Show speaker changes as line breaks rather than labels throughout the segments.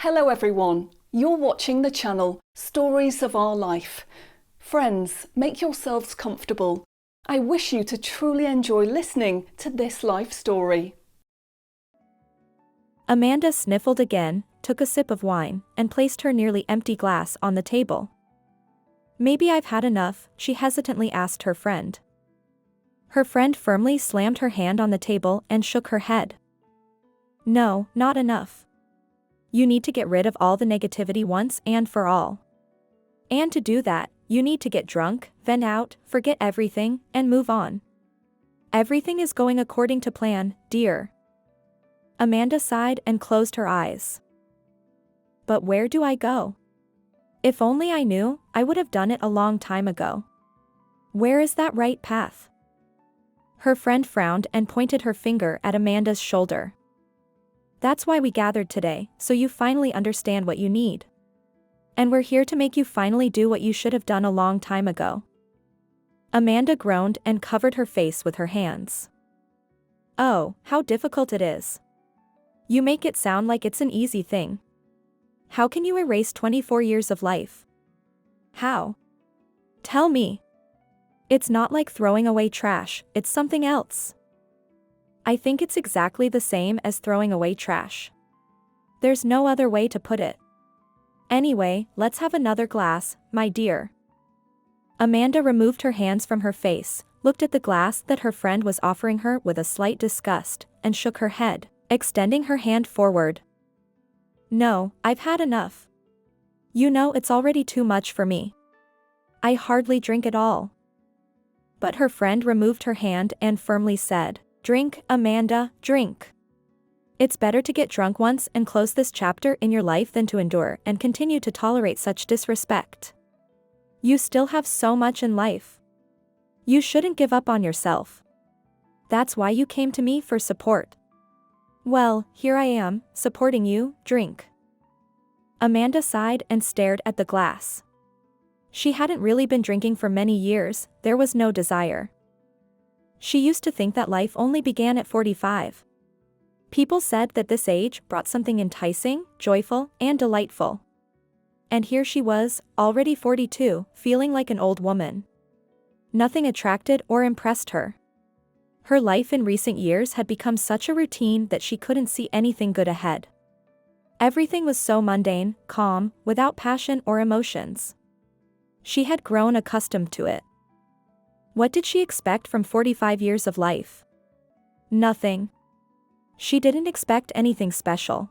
Hello everyone, you're watching the channel Stories of Our Life. Friends, make yourselves comfortable. I wish you to truly enjoy listening to this life story.
Amanda sniffled again, took a sip of wine, and placed her nearly empty glass on the table. "Maybe I've had enough," she hesitantly asked her friend. Her friend firmly slammed her hand on the table and shook her head. "No, not enough. You need to get rid of all the negativity once and for all. And to do that, you need to get drunk, vent out, forget everything, and move on. Everything is going according to plan, dear." Amanda sighed and closed her eyes. "But where do I go? If only I knew, I would have done it a long time ago. Where is that right path?" Her friend frowned and pointed her finger at Amanda's shoulder. "That's why we gathered today, so you finally understand what you need. And we're here to make you finally do what you should have done a long time ago." Amanda groaned and covered her face with her hands. "Oh, how difficult it is. You make it sound like it's an easy thing. How can you erase 24 years of life? How? Tell me. It's not like throwing away trash, it's something else." "I think it's exactly the same as throwing away trash. There's no other way to put it. Anyway, let's have another glass, my dear." Amanda removed her hands from her face, looked at the glass that her friend was offering her with a slight disgust, and shook her head, extending her hand forward. "No, I've had enough. You know it's already too much for me. I hardly drink at all." But her friend removed her hand and firmly said, "Drink, Amanda, drink. It's better to get drunk once and close this chapter in your life than to endure and continue to tolerate such disrespect. You still have so much in life. You shouldn't give up on yourself. That's why you came to me for support. Well, here I am, supporting you, drink." Amanda sighed and stared at the glass. She hadn't really been drinking for many years, there was no desire. She used to think that life only began at 45. People said that this age brought something enticing, joyful, and delightful. And here she was, already 42, feeling like an old woman. Nothing attracted or impressed her. Her life in recent years had become such a routine that she couldn't see anything good ahead. Everything was so mundane, calm, without passion or emotions. She had grown accustomed to it. What did she expect from 45 years of life? Nothing. She didn't expect anything special.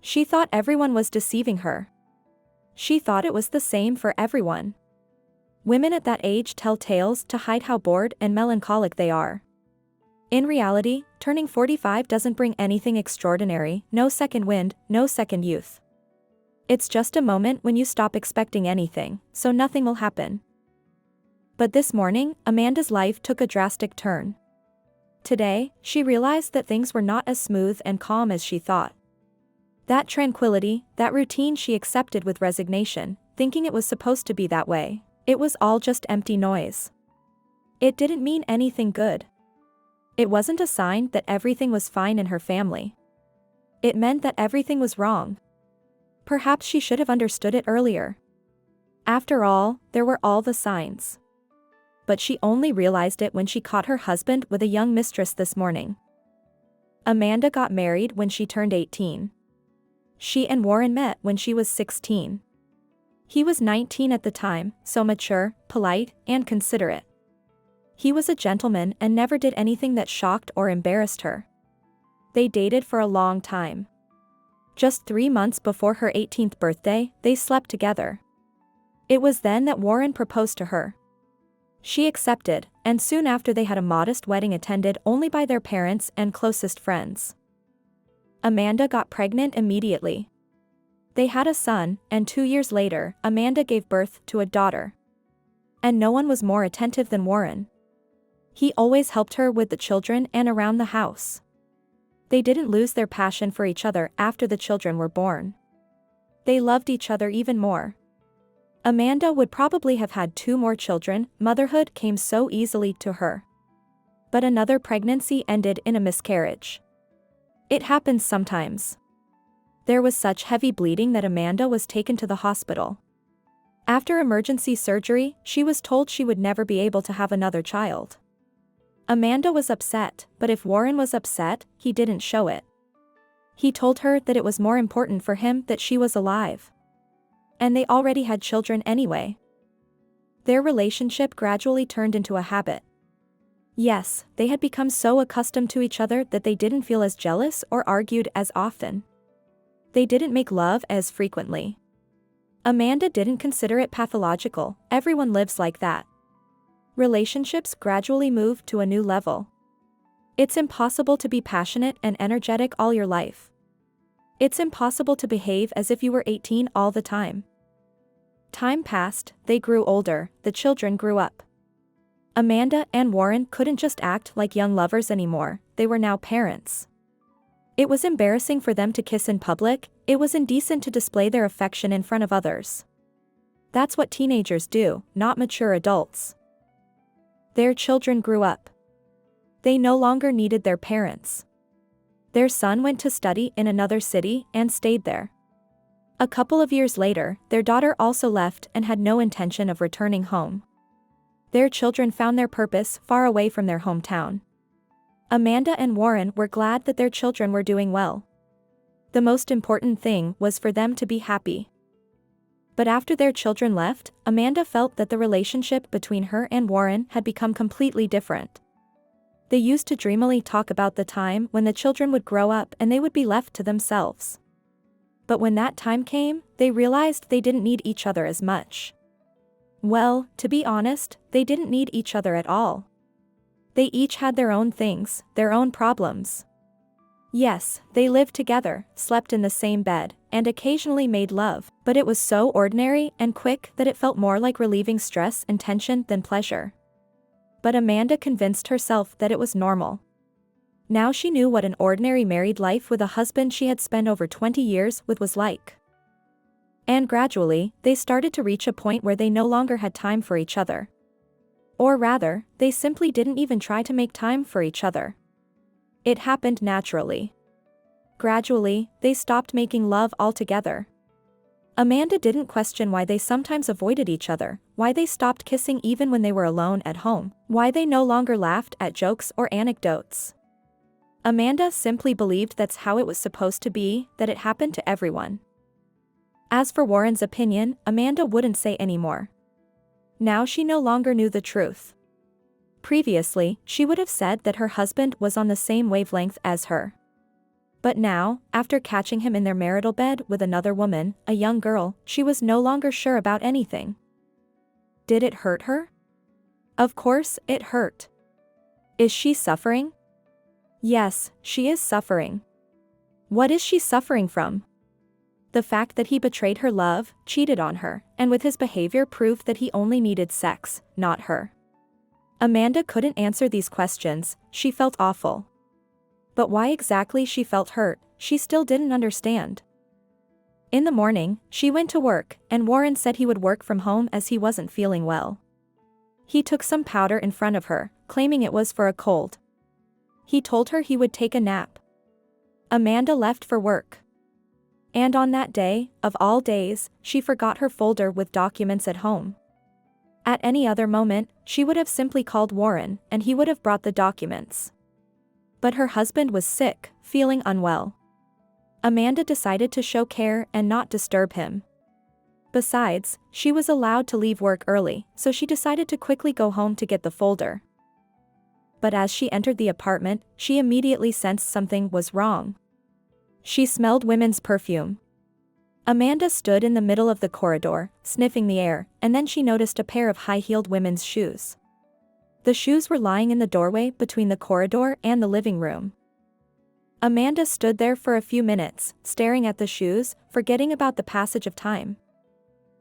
She thought everyone was deceiving her. She thought it was the same for everyone. Women at that age tell tales to hide how bored and melancholic they are. In reality, turning 45 doesn't bring anything extraordinary, no second wind, no second youth. It's just a moment when you stop expecting anything, so nothing will happen. But this morning, Amanda's life took a drastic turn. Today, she realized that things were not as smooth and calm as she thought. That tranquility, that routine she accepted with resignation, thinking it was supposed to be that way, it was all just empty noise. It didn't mean anything good. It wasn't a sign that everything was fine in her family. It meant that everything was wrong. Perhaps she should have understood it earlier. After all, there were all the signs. But she only realized it when she caught her husband with a young mistress this morning. Amanda got married when she turned 18. She and Warren met when she was 16. He was 19 at the time, so mature, polite, and considerate. He was a gentleman and never did anything that shocked or embarrassed her. They dated for a long time. Just 3 months before her 18th birthday, they slept together. It was then that Warren proposed to her. She accepted, and soon after they had a modest wedding attended only by their parents and closest friends. Amanda got pregnant immediately. They had a son, and 2 years later, Amanda gave birth to a daughter. And no one was more attentive than Warren. He always helped her with the children and around the house. They didn't lose their passion for each other after the children were born. They loved each other even more. Amanda would probably have had 2 more children, motherhood came so easily to her. But another pregnancy ended in a miscarriage. It happens sometimes. There was such heavy bleeding that Amanda was taken to the hospital. After emergency surgery, she was told she would never be able to have another child. Amanda was upset, but if Warren was upset, he didn't show it. He told her that it was more important for him that she was alive. And they already had children anyway. Their relationship gradually turned into a habit. Yes, they had become so accustomed to each other that they didn't feel as jealous or argued as often. They didn't make love as frequently. Amanda didn't consider it pathological, everyone lives like that. Relationships gradually moved to a new level. It's impossible to be passionate and energetic all your life. It's impossible to behave as if you were 18 all the time. Time passed, they grew older, the children grew up. Amanda and Warren couldn't just act like young lovers anymore, they were now parents. It was embarrassing for them to kiss in public, it was indecent to display their affection in front of others. That's what teenagers do, not mature adults. Their children grew up. They no longer needed their parents. Their son went to study in another city and stayed there. A couple of years later, their daughter also left and had no intention of returning home. Their children found their purpose far away from their hometown. Amanda and Warren were glad that their children were doing well. The most important thing was for them to be happy. But after their children left, Amanda felt that the relationship between her and Warren had become completely different. They used to dreamily talk about the time when the children would grow up and they would be left to themselves. But when that time came, they realized they didn't need each other as much. Well, to be honest, they didn't need each other at all. They each had their own things, their own problems. Yes, they lived together, slept in the same bed, and occasionally made love, but it was so ordinary and quick that it felt more like relieving stress and tension than pleasure. But Amanda convinced herself that it was normal. Now she knew what an ordinary married life with a husband she had spent over 20 years with was like. And gradually, they started to reach a point where they no longer had time for each other. Or rather, they simply didn't even try to make time for each other. It happened naturally. Gradually, they stopped making love altogether. Amanda didn't question why they sometimes avoided each other, why they stopped kissing even when they were alone at home, why they no longer laughed at jokes or anecdotes. Amanda simply believed that's how it was supposed to be, that it happened to everyone. As for Warren's opinion, Amanda wouldn't say anymore. Now she no longer knew the truth. Previously, she would have said that her husband was on the same wavelength as her. But now, after catching him in their marital bed with another woman, a young girl, she was no longer sure about anything. Did it hurt her? Of course, it hurt. Is she suffering? Yes, she is suffering. What is she suffering from? The fact that he betrayed her love, cheated on her, and with his behavior proved that he only needed sex, not her. Amanda couldn't answer these questions, she felt awful. But why exactly she felt hurt, she still didn't understand. In the morning, she went to work, and Warren said he would work from home as he wasn't feeling well. He took some powder in front of her, claiming it was for a cold. He told her he would take a nap. Amanda left for work. And on that day, of all days, she forgot her folder with documents at home. At any other moment, she would have simply called Warren, and he would have brought the documents. But her husband was sick, feeling unwell. Amanda decided to show care and not disturb him. Besides, she was allowed to leave work early, so she decided to quickly go home to get the folder. But as she entered the apartment, she immediately sensed something was wrong. She smelled women's perfume. Amanda stood in the middle of the corridor, sniffing the air, and then she noticed a pair of high-heeled women's shoes. The shoes were lying in the doorway between the corridor and the living room. Amanda stood there for a few minutes, staring at the shoes, forgetting about the passage of time.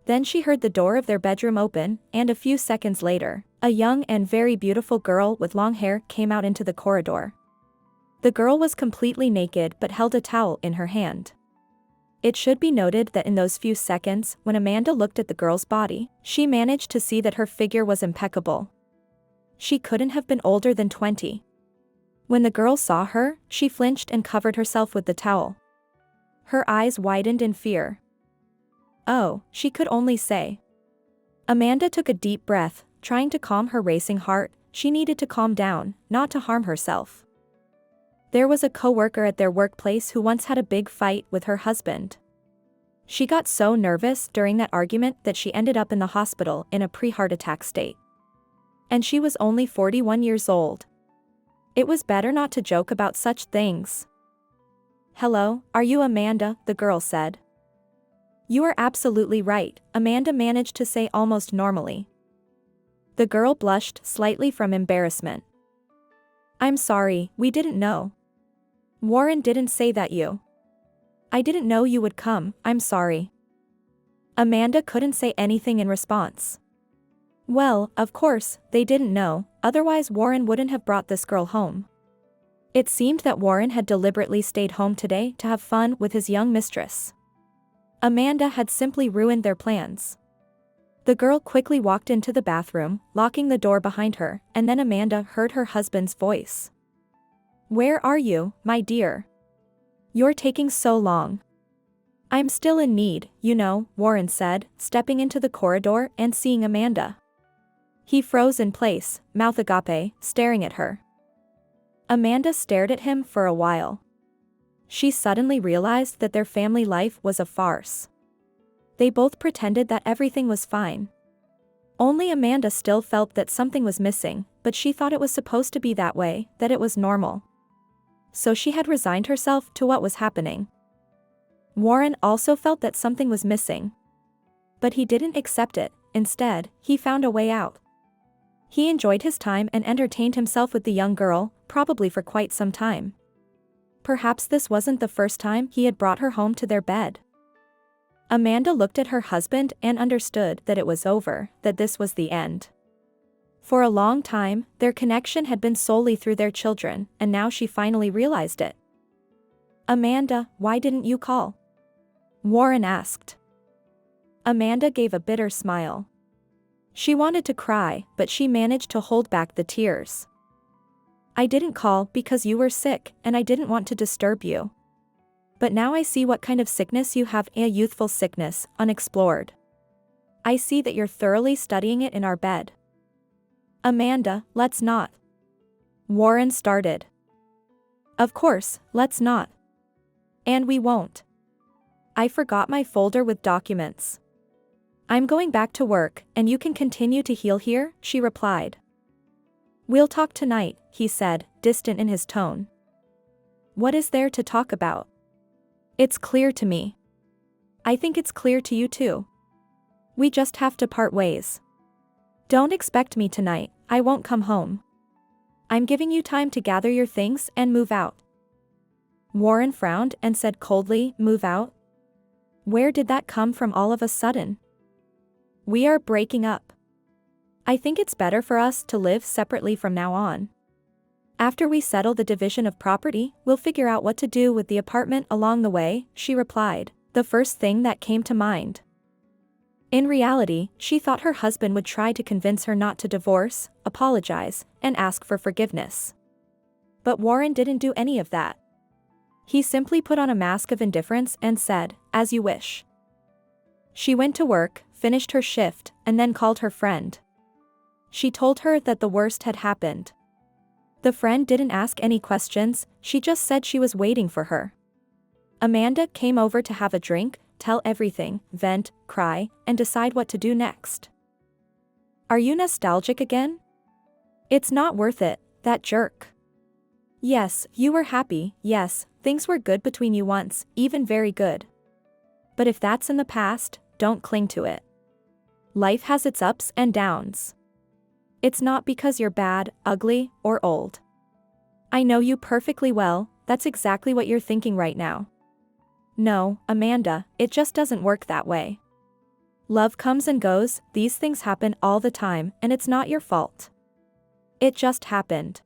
Then she heard the door of their bedroom open, and a few seconds later, a young and very beautiful girl with long hair came out into the corridor. The girl was completely naked but held a towel in her hand. It should be noted that in those few seconds, when Amanda looked at the girl's body, she managed to see that her figure was impeccable. She couldn't have been older than 20. When the girl saw her, she flinched and covered herself with the towel. Her eyes widened in fear. Oh, she could only say. Amanda took a deep breath, trying to calm her racing heart. She needed to calm down, not to harm herself. There was a co-worker at their workplace who once had a big fight with her husband. She got so nervous during that argument that she ended up in the hospital in a pre-heart attack state. And she was only 41 years old. It was better not to joke about such things. "Hello, are you Amanda?" the girl said. "You are absolutely right," Amanda managed to say almost normally. The girl blushed slightly from embarrassment. "I'm sorry, we didn't know. Warren didn't say that you. I didn't know you would come, I'm sorry." Amanda couldn't say anything in response. Well, of course, they didn't know, otherwise Warren wouldn't have brought this girl home. It seemed that Warren had deliberately stayed home today to have fun with his young mistress. Amanda had simply ruined their plans. The girl quickly walked into the bathroom, locking the door behind her, and then Amanda heard her husband's voice. "Where are you, my dear? You're taking so long." "I'm still in need, you know," Warren said, stepping into the corridor and seeing Amanda. He froze in place, mouth agape, staring at her. Amanda stared at him for a while. She suddenly realized that their family life was a farce. They both pretended that everything was fine. Only Amanda still felt that something was missing, but she thought it was supposed to be that way, that it was normal. So she had resigned herself to what was happening. Warren also felt that something was missing. But he didn't accept it, instead, he found a way out. He enjoyed his time and entertained himself with the young girl, probably for quite some time. Perhaps this wasn't the first time he had brought her home to their bed. Amanda looked at her husband and understood that it was over, that this was the end. For a long time, their connection had been solely through their children, and now she finally realized it. "Amanda, why didn't you call?" Warren asked. Amanda gave a bitter smile. She wanted to cry, but she managed to hold back the tears. "I didn't call because you were sick, and I didn't want to disturb you. But now I see what kind of sickness you have, a youthful sickness, unexplored. I see that you're thoroughly studying it in our bed." "Amanda, let's not." Warren started. "Of course, let's not. And we won't. I forgot my folder with documents. I'm going back to work, and you can continue to heal here," she replied. "We'll talk tonight," he said, distant in his tone. "What is there to talk about? It's clear to me. I think it's clear to you too. We just have to part ways. Don't expect me tonight, I won't come home. I'm giving you time to gather your things and move out." Warren frowned and said coldly, "Move out? Where did that come from all of a sudden? We are breaking up. I think it's better for us to live separately from now on. After we settle the division of property, we'll figure out what to do with the apartment along the way," she replied, the first thing that came to mind. In reality, she thought her husband would try to convince her not to divorce, apologize, and ask for forgiveness. But Warren didn't do any of that. He simply put on a mask of indifference and said, "As you wish." She went to work, finished her shift, and then called her friend. She told her that the worst had happened. The friend didn't ask any questions, she just said she was waiting for her. Amanda came over to have a drink, tell everything, vent, cry, and decide what to do next. "Are you nostalgic again? It's not worth it, that jerk. Yes, you were happy, yes, things were good between you once, even very good. But if that's in the past, don't cling to it. Life has its ups and downs. It's not because you're bad, ugly, or old. I know you perfectly well, that's exactly what you're thinking right now. No, Amanda, it just doesn't work that way. Love comes and goes, these things happen all the time, and it's not your fault. It just happened.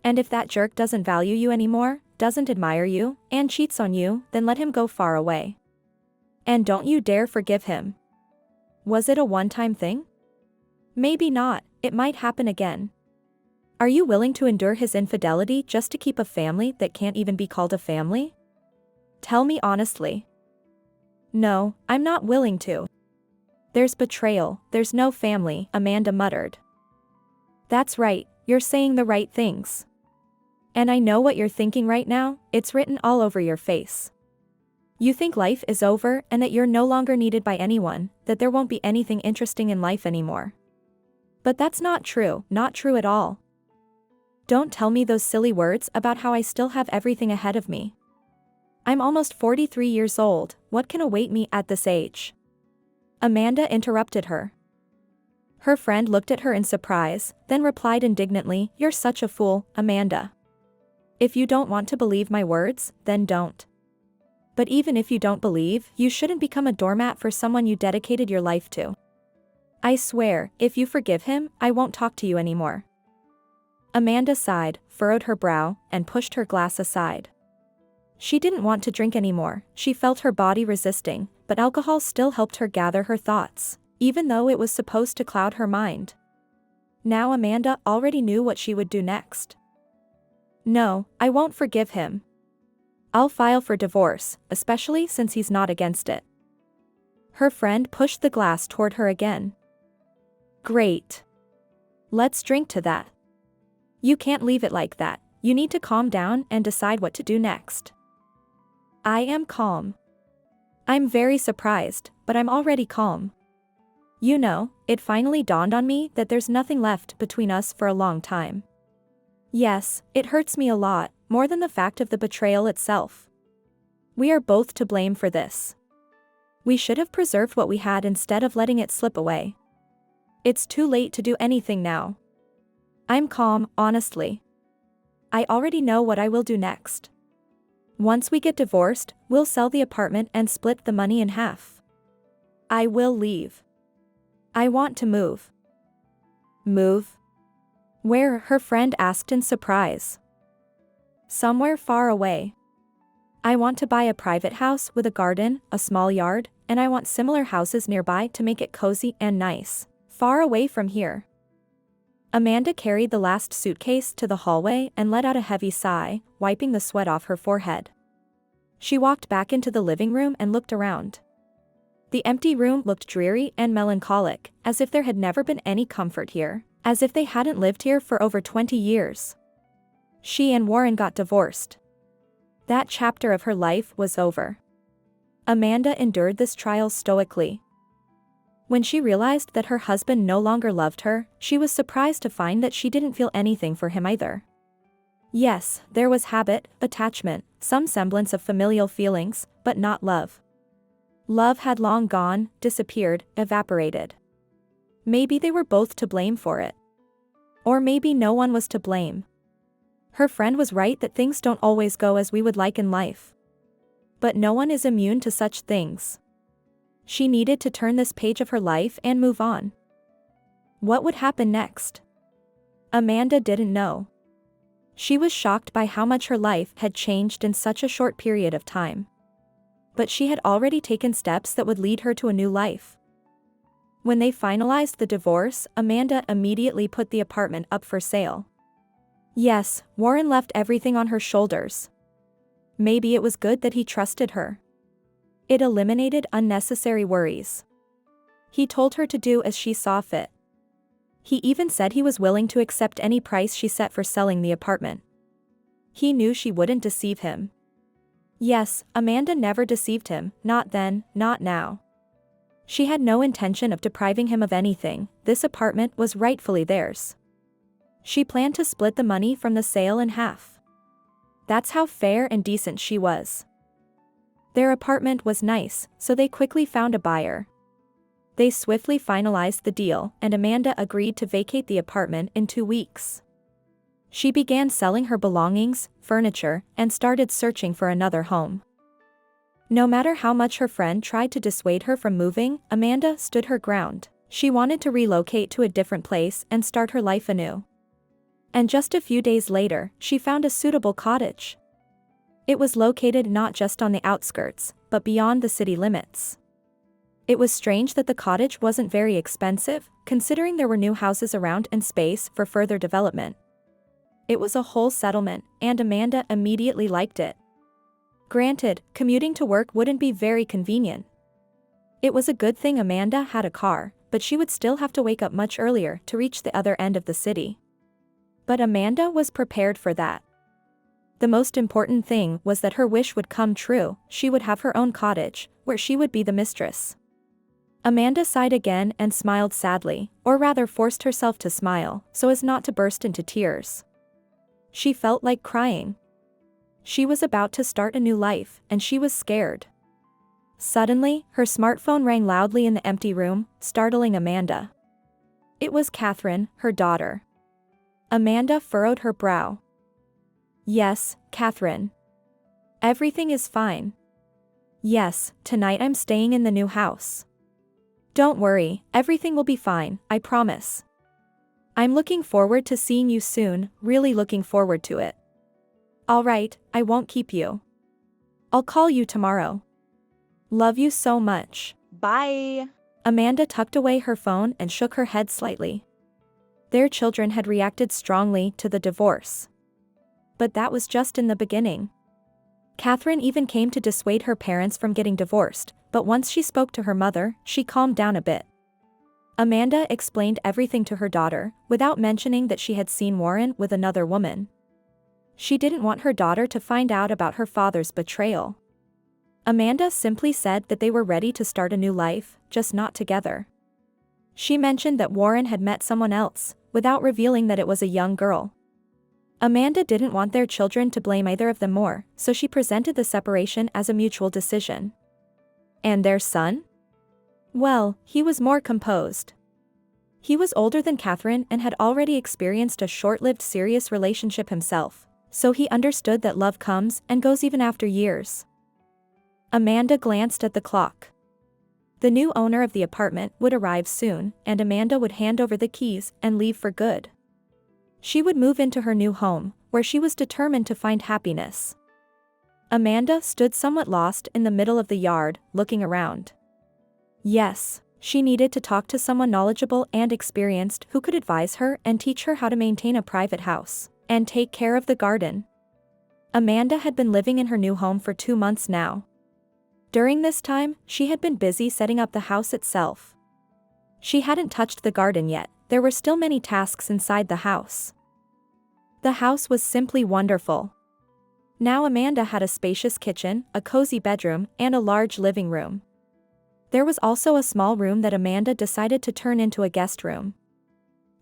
And if that jerk doesn't value you anymore, doesn't admire you, and cheats on you, then let him go far away. And don't you dare forgive him. Was it a one-time thing? Maybe not, it might happen again. Are you willing to endure his infidelity just to keep a family that can't even be called a family? Tell me honestly. No, I'm not willing to. There's betrayal, there's no family, Amanda muttered. That's right, you're saying the right things. And I know what you're thinking right now, it's written all over your face. You think life is over and that you're no longer needed by anyone, that there won't be anything interesting in life anymore. But that's not true at all. Don't tell me those silly words about how I still have everything ahead of me. I'm almost 43 years old, what can await me at this age? Amanda interrupted her. Her friend looked at her in surprise, then replied indignantly, "You're such a fool, Amanda. If you don't want to believe my words, then don't. But even if you don't believe, you shouldn't become a doormat for someone you dedicated your life to. I swear, if you forgive him, I won't talk to you anymore." Amanda sighed, furrowed her brow, and pushed her glass aside. She didn't want to drink anymore, she felt her body resisting, but alcohol still helped her gather her thoughts, even though it was supposed to cloud her mind. Now Amanda already knew what she would do next. No, I won't forgive him. I'll file for divorce, especially since he's not against it. Her friend pushed the glass toward her again. Great. Let's drink to that. You can't leave it like that, you need to calm down and decide what to do next. I am calm. I'm very surprised, but I'm already calm. You know, it finally dawned on me that there's nothing left between us for a long time. Yes, it hurts me a lot, more than the fact of the betrayal itself. We are both to blame for this. We should have preserved what we had instead of letting it slip away. It's too late to do anything now. I'm calm, honestly. I already know what I will do next. Once we get divorced, we'll sell the apartment and split the money in half. I will leave. I want to move. Move? Where? Her friend asked in surprise. Somewhere far away. I want to buy a private house with a garden, a small yard, and I want similar houses nearby to make it cozy and nice, far away from here. Amanda carried the last suitcase to the hallway and let out a heavy sigh, wiping the sweat off her forehead. She walked back into the living room and looked around. The empty room looked dreary and melancholic, as if there had never been any comfort here, as if they hadn't lived here for over 20 years. She and Warren got divorced. That chapter of her life was over. Amanda endured this trial stoically. When she realized that her husband no longer loved her, she was surprised to find that she didn't feel anything for him either. Yes, there was habit, attachment, some semblance of familial feelings, but not love. Love had long gone, disappeared, evaporated. Maybe they were both to blame for it. Or maybe no one was to blame. Her friend was right that things don't always go as we would like in life. But no one is immune to such things. She needed to turn this page of her life and move on. What would happen next? Amanda didn't know. She was shocked by how much her life had changed in such a short period of time. But she had already taken steps that would lead her to a new life. When they finalized the divorce, Amanda immediately put the apartment up for sale. Yes, Warren left everything on her shoulders. Maybe it was good that he trusted her. It eliminated unnecessary worries. He told her to do as she saw fit. He even said he was willing to accept any price she set for selling the apartment. He knew she wouldn't deceive him. Yes, Amanda never deceived him, not then, not now. She had no intention of depriving him of anything, this apartment was rightfully theirs. She planned to split the money from the sale in half. That's how fair and decent she was. Their apartment was nice, so they quickly found a buyer. They swiftly finalized the deal, and Amanda agreed to vacate the apartment in 2 weeks. She began selling her belongings, furniture, and started searching for another home. No matter how much her friend tried to dissuade her from moving, Amanda stood her ground. She wanted to relocate to a different place and start her life anew. And just a few days later, she found a suitable cottage. It was located not just on the outskirts, but beyond the city limits. It was strange that the cottage wasn't very expensive, considering there were new houses around and space for further development. It was a whole settlement, and Amanda immediately liked it. Granted, commuting to work wouldn't be very convenient. It was a good thing Amanda had a car, but she would still have to wake up much earlier to reach the other end of the city. But Amanda was prepared for that. The most important thing was that her wish would come true. She would have her own cottage, where she would be the mistress. Amanda sighed again and smiled sadly, or rather forced herself to smile, so as not to burst into tears. She felt like crying. She was about to start a new life, and she was scared. Suddenly, her smartphone rang loudly in the empty room, startling Amanda. It was Catherine, her daughter. Amanda furrowed her brow. Yes, Catherine. Everything is fine. Yes, tonight I'm staying in the new house. Don't worry, everything will be fine, I promise. I'm looking forward to seeing you soon, really looking forward to it. Alright, I won't keep you. I'll call you tomorrow. Love you so much.
Bye.
Amanda tucked away her phone and shook her head slightly. Their children had reacted strongly to the divorce. But that was just in the beginning. Catherine even came to dissuade her parents from getting divorced, but once she spoke to her mother, she calmed down a bit. Amanda explained everything to her daughter, without mentioning that she had seen Warren with another woman. She didn't want her daughter to find out about her father's betrayal. Amanda simply said that they were ready to start a new life, just not together. She mentioned that Warren had met someone else, without revealing that it was a young girl. Amanda didn't want their children to blame either of them more, so she presented the separation as a mutual decision. And their son? Well, he was more composed. He was older than Catherine and had already experienced a short-lived serious relationship himself, so he understood that love comes and goes even after years. Amanda glanced at the clock. The new owner of the apartment would arrive soon, and Amanda would hand over the keys and leave for good. She would move into her new home, where she was determined to find happiness. Amanda stood somewhat lost in the middle of the yard, looking around. Yes, she needed to talk to someone knowledgeable and experienced who could advise her and teach her how to maintain a private house and take care of the garden. Amanda had been living in her new home for 2 months now. During this time, she had been busy setting up the house itself. She hadn't touched the garden yet. There were still many tasks inside the house. The house was simply wonderful. Now Amanda had a spacious kitchen, a cozy bedroom, and a large living room. There was also a small room that Amanda decided to turn into a guest room.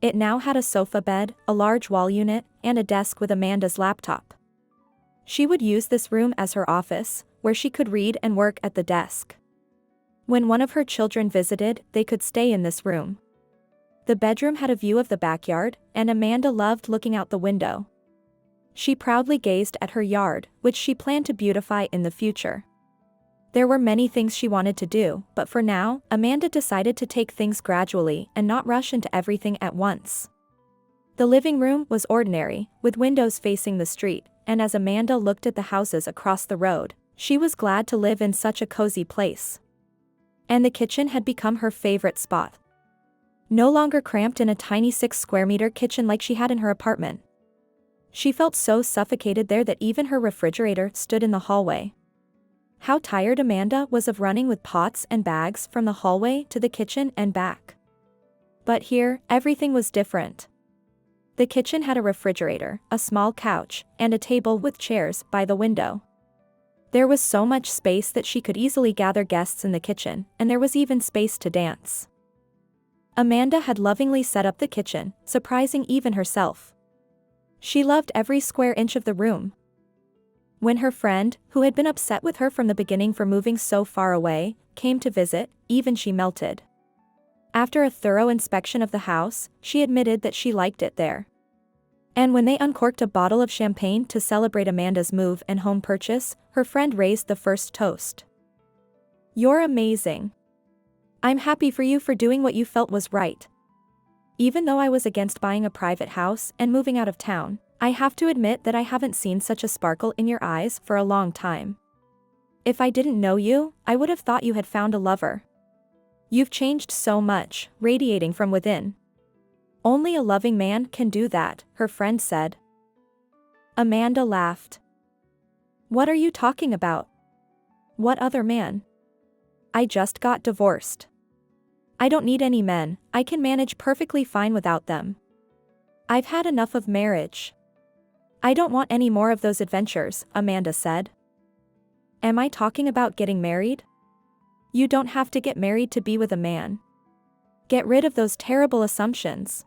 It now had a sofa bed, a large wall unit, and a desk with Amanda's laptop. She would use this room as her office, where she could read and work at the desk. When one of her children visited, they could stay in this room. The bedroom had a view of the backyard, and Amanda loved looking out the window. She proudly gazed at her yard, which she planned to beautify in the future. There were many things she wanted to do, but for now, Amanda decided to take things gradually and not rush into everything at once. The living room was ordinary, with windows facing the street, and as Amanda looked at the houses across the road, she was glad to live in such a cozy place. And the kitchen had become her favorite spot. No longer cramped in a tiny 6-square-meter kitchen like she had in her apartment. She felt so suffocated there that even her refrigerator stood in the hallway. How tired Amanda was of running with pots and bags from the hallway to the kitchen and back. But here, everything was different. The kitchen had a refrigerator, a small couch, and a table with chairs by the window. There was so much space that she could easily gather guests in the kitchen, and there was even space to dance. Amanda had lovingly set up the kitchen, surprising even herself. She loved every square inch of the room. When her friend, who had been upset with her from the beginning for moving so far away, came to visit, even she melted. After a thorough inspection of the house, she admitted that she liked it there. And when they uncorked a bottle of champagne to celebrate Amanda's move and home purchase, her friend raised the first toast. "You're amazing. I'm happy for you for doing what you felt was right. Even though I was against buying a private house and moving out of town, I have to admit that I haven't seen such a sparkle in your eyes for a long time. If I didn't know you, I would have thought you had found a lover. You've changed so much, radiating from within. Only a loving man can do that," her friend said. Amanda laughed. What are you talking about? What other man? I just got divorced. I don't need any men, I can manage perfectly fine without them. I've had enough of marriage. I don't want any more of those adventures, Amanda said. Am I talking about getting married? You don't have to get married to be with a man. Get rid of those terrible assumptions.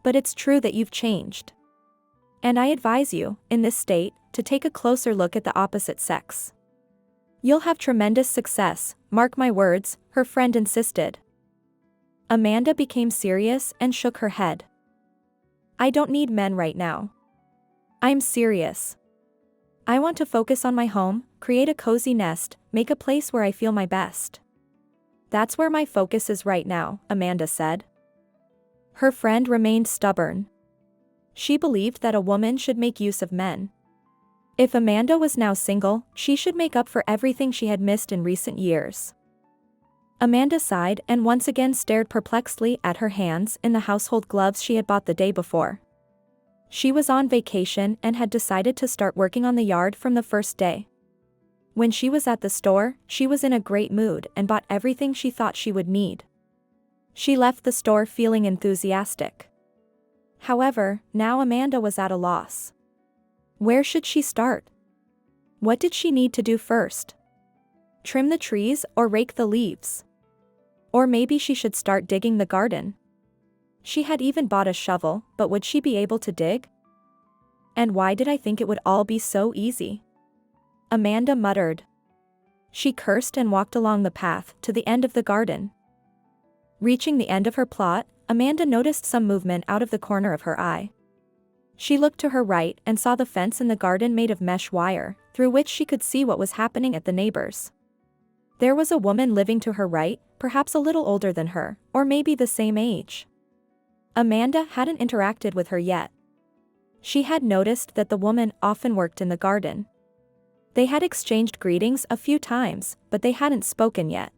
But it's true that you've changed. And I advise you, in this state, to take a closer look at the opposite sex. You'll have tremendous success, mark my words, her friend insisted. Amanda became serious and shook her head. I don't need men right now. I'm serious. I want to focus on my home, create a cozy nest, make a place where I feel my best. That's where my focus is right now, Amanda said. Her friend remained stubborn. She believed that a woman should make use of men. If Amanda was now single, she should make up for everything she had missed in recent years. Amanda sighed and once again stared perplexedly at her hands in the household gloves she had bought the day before. She was on vacation and had decided to start working on the yard from the first day. When she was at the store, she was in a great mood and bought everything she thought she would need. She left the store feeling enthusiastic. However, now Amanda was at a loss. Where should she start? What did she need to do first? Trim the trees or rake the leaves? Or maybe she should start digging the garden. She had even bought a shovel, but would she be able to dig? And why did I think it would all be so easy? Amanda muttered. She cursed and walked along the path to the end of the garden. Reaching the end of her plot, Amanda noticed some movement out of the corner of her eye. She looked to her right and saw the fence in the garden made of mesh wire, through which she could see what was happening at the neighbors. There was a woman living to her right, perhaps a little older than her, or maybe the same age. Amanda hadn't interacted with her yet. She had noticed that the woman often worked in the garden. They had exchanged greetings a few times, but they hadn't spoken yet.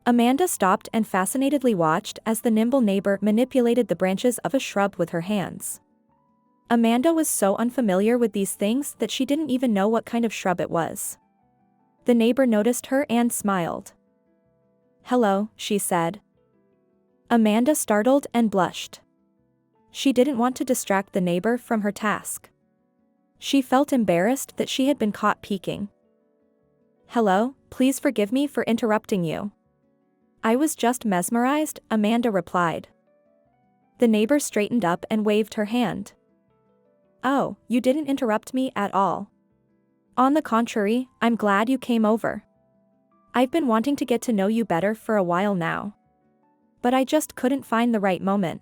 Amanda stopped and fascinatedly watched as the nimble neighbor manipulated the branches of a shrub with her hands. Amanda was so unfamiliar with these things that she didn't even know what kind of shrub it was. The neighbor noticed her and smiled. "Hello," she said. Amanda startled and blushed. She didn't want to distract the neighbor from her task. She felt embarrassed that she had been caught peeking. "Hello, please forgive me for interrupting you." "I was just mesmerized," Amanda replied. The neighbor straightened up and waved her hand. "Oh, you didn't interrupt me at all. On the contrary, I'm glad you came over. I've been wanting to get to know you better for a while now. But I just couldn't find the right moment."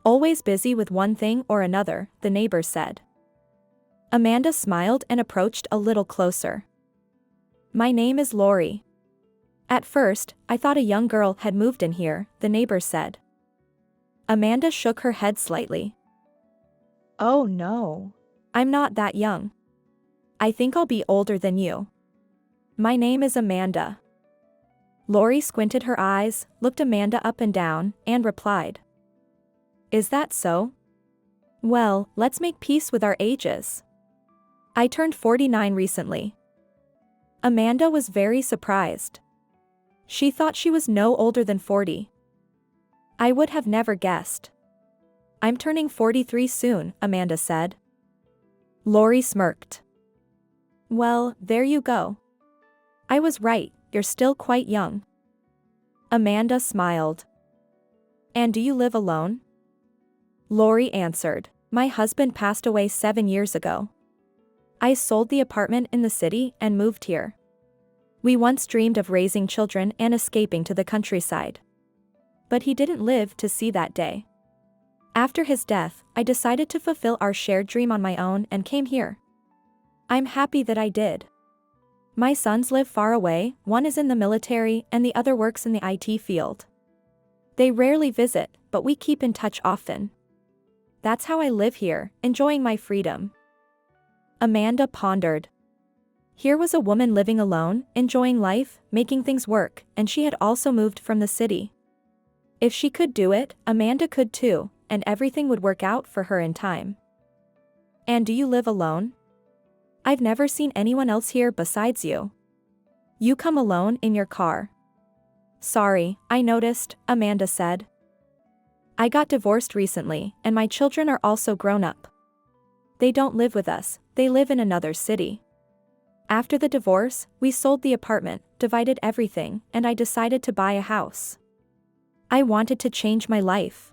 "Always busy with one thing or another," the neighbor said. Amanda smiled and approached a little closer. "My name is Lori. At first, I thought a young girl had moved in here," the neighbor said. Amanda shook her head slightly. "Oh no. I'm not that young. I think I'll be older than you. My name is Amanda." Lori squinted her eyes, looked Amanda up and down, and replied. "Is that so? Well, let's make peace with our ages. I turned 49 recently." Amanda was very surprised. She thought she was no older than 40. "I would have never guessed." "I'm turning 43 soon," Amanda said. Lori smirked. "Well, there you go. I was right, you're still quite young." Amanda smiled. "And do you live alone?" Lori answered. "My husband passed away 7 years ago. I sold the apartment in the city and moved here. We once dreamed of raising children and escaping to the countryside. But he didn't live to see that day. After his death, I decided to fulfill our shared dream on my own and came here. I'm happy that I did. My sons live far away, one is in the military and the other works in the IT field. They rarely visit, but we keep in touch often. That's how I live here, enjoying my freedom." Amanda pondered. Here was a woman living alone, enjoying life, making things work, and she had also moved from the city. If she could do it, Amanda could too, and everything would work out for her in time. "And do you live alone?" I've never seen anyone else here besides you. You come alone in your car. Sorry, I noticed, Amanda said. I got divorced recently, and my children are also grown up. They don't live with us, they live in another city. After the divorce, we sold the apartment, divided everything, and I decided to buy a house. I wanted to change my life.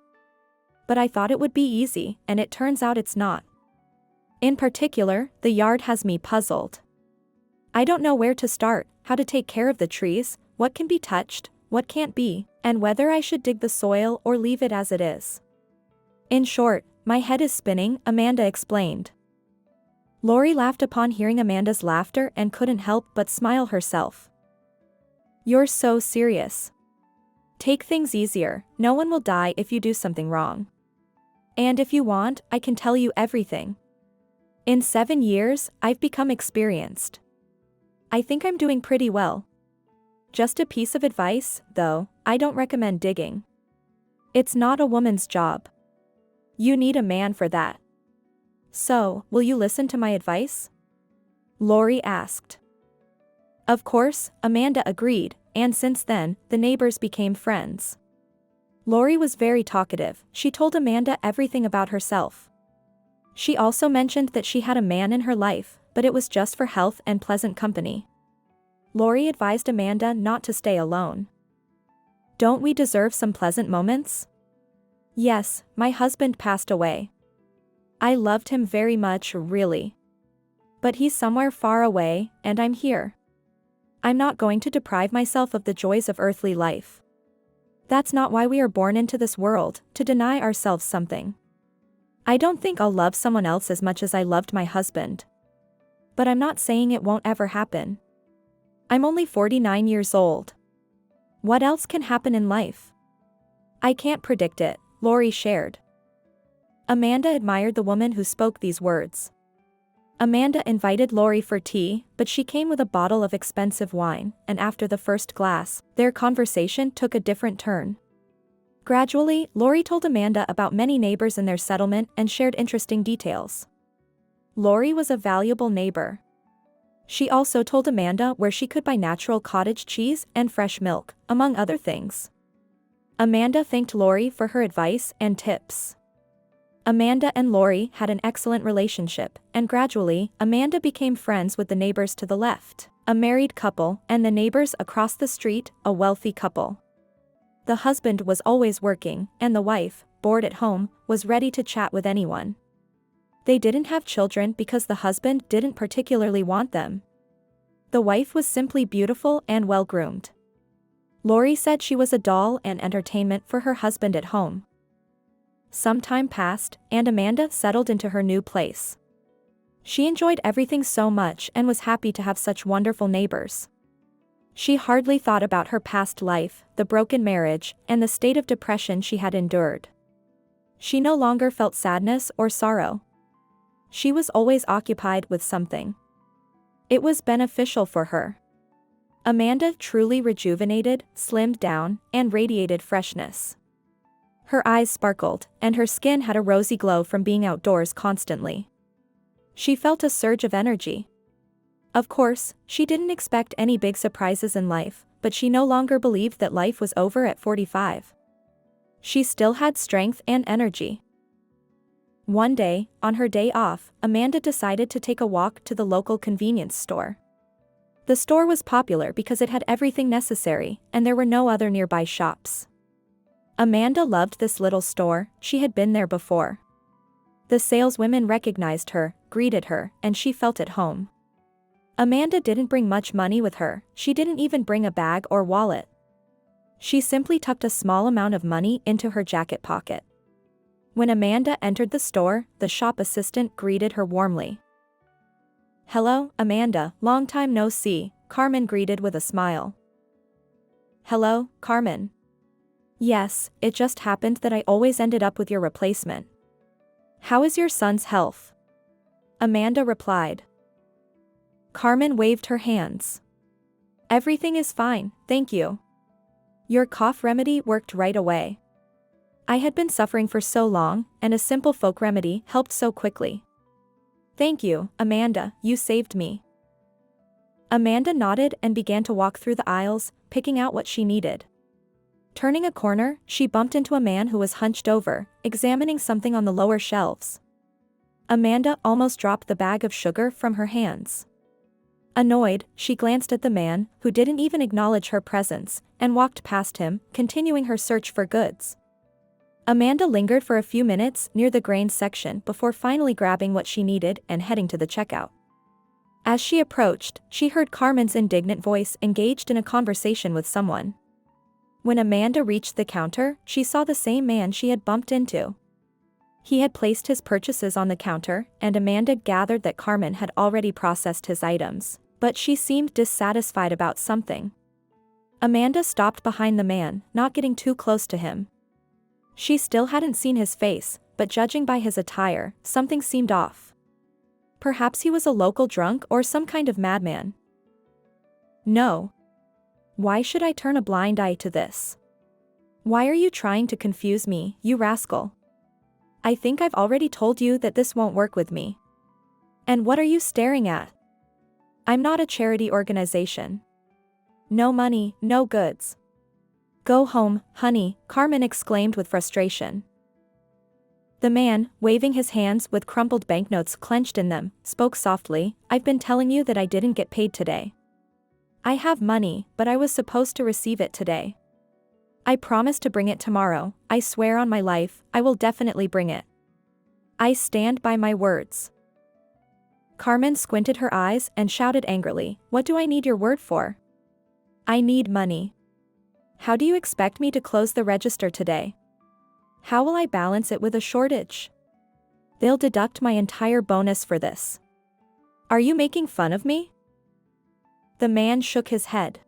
But I thought it would be easy, and it turns out it's not. In particular, the yard has me puzzled. I don't know where to start, how to take care of the trees, what can be touched, what can't be, and whether I should dig the soil or leave it as it is. In short, my head is spinning, Amanda explained. Lori laughed upon hearing Amanda's laughter and couldn't help but smile herself. You're so serious. Take things easier, no one will die if you do something wrong. And if you want, I can tell you everything. In 7 years, I've become experienced. I think I'm doing pretty well. Just a piece of advice, though, I don't recommend digging. It's not a woman's job. You need a man for that. So, will you listen to my advice? Lori asked. Of course, Amanda agreed, and since then, the neighbors became friends. Lori was very talkative, she told Amanda everything about herself. She also mentioned that she had a man in her life, but it was just for health and pleasant company. Lori advised Amanda not to stay alone. Don't we deserve some pleasant moments? Yes, my husband passed away. I loved him very much, really. But he's somewhere far away, and I'm here. I'm not going to deprive myself of the joys of earthly life. That's not why we are born into this world, to deny ourselves something. I don't think I'll love someone else as much as I loved my husband. But I'm not saying it won't ever happen. I'm only 49 years old. What else can happen in life? I can't predict it, Lori shared. Amanda admired the woman who spoke these words. Amanda invited Lori for tea, but she came with a bottle of expensive wine, and after the first glass, their conversation took a different turn. Gradually, Lori told Amanda about many neighbors in their settlement and shared interesting details. Lori was a valuable neighbor. She also told Amanda where she could buy natural cottage cheese and fresh milk, among other things. Amanda thanked Lori for her advice and tips. Amanda and Lori had an excellent relationship, and gradually, Amanda became friends with the neighbors to the left, a married couple, and the neighbors across the street, a wealthy couple. The husband was always working, and the wife, bored at home, was ready to chat with anyone. They didn't have children because the husband didn't particularly want them. The wife was simply beautiful and well-groomed. Lori said she was a doll and entertainment for her husband at home. Some time passed, and Amanda settled into her new place. She enjoyed everything so much and was happy to have such wonderful neighbors. She hardly thought about her past life, the broken marriage, and the state of depression she had endured. She no longer felt sadness or sorrow. She was always occupied with something. It was beneficial for her. Amanda truly rejuvenated, slimmed down, and radiated freshness. Her eyes sparkled, and her skin had a rosy glow from being outdoors constantly. She felt a surge of energy. Of course, she didn't expect any big surprises in life, but she no longer believed that life was over at 45. She still had strength and energy. One day, on her day off, Amanda decided to take a walk to the local convenience store. The store was popular because it had everything necessary, and there were no other nearby shops. Amanda loved this little store, she had been there before. The saleswomen recognized her, greeted her, and she felt at home. Amanda didn't bring much money with her, she didn't even bring a bag or wallet. She simply tucked a small amount of money into her jacket pocket. When Amanda entered the store, the shop assistant greeted her warmly. "Hello, Amanda, long time no see," Carmen greeted with a smile. "Hello, Carmen. Yes, it just happened that I always ended up with your replacement. How is your son's health?" Amanda replied. Carmen waved her hands. "Everything is fine, thank you. Your cough remedy worked right away. I had been suffering for so long, and a simple folk remedy helped so quickly. Thank you, Amanda, you saved me. Amanda nodded and began to walk through the aisles, picking out what she needed. Turning a corner, she bumped into a man who was hunched over, examining something on the lower shelves. Amanda almost dropped the bag of sugar from her hands. Annoyed, she glanced at the man, who didn't even acknowledge her presence, and walked past him, continuing her search for goods. Amanda lingered for a few minutes near the grain section before finally grabbing what she needed and heading to the checkout. As she approached, she heard Carmen's indignant voice engaged in a conversation with someone. When Amanda reached the counter, she saw the same man she had bumped into. He had placed his purchases on the counter, and Amanda gathered that Carmen had already processed his items, but she seemed dissatisfied about something. Amanda stopped behind the man, not getting too close to him. She still hadn't seen his face, but judging by his attire, something seemed off. Perhaps he was a local drunk or some kind of madman. No. Why should I turn a blind eye to this? Why are you trying to confuse me, you rascal? I think I've already told you that this won't work with me. And what are you staring at? I'm not a charity organization. No money, no goods. Go home, honey, Carmen exclaimed with frustration. The man, waving his hands with crumpled banknotes clenched in them, spoke softly, I've been telling you that I didn't get paid today. I have money, but I was supposed to receive it today. I promise to bring it tomorrow, I swear on my life, I will definitely bring it. I stand by my words. Carmen squinted her eyes and shouted angrily, what do I need your word for? I need money. How do you expect me to close the register today? How will I balance it with a shortage? They'll deduct my entire bonus for this. Are you making fun of me? The man shook his head.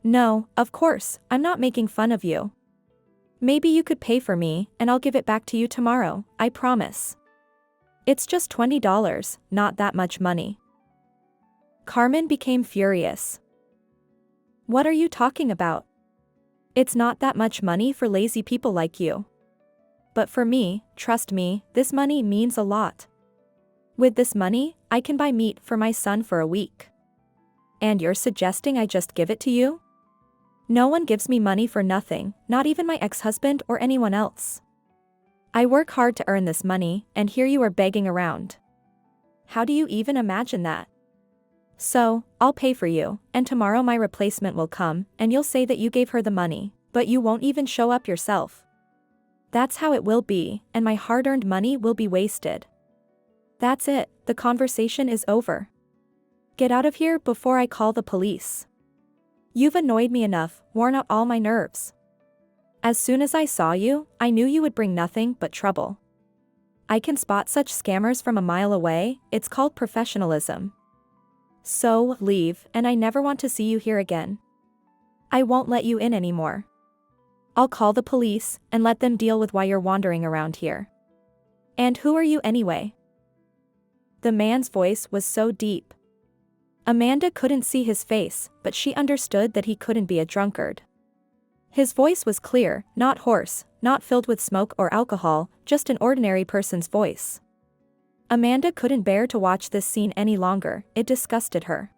No, of course, I'm not making fun of you. Maybe you could pay for me, and I'll give it back to you tomorrow, I promise. It's just $20, not that much money. Carmen became furious. What are you talking about? It's not that much money for lazy people like you. But for me, trust me, this money means a lot. With this money, I can buy meat for my son for a week. And you're suggesting I just give it to you? No one gives me money for nothing, not even my ex-husband or anyone else. I work hard to earn this money, and here you are begging around. How do you even imagine that? So, I'll pay for you, and tomorrow my replacement will come, and you'll say that you gave her the money, but you won't even show up yourself. That's how it will be, and my hard-earned money will be wasted. That's it, the conversation is over. Get out of here before I call the police. You've annoyed me enough, worn out all my nerves. As soon as I saw you, I knew you would bring nothing but trouble. I can spot such scammers from a mile away, it's called professionalism. So, leave, and I never want to see you here again. I won't let you in anymore. I'll call the police, and let them deal with why you're wandering around here. And who are you anyway? The man's voice was so deep. Amanda couldn't see his face, but she understood that he couldn't be a drunkard. His voice was clear, not hoarse, not filled with smoke or alcohol, just an ordinary person's voice. Amanda couldn't bear to watch this scene any longer, it disgusted her.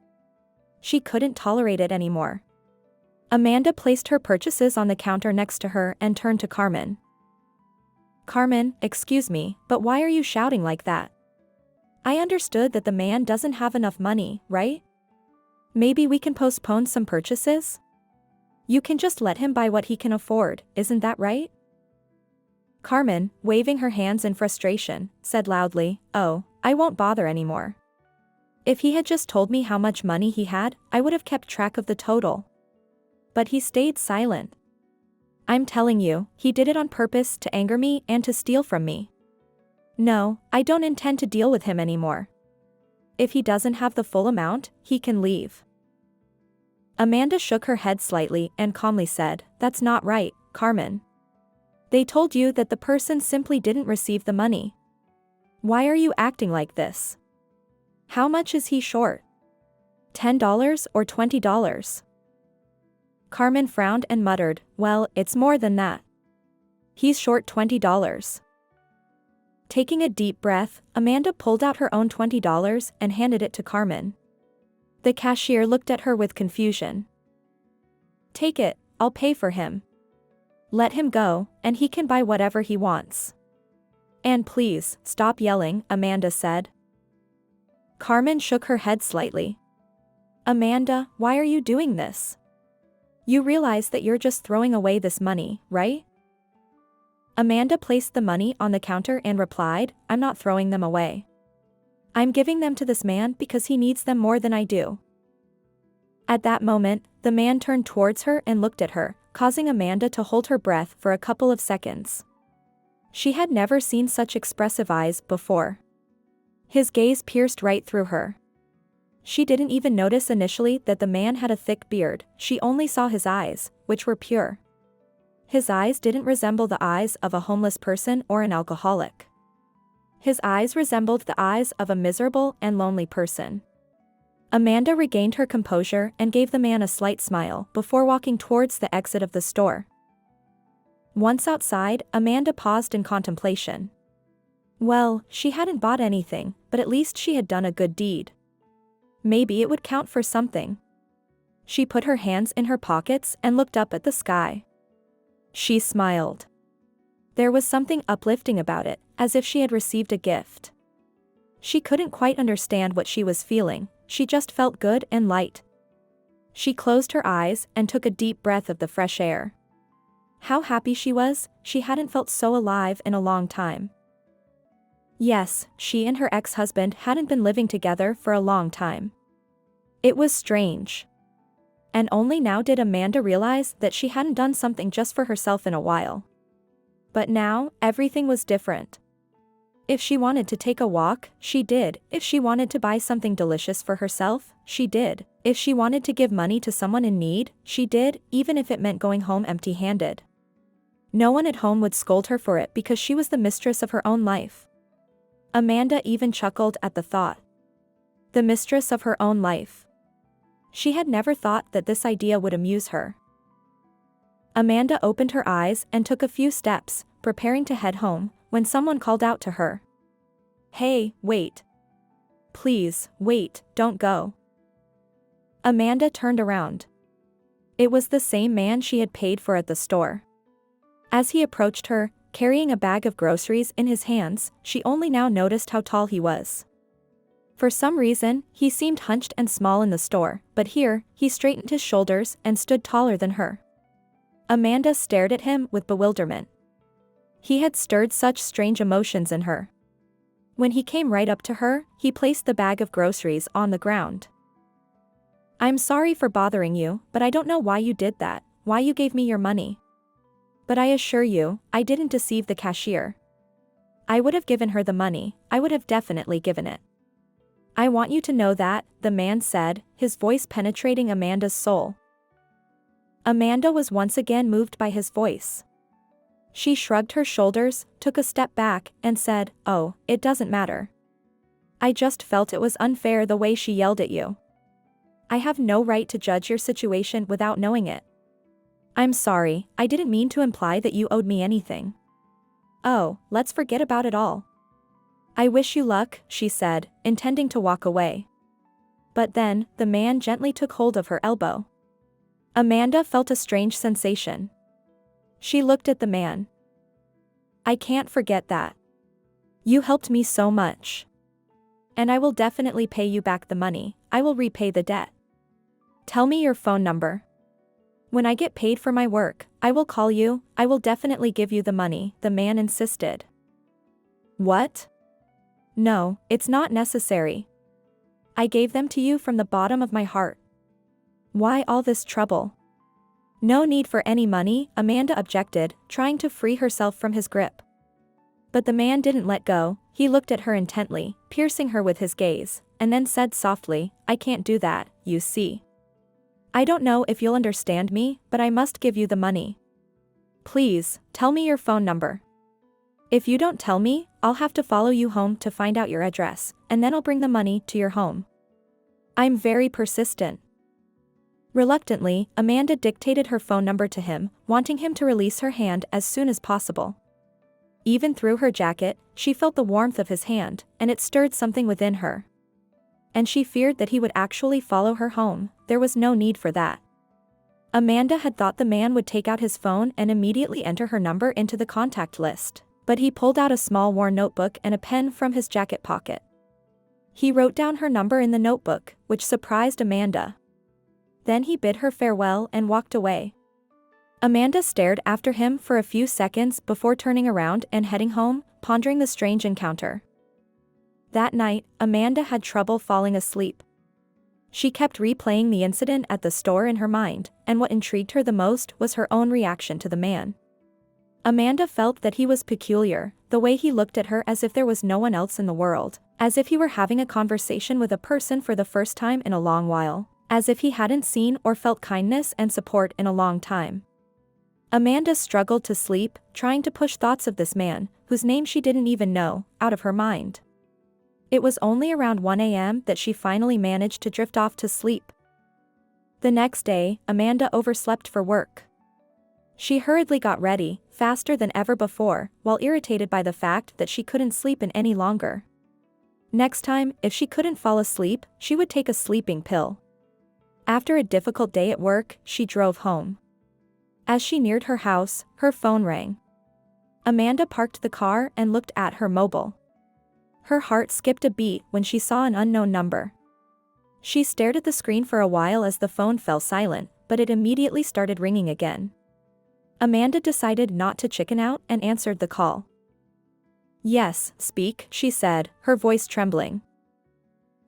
She couldn't tolerate it anymore. Amanda placed her purchases on the counter next to her and turned to Carmen. Carmen, excuse me, but why are you shouting like that? I understood that the man doesn't have enough money, right? Maybe we can postpone some purchases? You can just let him buy what he can afford, isn't that right? Carmen, waving her hands in frustration, said loudly, oh, I won't bother anymore. If he had just told me how much money he had, I would have kept track of the total. But he stayed silent. I'm telling you, he did it on purpose to anger me and to steal from me. No, I don't intend to deal with him anymore. If he doesn't have the full amount, he can leave. Amanda shook her head slightly and calmly said, that's not right, Carmen. They told you that the person simply didn't receive the money. Why are you acting like this? How much is he short? $10 or $20? Carmen frowned and muttered, well, it's more than that. He's short $20. Taking a deep breath, Amanda pulled out her own $20 and handed it to Carmen. The cashier looked at her with confusion. "Take it, I'll pay for him. Let him go, and he can buy whatever he wants." "And please, stop yelling," Amanda said. Carmen shook her head slightly. "Amanda, why are you doing this? You realize that you're just throwing away this money, right?" Amanda placed the money on the counter and replied, "I'm not throwing them away. I'm giving them to this man because he needs them more than I do." At that moment, the man turned towards her and looked at her, causing Amanda to hold her breath for a couple of seconds. She had never seen such expressive eyes before. His gaze pierced right through her. She didn't even notice initially that the man had a thick beard, she only saw his eyes, which were pure. His eyes didn't resemble the eyes of a homeless person or an alcoholic. His eyes resembled the eyes of a miserable and lonely person. Amanda regained her composure and gave the man a slight smile before walking towards the exit of the store. Once outside, Amanda paused in contemplation. Well, she hadn't bought anything, but at least she had done a good deed. Maybe it would count for something. She put her hands in her pockets and looked up at the sky. She smiled. There was something uplifting about it, as if she had received a gift. She couldn't quite understand what she was feeling, she just felt good and light. She closed her eyes and took a deep breath of the fresh air. How happy she was, she hadn't felt so alive in a long time. Yes, she and her ex-husband hadn't been living together for a long time. It was strange. And only now did Amanda realize that she hadn't done something just for herself in a while. But now, everything was different. If she wanted to take a walk, she did. If she wanted to buy something delicious for herself, she did. If she wanted to give money to someone in need, she did, even if it meant going home empty-handed. No one at home would scold her for it because she was the mistress of her own life. Amanda even chuckled at the thought. The mistress of her own life. She had never thought that this idea would amuse her. Amanda opened her eyes and took a few steps, preparing to head home, when someone called out to her. "Hey, wait. Please, wait, don't go." Amanda turned around. It was the same man she had paid for at the store. As he approached her, carrying a bag of groceries in his hands, she only now noticed how tall he was. For some reason, he seemed hunched and small in the store, but here, he straightened his shoulders and stood taller than her. Amanda stared at him with bewilderment. He had stirred such strange emotions in her. When he came right up to her, he placed the bag of groceries on the ground. "I'm sorry for bothering you, but I don't know why you did that, why you gave me your money. But I assure you, I didn't deceive the cashier. I would have given her the money, I would have definitely given it. I want you to know that," the man said, his voice penetrating Amanda's soul. Amanda was once again moved by his voice. She shrugged her shoulders, took a step back, and said, "Oh, it doesn't matter. I just felt it was unfair the way she yelled at you. I have no right to judge your situation without knowing it. I'm sorry, I didn't mean to imply that you owed me anything. Oh, let's forget about it all. I wish you luck," she said, intending to walk away. But then, the man gently took hold of her elbow. Amanda felt a strange sensation. She looked at the man. "I can't forget that. You helped me so much. And I will definitely pay you back the money, I will repay the debt. Tell me your phone number. When I get paid for my work, I will call you, I will definitely give you the money," the man insisted. "What? No, it's not necessary. I gave them to you from the bottom of my heart. Why all this trouble?" "No need for any money," Amanda objected, trying to free herself from his grip. But the man didn't let go, he looked at her intently, piercing her with his gaze, and then said softly, "I can't do that, you see. I don't know if you'll understand me, but I must give you the money. Please, tell me your phone number. If you don't tell me, I'll have to follow you home to find out your address, and then I'll bring the money to your home. I'm very persistent." Reluctantly, Amanda dictated her phone number to him, wanting him to release her hand as soon as possible. Even through her jacket, she felt the warmth of his hand, and it stirred something within her. And she feared that he would actually follow her home. There was no need for that. Amanda had thought the man would take out his phone and immediately enter her number into the contact list, but he pulled out a small worn notebook and a pen from his jacket pocket. He wrote down her number in the notebook, which surprised Amanda. Then he bid her farewell and walked away. Amanda stared after him for a few seconds before turning around and heading home, pondering the strange encounter. That night, Amanda had trouble falling asleep. She kept replaying the incident at the store in her mind, and what intrigued her the most was her own reaction to the man. Amanda felt that he was peculiar, the way he looked at her as if there was no one else in the world, as if he were having a conversation with a person for the first time in a long while, as if he hadn't seen or felt kindness and support in a long time. Amanda struggled to sleep, trying to push thoughts of this man, whose name she didn't even know, out of her mind. It was only around 1 a.m. that she finally managed to drift off to sleep. The next day, Amanda overslept for work. She hurriedly got ready, faster than ever before, while irritated by the fact that she couldn't sleep in any longer. Next time, if she couldn't fall asleep, she would take a sleeping pill. After a difficult day at work, she drove home. As she neared her house, her phone rang. Amanda parked the car and looked at her mobile. Her heart skipped a beat when she saw an unknown number. She stared at the screen for a while as the phone fell silent, but it immediately started ringing again. Amanda decided not to chicken out and answered the call. "Yes, speak," she said, her voice trembling.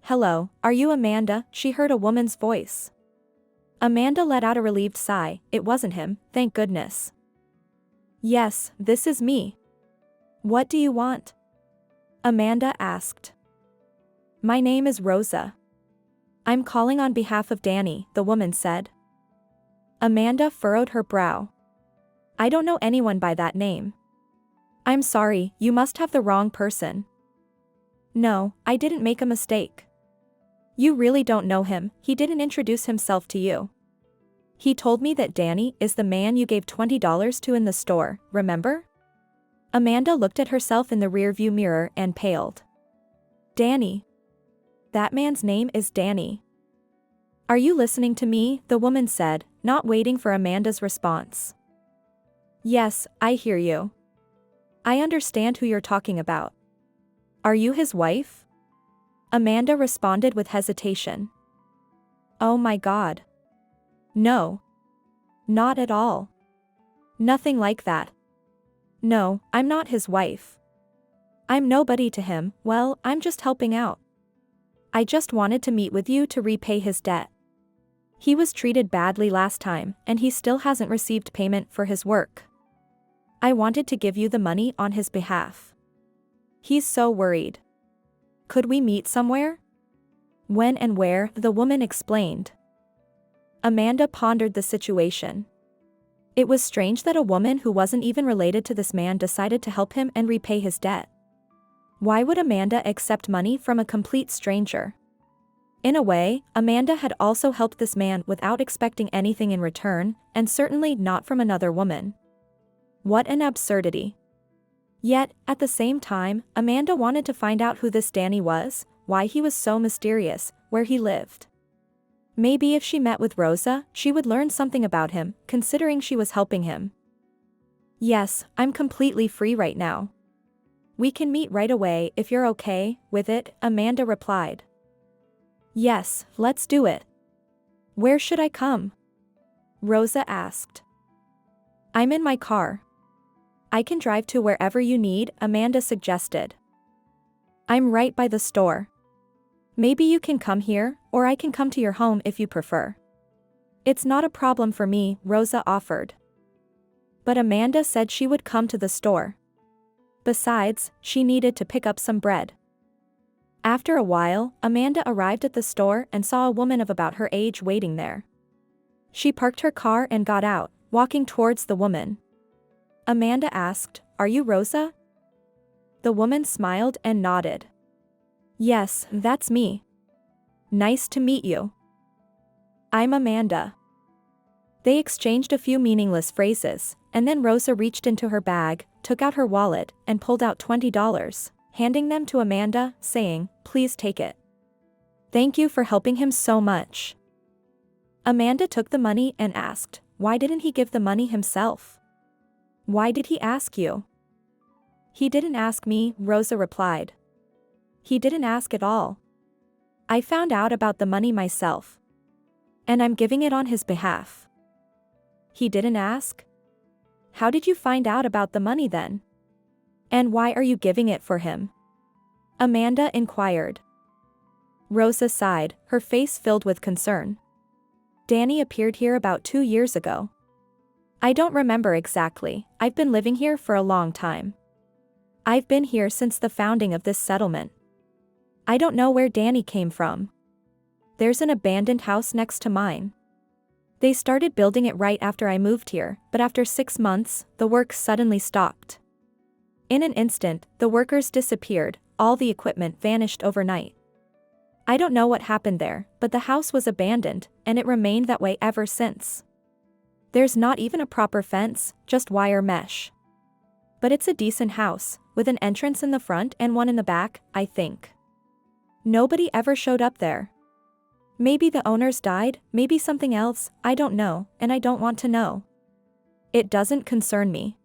"Hello, are you Amanda?" she heard a woman's voice. Amanda let out a relieved sigh. It wasn't him, thank goodness. "Yes, this is me. What do you want?" Amanda asked. "My name is Rosa. I'm calling on behalf of Danny," the woman said. Amanda furrowed her brow. "I don't know anyone by that name." "I'm sorry, you must have the wrong person." "No, I didn't make a mistake. You really don't know him, he didn't introduce himself to you. He told me that Danny is the man you gave $20 to in the store, remember?" Amanda looked at herself in the rearview mirror and paled. "Danny? That man's name is Danny." "Are you listening to me?" the woman said, not waiting for Amanda's response. "Yes, I hear you. I understand who you're talking about. Are you his wife?" Amanda responded with hesitation. "Oh my God. No. Not at all. Nothing like that. No, I'm not his wife. I'm nobody to him, well, I'm just helping out. I just wanted to meet with you to repay his debt. He was treated badly last time, and he still hasn't received payment for his work. I wanted to give you the money on his behalf. He's so worried. Could we meet somewhere?" "When and where?" the woman explained. Amanda pondered the situation. It was strange that a woman who wasn't even related to this man decided to help him and repay his debt. Why would Amanda accept money from a complete stranger? In a way, Amanda had also helped this man without expecting anything in return, and certainly not from another woman. What an absurdity. Yet, at the same time, Amanda wanted to find out who this Danny was, why he was so mysterious, where he lived. Maybe if she met with Rosa, she would learn something about him, considering she was helping him. "Yes, I'm completely free right now. We can meet right away if you're okay with it," Amanda replied. "Yes, let's do it. Where should I come?" Rosa asked. "I'm in my car. I can drive to wherever you need," Amanda suggested. "I'm right by the store. Maybe you can come here, or I can come to your home if you prefer." "It's not a problem for me," Rosa offered. But Amanda said she would come to the store. Besides, she needed to pick up some bread. After a while, Amanda arrived at the store and saw a woman of about her age waiting there. She parked her car and got out, walking towards the woman. Amanda asked, "Are you Rosa?" The woman smiled and nodded. "Yes, that's me. Nice to meet you. I'm Amanda." They exchanged a few meaningless phrases, and then Rosa reached into her bag, took out her wallet, and pulled out $20, handing them to Amanda, saying, "Please take it. Thank you for helping him so much." Amanda took the money and asked, "Why didn't he give the money himself? Why did he ask you?" "He didn't ask me," Rosa replied. "He didn't ask at all. I found out about the money myself. And I'm giving it on his behalf." "He didn't ask? How did you find out about the money then? And why are you giving it for him?" Amanda inquired. Rosa sighed, her face filled with concern. "Danny appeared here about 2 years ago. I don't remember exactly, I've been living here for a long time. I've been here since the founding of this settlement. I don't know where Danny came from. There's an abandoned house next to mine. They started building it right after I moved here, but after 6 months, the work suddenly stopped. In an instant, the workers disappeared, all the equipment vanished overnight. I don't know what happened there, but the house was abandoned, and it remained that way ever since. There's not even a proper fence, just wire mesh. But it's a decent house, with an entrance in the front and one in the back, I think. Nobody ever showed up there. Maybe the owners died, maybe something else, I don't know, and I don't want to know. It doesn't concern me.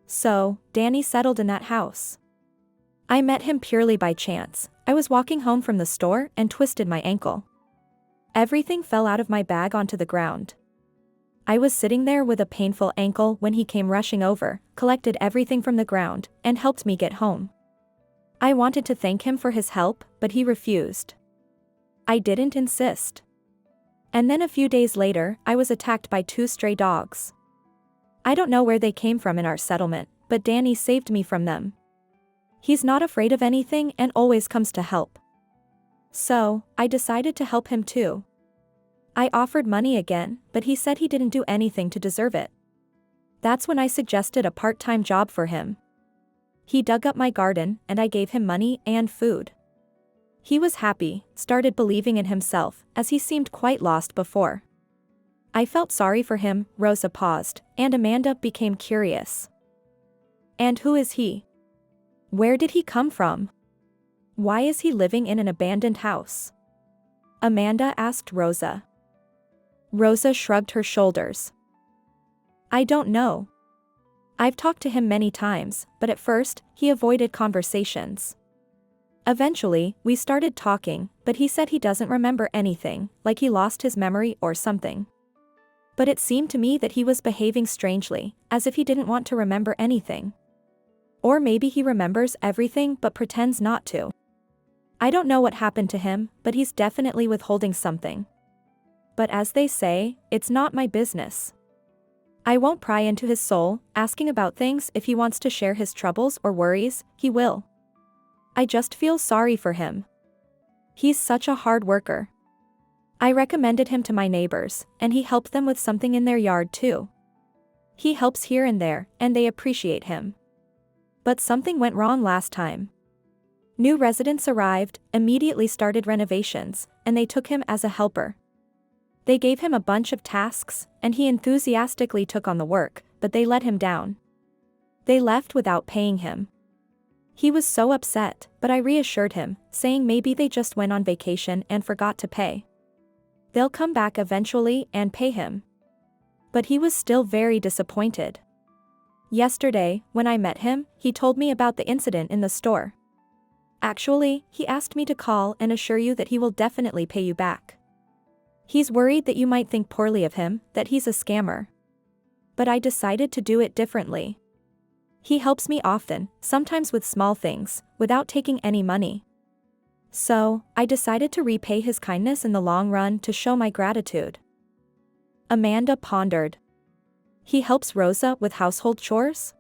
So, Danny settled in that house. I met him purely by chance. I was walking home from the store and twisted my ankle. Everything fell out of my bag onto the ground. I was sitting there with a painful ankle when he came rushing over, collected everything from the ground, and helped me get home. I wanted to thank him for his help, but he refused. I didn't insist. And then a few days later, I was attacked by 2 stray dogs. I don't know where they came from in our settlement, but Danny saved me from them. He's not afraid of anything and always comes to help. So, I decided to help him too. I offered money again, but he said he didn't do anything to deserve it. That's when I suggested a part-time job for him. He dug up my garden, and I gave him money and food. He was happy, started believing in himself, as he seemed quite lost before. I felt sorry for him, Rosa paused, and Amanda became curious. "And who is he? Where did he come from? Why is he living in an abandoned house?" Amanda asked Rosa. Rosa shrugged her shoulders. "I don't know. I've talked to him many times, but at first, he avoided conversations. Eventually, we started talking, but he said he doesn't remember anything, like he lost his memory or something. But it seemed to me that he was behaving strangely, as if he didn't want to remember anything. Or maybe he remembers everything but pretends not to. I don't know what happened to him, but he's definitely withholding something. But as they say, it's not my business. I won't pry into his soul, asking about things. If he wants to share his troubles or worries, he will. I just feel sorry for him. He's such a hard worker. I recommended him to my neighbors, and he helped them with something in their yard too. He helps here and there, and they appreciate him. But something went wrong last time. New residents arrived, immediately started renovations, and they took him as a helper. They gave him a bunch of tasks, and he enthusiastically took on the work, but they let him down. They left without paying him. He was so upset, but I reassured him, saying maybe they just went on vacation and forgot to pay. They'll come back eventually and pay him. But he was still very disappointed. Yesterday, when I met him, he told me about the incident in the store. Actually, he asked me to call and assure you that he will definitely pay you back. He's worried that you might think poorly of him, that he's a scammer. But I decided to do it differently. He helps me often, sometimes with small things, without taking any money. So, I decided to repay his kindness in the long run to show my gratitude." Amanda pondered. "He helps Rosa with household chores?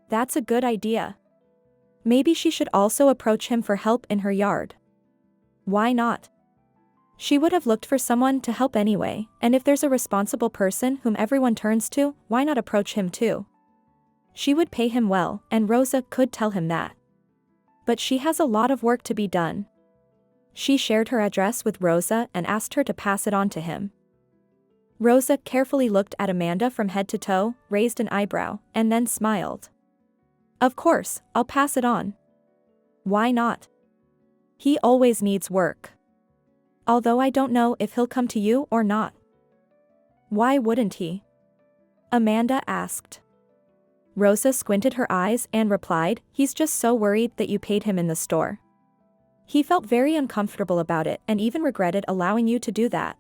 That's a good idea. Maybe she should also approach him for help in her yard. Why not? She would have looked for someone to help anyway, and if there's a responsible person whom everyone turns to, why not approach him too? She would pay him well, and Rosa could tell him that. But she has a lot of work to be done." She shared her address with Rosa and asked her to pass it on to him. Rosa carefully looked at Amanda from head to toe, raised an eyebrow, and then smiled. Of course, I'll pass it on. Why not? He always needs work. Although I don't know if he'll come to you or not. Why wouldn't he? Amanda asked. Rosa squinted her eyes and replied, he's just so worried that you paid him in the store. He felt very uncomfortable about it and even regretted allowing you to do that.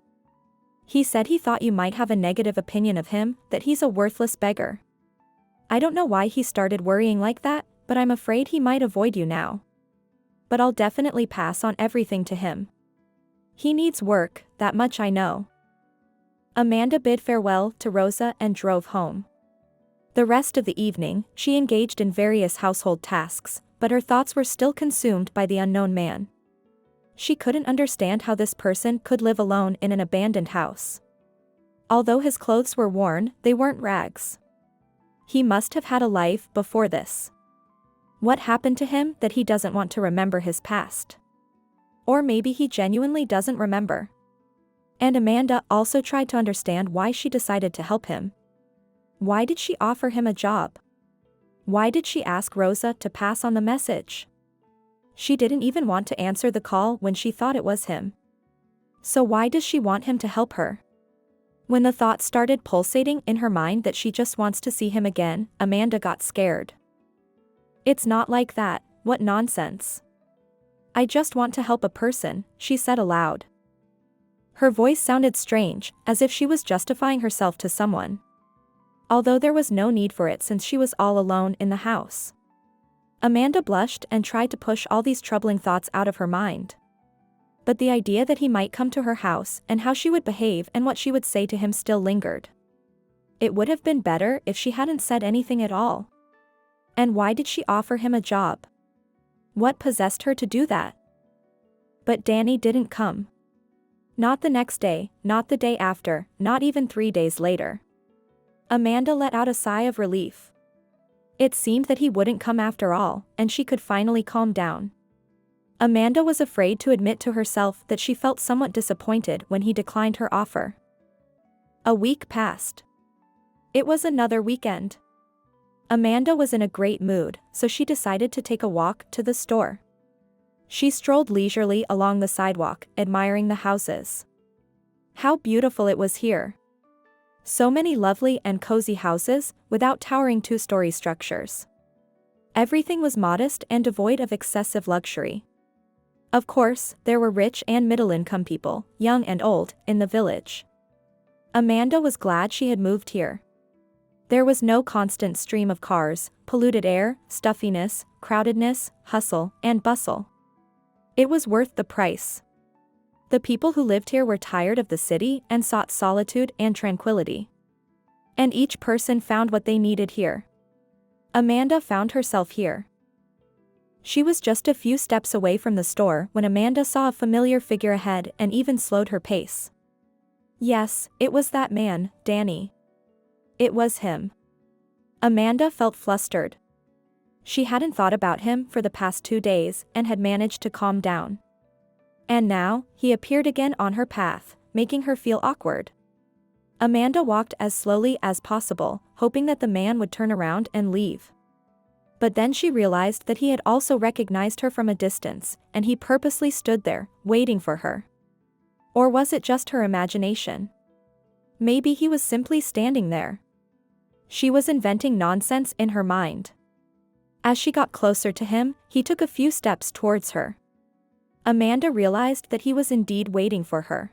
He said he thought you might have a negative opinion of him, that he's a worthless beggar. I don't know why he started worrying like that, but I'm afraid he might avoid you now. But I'll definitely pass on everything to him. He needs work, that much I know. Amanda bid farewell to Rosa and drove home. The rest of the evening, she engaged in various household tasks, but her thoughts were still consumed by the unknown man. She couldn't understand how this person could live alone in an abandoned house. Although his clothes were worn, they weren't rags. He must have had a life before this. What happened to him that he doesn't want to remember his past? Or maybe he genuinely doesn't remember. And Amanda also tried to understand why she decided to help him. Why did she offer him a job? Why did she ask Rosa to pass on the message? She didn't even want to answer the call when she thought it was him. So why does she want him to help her? When the thought started pulsating in her mind that she just wants to see him again, Amanda got scared. It's not like that, what nonsense. I just want to help a person, she said aloud. Her voice sounded strange, as if she was justifying herself to someone. Although there was no need for it since she was all alone in the house. Amanda blushed and tried to push all these troubling thoughts out of her mind. But the idea that he might come to her house and how she would behave and what she would say to him still lingered. It would have been better if she hadn't said anything at all. And why did she offer him a job? What possessed her to do that? But Danny didn't come. Not the next day, not the day after, not even 3 days later. Amanda let out a sigh of relief. It seemed that he wouldn't come after all, and she could finally calm down. Amanda was afraid to admit to herself that she felt somewhat disappointed when he declined her offer. A week passed. It was another weekend. Amanda was in a great mood, so she decided to take a walk to the store. She strolled leisurely along the sidewalk, admiring the houses. How beautiful it was here. So many lovely and cozy houses, without towering two-story structures. Everything was modest and devoid of excessive luxury. Of course, there were rich and middle-income people, young and old, in the village. Amanda was glad she had moved here. There was no constant stream of cars, polluted air, stuffiness, crowdedness, hustle, and bustle. It was worth the price. The people who lived here were tired of the city and sought solitude and tranquility. And each person found what they needed here. Amanda found herself here. She was just a few steps away from the store when Amanda saw a familiar figure ahead and even slowed her pace. Yes, it was that man, Danny. It was him. Amanda felt flustered. She hadn't thought about him for the past 2 days and had managed to calm down. And now, he appeared again on her path, making her feel awkward. Amanda walked as slowly as possible, hoping that the man would turn around and leave. But then she realized that he had also recognized her from a distance, and he purposely stood there, waiting for her. Or was it just her imagination? Maybe he was simply standing there. She was inventing nonsense in her mind. As she got closer to him, he took a few steps towards her. Amanda realized that he was indeed waiting for her.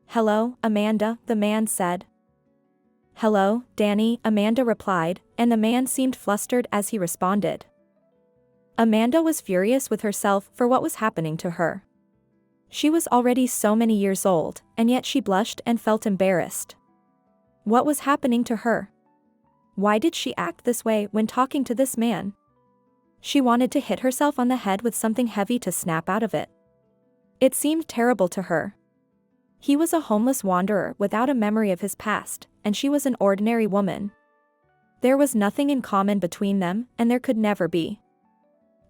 "Hello, Amanda," the man said. "Hello, Danny," Amanda replied, and the man seemed flustered as he responded. Amanda was furious with herself for what was happening to her. She was already so many years old, and yet she blushed and felt embarrassed. What was happening to her? Why did she act this way when talking to this man? She wanted to hit herself on the head with something heavy to snap out of it. It seemed terrible to her. He was a homeless wanderer without a memory of his past, and she was an ordinary woman. There was nothing in common between them, and there could never be.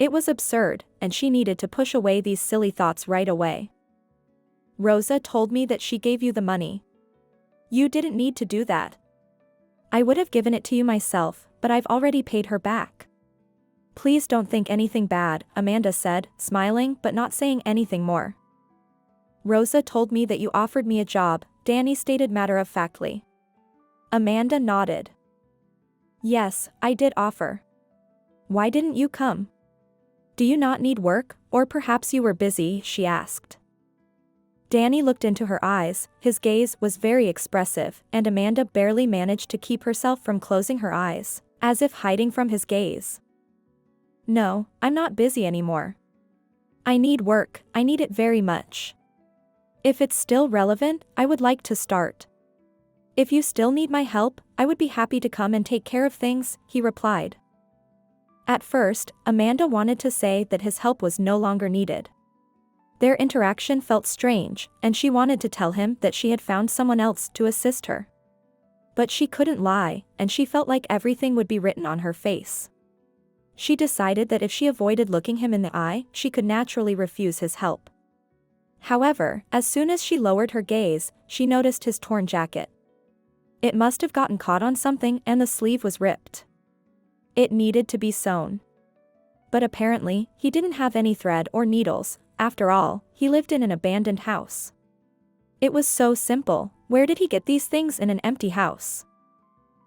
It was absurd, and she needed to push away these silly thoughts right away. "Rosa told me that she gave you the money." You didn't need to do that. I would have given it to you myself, but I've already paid her back. Please don't think anything bad, Amanda said, smiling but not saying anything more. Rosa told me that you offered me a job, Danny stated matter-of-factly. Amanda nodded. Yes, I did offer. Why didn't you come? Do you not need work, or perhaps you were busy, she asked. Danny looked into her eyes, his gaze was very expressive, and Amanda barely managed to keep herself from closing her eyes, as if hiding from his gaze. No, I'm not busy anymore. I need work, I need it very much. If it's still relevant, I would like to start. If you still need my help, I would be happy to come and take care of things, he replied. At first, Amanda wanted to say that his help was no longer needed. Their interaction felt strange, and she wanted to tell him that she had found someone else to assist her. But she couldn't lie, and she felt like everything would be written on her face. She decided that if she avoided looking him in the eye, she could naturally refuse his help. However, as soon as she lowered her gaze, she noticed his torn jacket. It must have gotten caught on something and the sleeve was ripped. It needed to be sewn. But apparently, he didn't have any thread or needles. After all, he lived in an abandoned house. It was so simple, where did he get these things in an empty house?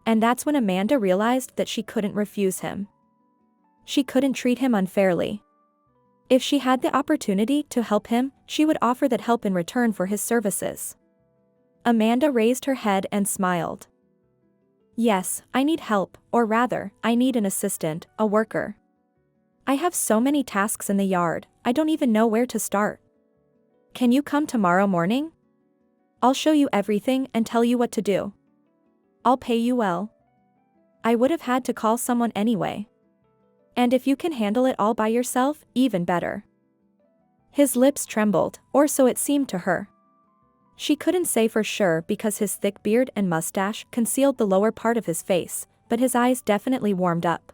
And that's when Amanda realized that she couldn't refuse him. She couldn't treat him unfairly. If she had the opportunity to help him, she would offer that help in return for his services. Amanda raised her head and smiled. Yes, I need help, or rather, I need an assistant, a worker. I have so many tasks in the yard, I don't even know where to start. Can you come tomorrow morning? I'll show you everything and tell you what to do. I'll pay you well. I would have had to call someone anyway. And if you can handle it all by yourself, even better. His lips trembled, or so it seemed to her. She couldn't say for sure because his thick beard and mustache concealed the lower part of his face, but his eyes definitely warmed up.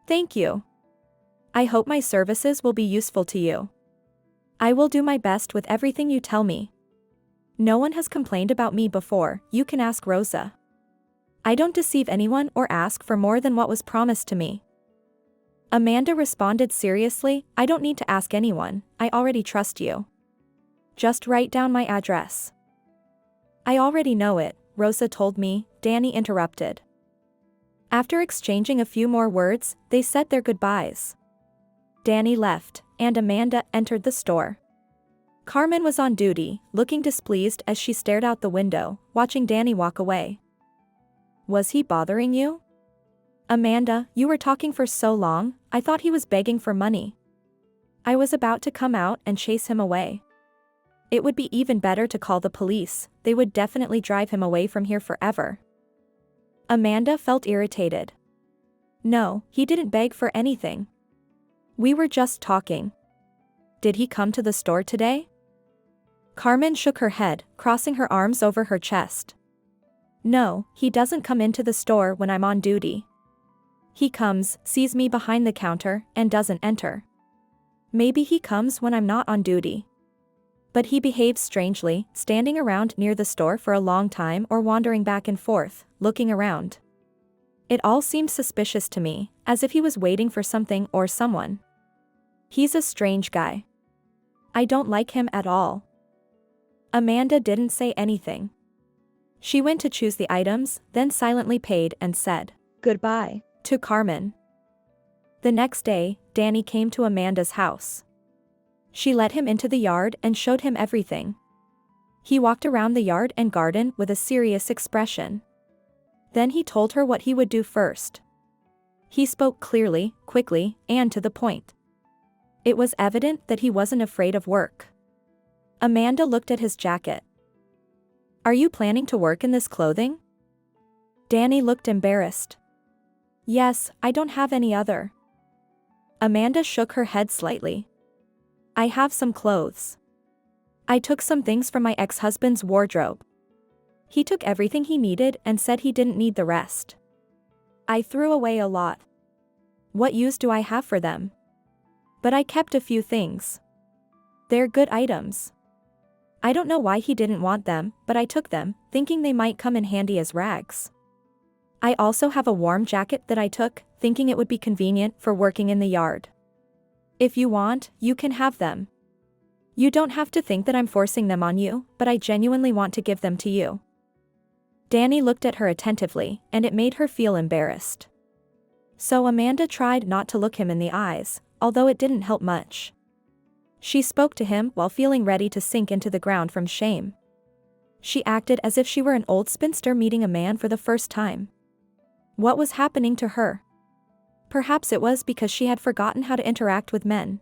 Thank you. I hope my services will be useful to you. I will do my best with everything you tell me. No one has complained about me before, you can ask Rosa. I don't deceive anyone or ask for more than what was promised to me. Amanda responded seriously, I don't need to ask anyone, I already trust you. Just write down my address. I already know it, Rosa told me, Danny interrupted. After exchanging a few more words, they said their goodbyes. Danny left, and Amanda entered the store. Carmen was on duty, looking displeased as she stared out the window, watching Danny walk away. Was he bothering you? Amanda, you were talking for so long, I thought he was begging for money. I was about to come out and chase him away. It would be even better to call the police, they would definitely drive him away from here forever. Amanda felt irritated. No, he didn't beg for anything. We were just talking. Did he come to the store today? Carmen shook her head, crossing her arms over her chest. No, he doesn't come into the store when I'm on duty. He comes, sees me behind the counter, and doesn't enter. Maybe he comes when I'm not on duty. But he behaves strangely, standing around near the store for a long time or wandering back and forth, looking around. It all seemed suspicious to me, as if he was waiting for something or someone. He's a strange guy. I don't like him at all. Amanda didn't say anything. She went to choose the items, then silently paid and said, "Goodbye," to Carmen. The next day, Danny came to Amanda's house. She led him into the yard and showed him everything. He walked around the yard and garden with a serious expression. Then he told her what he would do first. He spoke clearly, quickly, and to the point. It was evident that he wasn't afraid of work. Amanda looked at his jacket. Are you planning to work in this clothing? Danny looked embarrassed. Yes, I don't have any other. Amanda shook her head slightly. I have some clothes. I took some things from my ex-husband's wardrobe. He took everything he needed and said he didn't need the rest. I threw away a lot. What use do I have for them? But I kept a few things. They're good items. I don't know why he didn't want them, but I took them, thinking they might come in handy as rags. I also have a warm jacket that I took, thinking it would be convenient for working in the yard. If you want, you can have them. You don't have to think that I'm forcing them on you, but I genuinely want to give them to you. Danny looked at her attentively, and it made her feel embarrassed. So Amanda tried not to look him in the eyes, although it didn't help much. She spoke to him while feeling ready to sink into the ground from shame. She acted as if she were an old spinster meeting a man for the first time. What was happening to her? Perhaps it was because she had forgotten how to interact with men.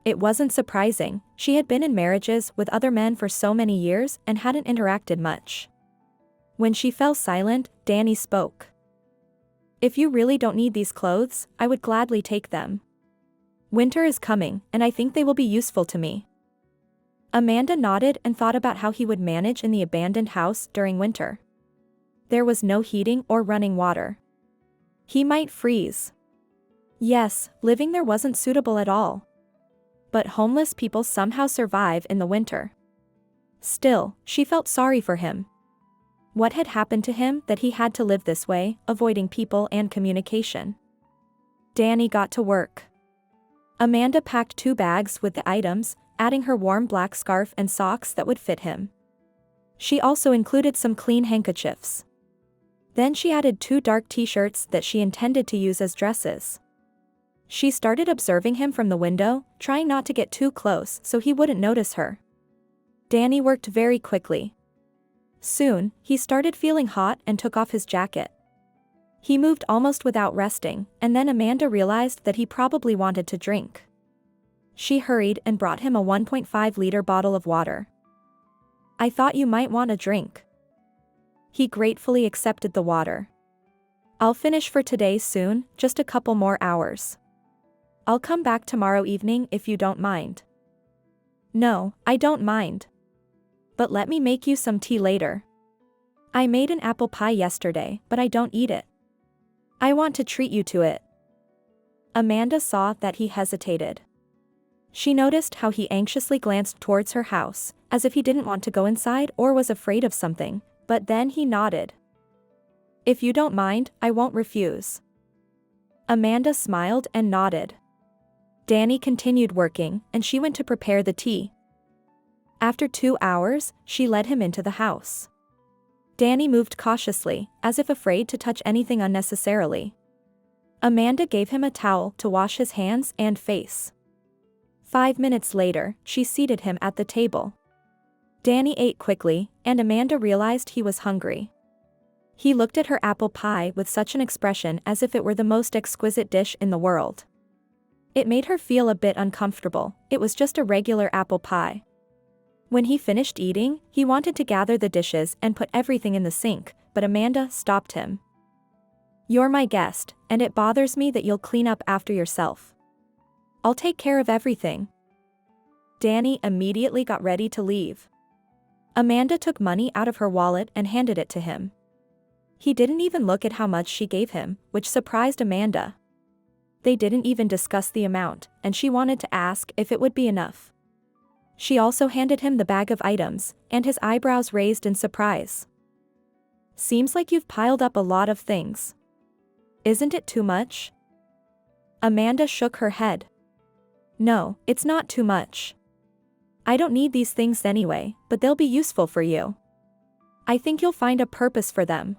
It wasn't surprising, she had been in marriages with other men for so many years and hadn't interacted much. When she fell silent, Danny spoke. If you really don't need these clothes, I would gladly take them. Winter is coming, and I think they will be useful to me. Amanda nodded and thought about how he would manage in the abandoned house during winter. There was no heating or running water. He might freeze. Yes, living there wasn't suitable at all. But homeless people somehow survive in the winter. Still, she felt sorry for him. What had happened to him that he had to live this way, avoiding people and communication? Danny got to work. Amanda packed 2 bags with the items, adding her warm black scarf and socks that would fit him. She also included some clean handkerchiefs. Then she added 2 dark t-shirts that she intended to use as dresses. She started observing him from the window, trying not to get too close so he wouldn't notice her. Danny worked very quickly. Soon, he started feeling hot and took off his jacket. He moved almost without resting, and then Amanda realized that he probably wanted to drink. She hurried and brought him a 1.5-liter bottle of water. I thought you might want a drink. He gratefully accepted the water. I'll finish for today soon, just a couple more hours. I'll come back tomorrow evening if you don't mind. No, I don't mind. But let me make you some tea later. I made an apple pie yesterday, but I don't eat it. I want to treat you to it. Amanda saw that he hesitated. She noticed how he anxiously glanced towards her house, as if he didn't want to go inside or was afraid of something, but then he nodded. If you don't mind, I won't refuse. Amanda smiled and nodded. Danny continued working, and she went to prepare the tea. After 2 hours, she led him into the house. Danny moved cautiously, as if afraid to touch anything unnecessarily. Amanda gave him a towel to wash his hands and face. 5 minutes later, she seated him at the table. Danny ate quickly, and Amanda realized he was hungry. He looked at her apple pie with such an expression as if it were the most exquisite dish in the world. It made her feel a bit uncomfortable. It was just a regular apple pie. When he finished eating, he wanted to gather the dishes and put everything in the sink, but Amanda stopped him. You're my guest, and it bothers me that you'll clean up after yourself. I'll take care of everything. Danny immediately got ready to leave. Amanda took money out of her wallet and handed it to him. He didn't even look at how much she gave him, which surprised Amanda. They didn't even discuss the amount, and she wanted to ask if it would be enough. She also handed him the bag of items, and his eyebrows raised in surprise. Seems like you've piled up a lot of things. Isn't it too much? Amanda shook her head. No, it's not too much. I don't need these things anyway, but they'll be useful for you. I think you'll find a purpose for them.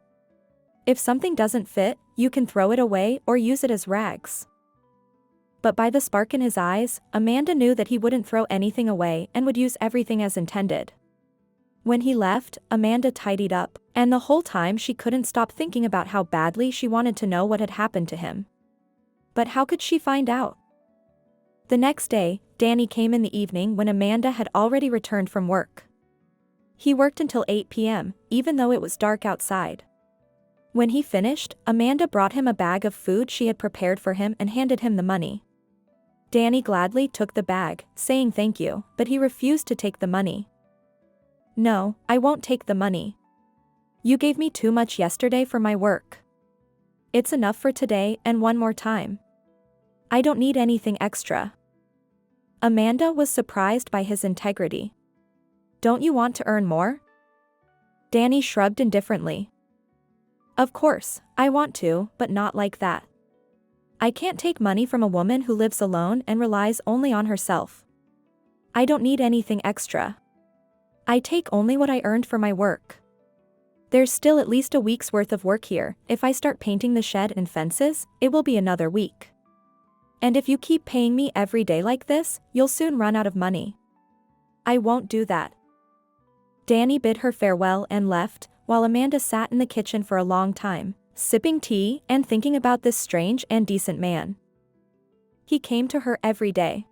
If something doesn't fit, you can throw it away or use it as rags. But by the spark in his eyes, Amanda knew that he wouldn't throw anything away and would use everything as intended. When he left, Amanda tidied up, and the whole time she couldn't stop thinking about how badly she wanted to know what had happened to him. But how could she find out? The next day, Danny came in the evening when Amanda had already returned from work. He worked until 8 p.m., even though it was dark outside. When he finished, Amanda brought him a bag of food she had prepared for him and handed him the money. Danny gladly took the bag, saying thank you, but he refused to take the money. No, I won't take the money. You gave me too much yesterday for my work. It's enough for today and one more time. I don't need anything extra. Amanda was surprised by his integrity. Don't you want to earn more? Danny shrugged indifferently. Of course, I want to, but not like that. I can't take money from a woman who lives alone and relies only on herself. I don't need anything extra. I take only what I earned for my work. There's still at least a week's worth of work here. If I start painting the shed and fences, it will be another week. And if you keep paying me every day like this, you'll soon run out of money. I won't do that. Danny bid her farewell and left, while Amanda sat in the kitchen for a long time, sipping tea and thinking about this strange and decent man. He came to her every day.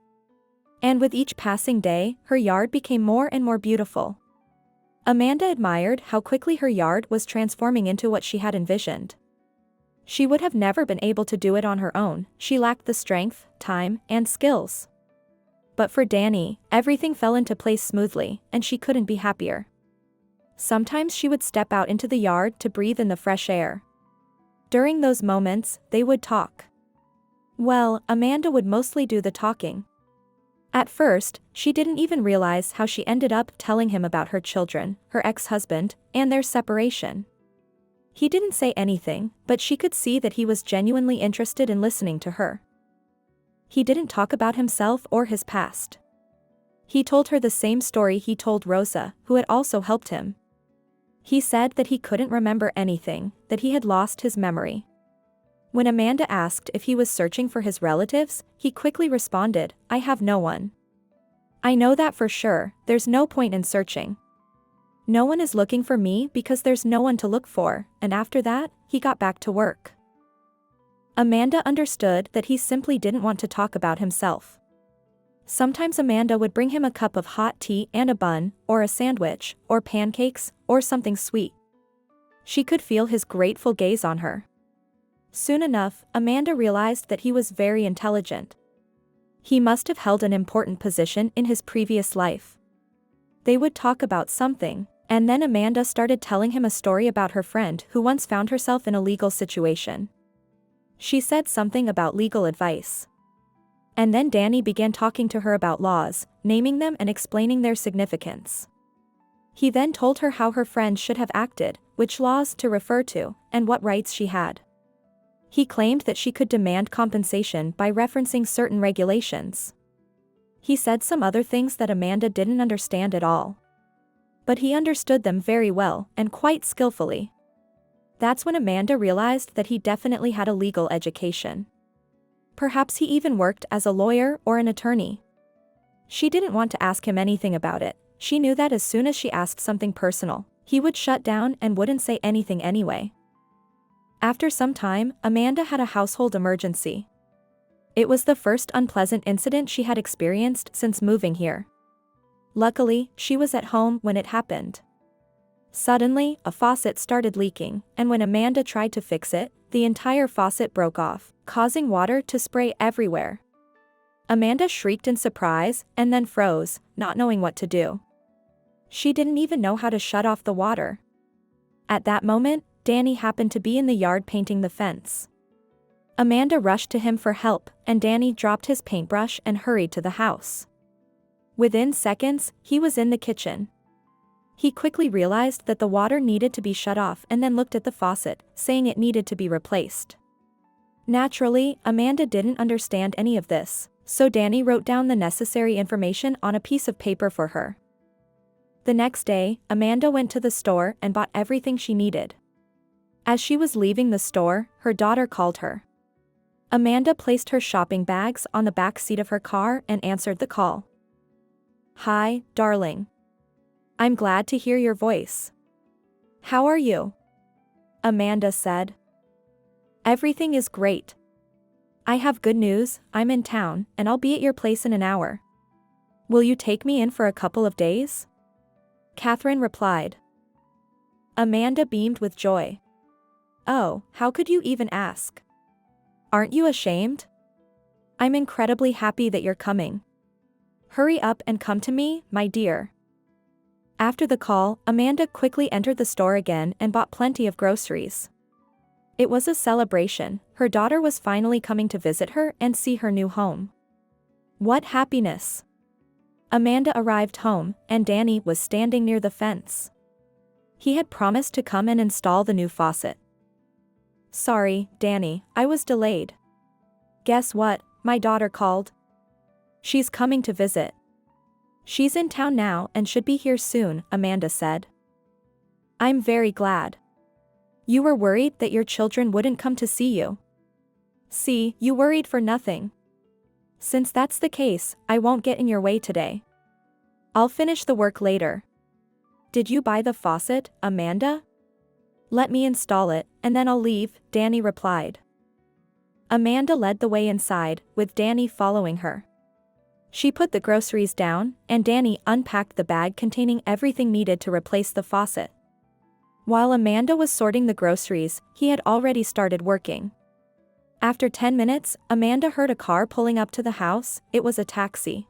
And with each passing day, her yard became more and more beautiful. Amanda admired how quickly her yard was transforming into what she had envisioned. She would have never been able to do it on her own. She lacked the strength, time, and skills. But for Danny, everything fell into place smoothly, and she couldn't be happier. Sometimes she would step out into the yard to breathe in the fresh air. During those moments, they would talk. Well, Amanda would mostly do the talking. At first, she didn't even realize how she ended up telling him about her children, her ex-husband, and their separation. He didn't say anything, but she could see that he was genuinely interested in listening to her. He didn't talk about himself or his past. He told her the same story he told Rosa, who had also helped him. He said that he couldn't remember anything, that he had lost his memory. When Amanda asked if he was searching for his relatives, he quickly responded, "I have no one. I know that for sure, there's no point in searching. No one is looking for me because there's no one to look for," and after that, he got back to work. Amanda understood that he simply didn't want to talk about himself. Sometimes Amanda would bring him a cup of hot tea and a bun, or a sandwich, or pancakes, or something sweet. She could feel his grateful gaze on her. Soon enough, Amanda realized that he was very intelligent. He must have held an important position in his previous life. They would talk about something, and then Amanda started telling him a story about her friend who once found herself in a legal situation. She said something about legal advice. And then Danny began talking to her about laws, naming them and explaining their significance. He then told her how her friend should have acted, which laws to refer to, and what rights she had. He claimed that she could demand compensation by referencing certain regulations. He said some other things that Amanda didn't understand at all. But he understood them very well, and quite skillfully. That's when Amanda realized that he definitely had a legal education. Perhaps he even worked as a lawyer or an attorney. She didn't want to ask him anything about it. She knew that as soon as she asked something personal, he would shut down and wouldn't say anything anyway. After some time, Amanda had a household emergency. It was the first unpleasant incident she had experienced since moving here. Luckily, she was at home when it happened. Suddenly, a faucet started leaking, and when Amanda tried to fix it, the entire faucet broke off, causing water to spray everywhere. Amanda shrieked in surprise and then froze, not knowing what to do. She didn't even know how to shut off the water. At that moment, Danny happened to be in the yard painting the fence. Amanda rushed to him for help, and Danny dropped his paintbrush and hurried to the house. Within seconds, he was in the kitchen. He quickly realized that the water needed to be shut off and then looked at the faucet, saying it needed to be replaced. Naturally, Amanda didn't understand any of this, so Danny wrote down the necessary information on a piece of paper for her. The next day, Amanda went to the store and bought everything she needed. As she was leaving the store, her daughter called her. Amanda placed her shopping bags on the back seat of her car and answered the call. "Hi, darling. I'm glad to hear your voice. How are you?" Amanda said. "Everything is great. I have good news, I'm in town, and I'll be at your place in an hour. Will you take me in for a couple of days?" Catherine replied. Amanda beamed with joy. "Oh, how could you even ask? Aren't you ashamed? I'm incredibly happy that you're coming. Hurry up and come to me, my dear." After the call, Amanda quickly entered the store again and bought plenty of groceries. It was a celebration. Her daughter was finally coming to visit her and see her new home. What happiness! Amanda arrived home, and Danny was standing near the fence. He had promised to come and install the new faucet. "Sorry, Danny, I was delayed. Guess what? My daughter called. She's coming to visit. She's in town now and should be here soon," Amanda said. "I'm very glad. You were worried that your children wouldn't come to see you. See, you worried for nothing. Since that's the case, I won't get in your way today. I'll finish the work later." "Did you buy the faucet, Amanda?" "Let me install it, and then I'll leave," Danny replied. Amanda led the way inside, with Danny following her. She put the groceries down, and Danny unpacked the bag containing everything needed to replace the faucet. While Amanda was sorting the groceries, he had already started working. After 10 minutes, Amanda heard a car pulling up to the house. It was a taxi.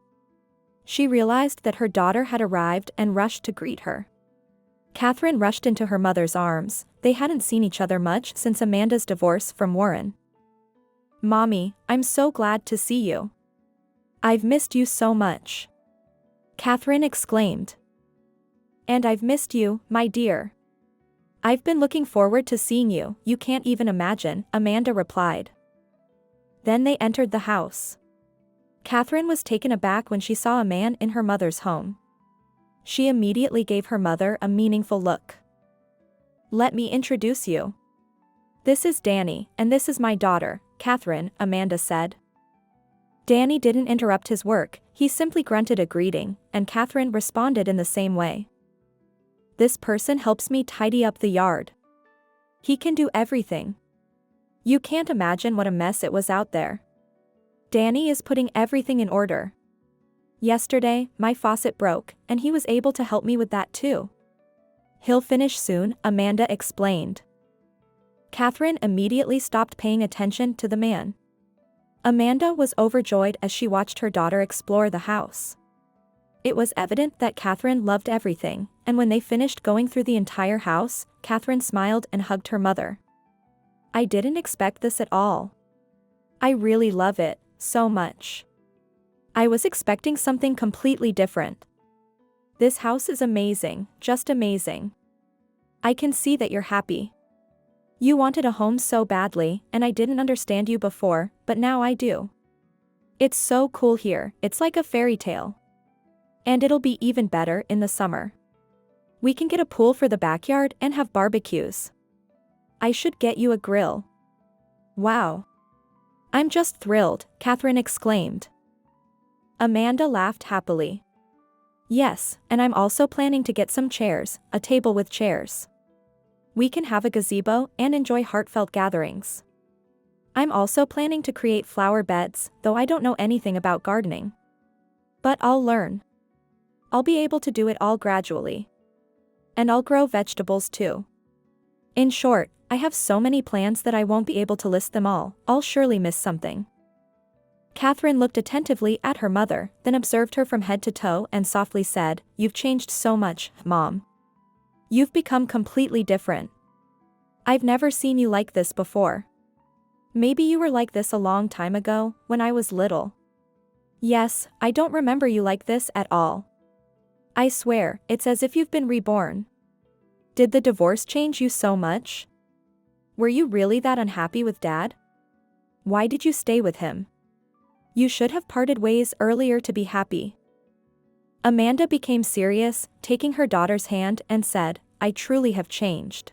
She realized that her daughter had arrived and rushed to greet her. Catherine rushed into her mother's arms. They hadn't seen each other much since Amanda's divorce from Warren. "Mommy, I'm so glad to see you. I've missed you so much," Catherine exclaimed. "And I've missed you, my dear. I've been looking forward to seeing you, you can't even imagine," Amanda replied. Then they entered the house. Catherine was taken aback when she saw a man in her mother's home. She immediately gave her mother a meaningful look. "Let me introduce you. This is Danny, and this is my daughter, Catherine," Amanda said. Danny didn't interrupt his work, he simply grunted a greeting, and Catherine responded in the same way. "This person helps me tidy up the yard. He can do everything. You can't imagine what a mess it was out there. Danny is putting everything in order. Yesterday, my faucet broke, and he was able to help me with that too. He'll finish soon," Amanda explained. Catherine immediately stopped paying attention to the man. Amanda was overjoyed as she watched her daughter explore the house. It was evident that Catherine loved everything, and when they finished going through the entire house, Catherine smiled and hugged her mother. "I didn't expect this at all. I really love it, so much. I was expecting something completely different. This house is amazing, just amazing. I can see that you're happy. You wanted a home so badly, and I didn't understand you before, but now I do. It's so cool here, it's like a fairy tale. And it'll be even better in the summer. We can get a pool for the backyard and have barbecues. I should get you a grill." "Wow. I'm just thrilled," Catherine exclaimed. Amanda laughed happily. "Yes, and I'm also planning to get some chairs, a table with chairs. We can have a gazebo and enjoy heartfelt gatherings. I'm also planning to create flower beds, though I don't know anything about gardening. But I'll learn. I'll be able to do it all gradually. And I'll grow vegetables too. In short, I have so many plans that I won't be able to list them all. I'll surely miss something." Catherine looked attentively at her mother, then observed her from head to toe and softly said, "You've changed so much, Mom. You've become completely different. I've never seen you like this before. Maybe you were like this a long time ago, when I was little. Yes, I don't remember you like this at all. I swear, it's as if you've been reborn. Did the divorce change you so much? Were you really that unhappy with Dad? Why did you stay with him? You should have parted ways earlier to be happy." Amanda became serious, taking her daughter's hand and said, "I truly have changed.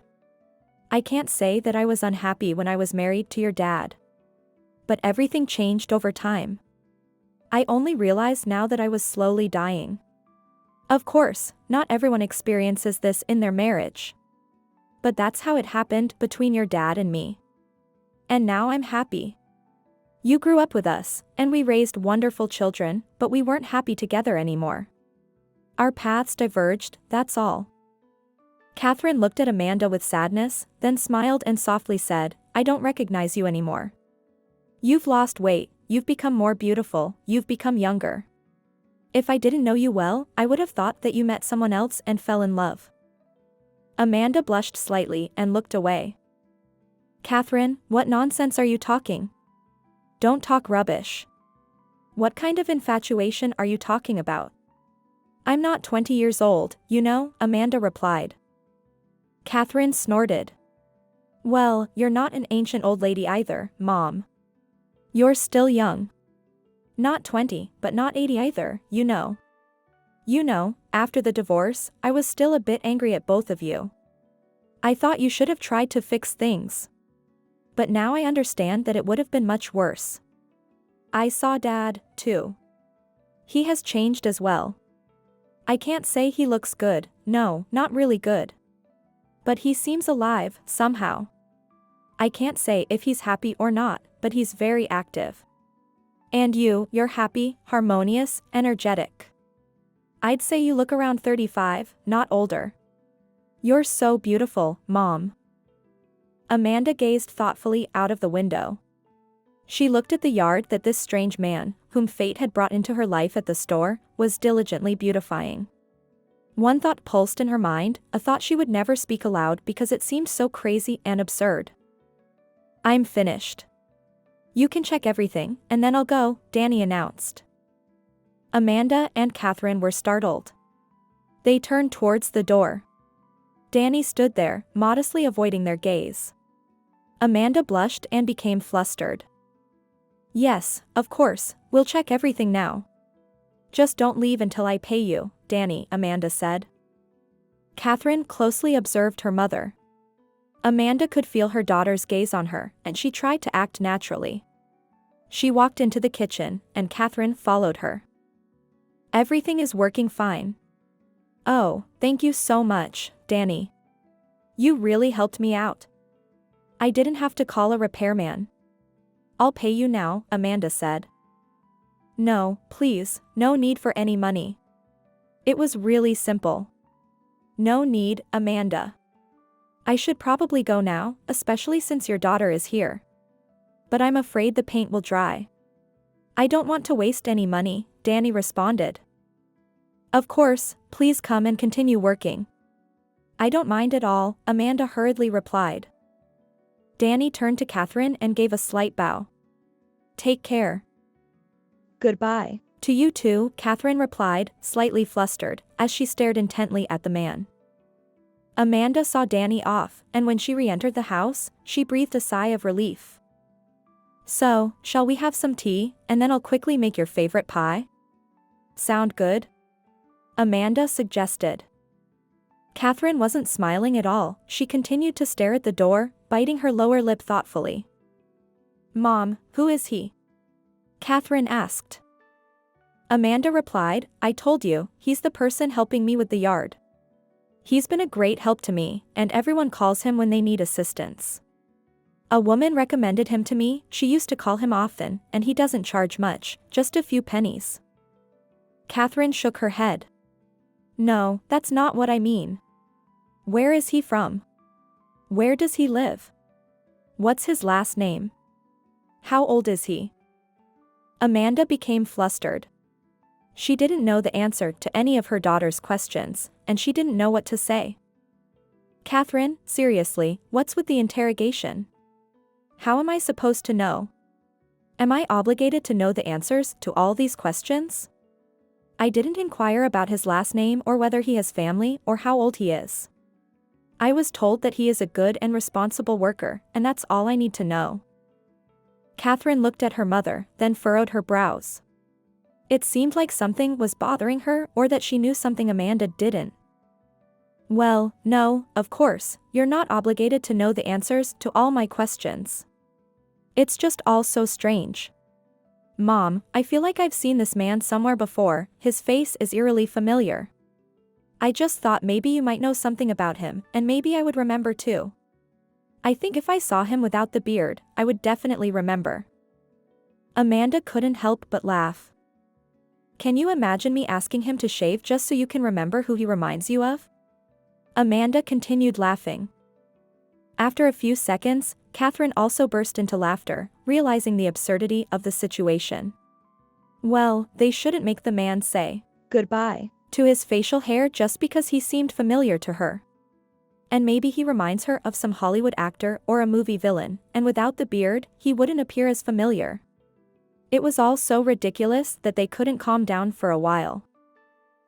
I can't say that I was unhappy when I was married to your dad. But everything changed over time. I only realized now that I was slowly dying. Of course, not everyone experiences this in their marriage. But that's how it happened between your dad and me. And now I'm happy. You grew up with us, and we raised wonderful children, but we weren't happy together anymore. Our paths diverged, that's all." Catherine looked at Amanda with sadness, then smiled and softly said, "I don't recognize you anymore. You've lost weight, you've become more beautiful, you've become younger. If I didn't know you well, I would have thought that you met someone else and fell in love." Amanda blushed slightly and looked away. "Catherine, what nonsense are you talking? Don't talk rubbish. What kind of infatuation are you talking about? I'm not 20 years old, you know, Amanda replied. Catherine snorted. Well, you're not an ancient old lady either, Mom. You're still young. Not 20, but not 80 either, you know. You know, after the divorce, I was still a bit angry at both of you. I thought you should have tried to fix things. But now I understand that it would have been much worse. I saw Dad, too. He has changed as well. I can't say he looks good, no, not really good. But he seems alive, somehow. I can't say if he's happy or not, but he's very active. And you're happy, harmonious, energetic. I'd say you look around 35, not older. You're so beautiful, Mom. Amanda gazed thoughtfully out of the window. She looked at the yard that this strange man, whom fate had brought into her life at the store, was diligently beautifying. One thought pulsed in her mind, a thought she would never speak aloud because it seemed so crazy and absurd. I'm finished. You can check everything, and then I'll go, Danny announced. Amanda and Catherine were startled. They turned towards the door. Danny stood there, modestly avoiding their gaze. Amanda blushed and became flustered. Yes, of course, we'll check everything now. Just don't leave until I pay you, Danny, Amanda said. Catherine closely observed her mother. Amanda could feel her daughter's gaze on her, and she tried to act naturally. She walked into the kitchen, and Catherine followed her. Everything is working fine. Oh, thank you so much, Danny. You really helped me out. I didn't have to call a repairman. I'll pay you now, Amanda said. No, please, no need for any money. It was really simple. No need, Amanda. I should probably go now, especially since your daughter is here. But I'm afraid the paint will dry. I don't want to waste any money, Danny responded. Of course, please come and continue working. I don't mind at all, Amanda hurriedly replied. Danny turned to Catherine and gave a slight bow. Take care. Goodbye. To you too, Catherine replied, slightly flustered, as she stared intently at the man. Amanda saw Danny off, and when she re-entered the house, she breathed a sigh of relief. So, shall we have some tea, and then I'll quickly make your favorite pie? Sound good? Amanda suggested. Catherine wasn't smiling at all, she continued to stare at the door, biting her lower lip thoughtfully. Mom, who is he? Catherine asked. Amanda replied, I told you, he's the person helping me with the yard. He's been a great help to me, and everyone calls him when they need assistance. A woman recommended him to me, she used to call him often, and he doesn't charge much, just a few pennies. Catherine shook her head. No, that's not what I mean. Where is he from? Where does he live? What's his last name? How old is he? Amanda became flustered. She didn't know the answer to any of her daughter's questions, and she didn't know what to say. Catherine, seriously, what's with the interrogation? How am I supposed to know? Am I obligated to know the answers to all these questions? I didn't inquire about his last name or whether he has family or how old he is. I was told that he is a good and responsible worker, and that's all I need to know. Catherine looked at her mother, then furrowed her brows. It seemed like something was bothering her or that she knew something Amanda didn't. Well, no, of course, you're not obligated to know the answers to all my questions. It's just all so strange. Mom, I feel like I've seen this man somewhere before, his face is eerily familiar. I just thought maybe you might know something about him, and maybe I would remember too. I think if I saw him without the beard, I would definitely remember. Amanda couldn't help but laugh. Can you imagine me asking him to shave just so you can remember who he reminds you of? Amanda continued laughing. After a few seconds, Catherine also burst into laughter, realizing the absurdity of the situation. Well, they shouldn't make the man say goodbye to his facial hair just because he seemed familiar to her. And maybe he reminds her of some Hollywood actor or a movie villain, and without the beard, he wouldn't appear as familiar. It was all so ridiculous that they couldn't calm down for a while.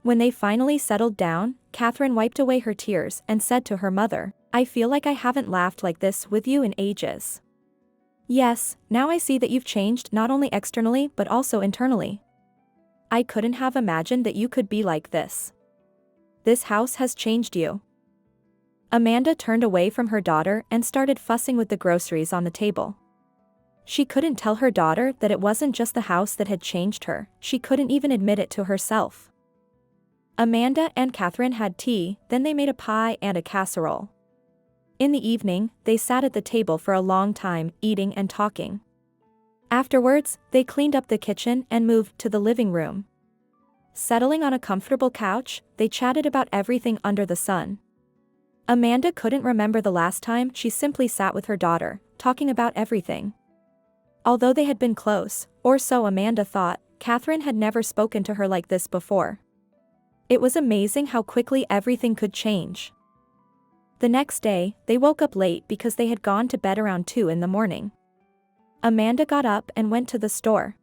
When they finally settled down, Catherine wiped away her tears and said to her mother, "I feel like I haven't laughed like this with you in ages. Yes, now I see that you've changed not only externally but also internally. I couldn't have imagined that you could be like this. This house has changed you." Amanda turned away from her daughter and started fussing with the groceries on the table. She couldn't tell her daughter that it wasn't just the house that had changed her, she couldn't even admit it to herself. Amanda and Catherine had tea, then they made a pie and a casserole. In the evening, they sat at the table for a long time, eating and talking. Afterwards, they cleaned up the kitchen and moved to the living room. Settling on a comfortable couch, they chatted about everything under the sun. Amanda couldn't remember the last time she simply sat with her daughter, talking about everything. Although they had been close, or so Amanda thought, Catherine had never spoken to her like this before. It was amazing how quickly everything could change. The next day, they woke up late because they had gone to bed around 2 in the morning. Amanda got up and went to the store.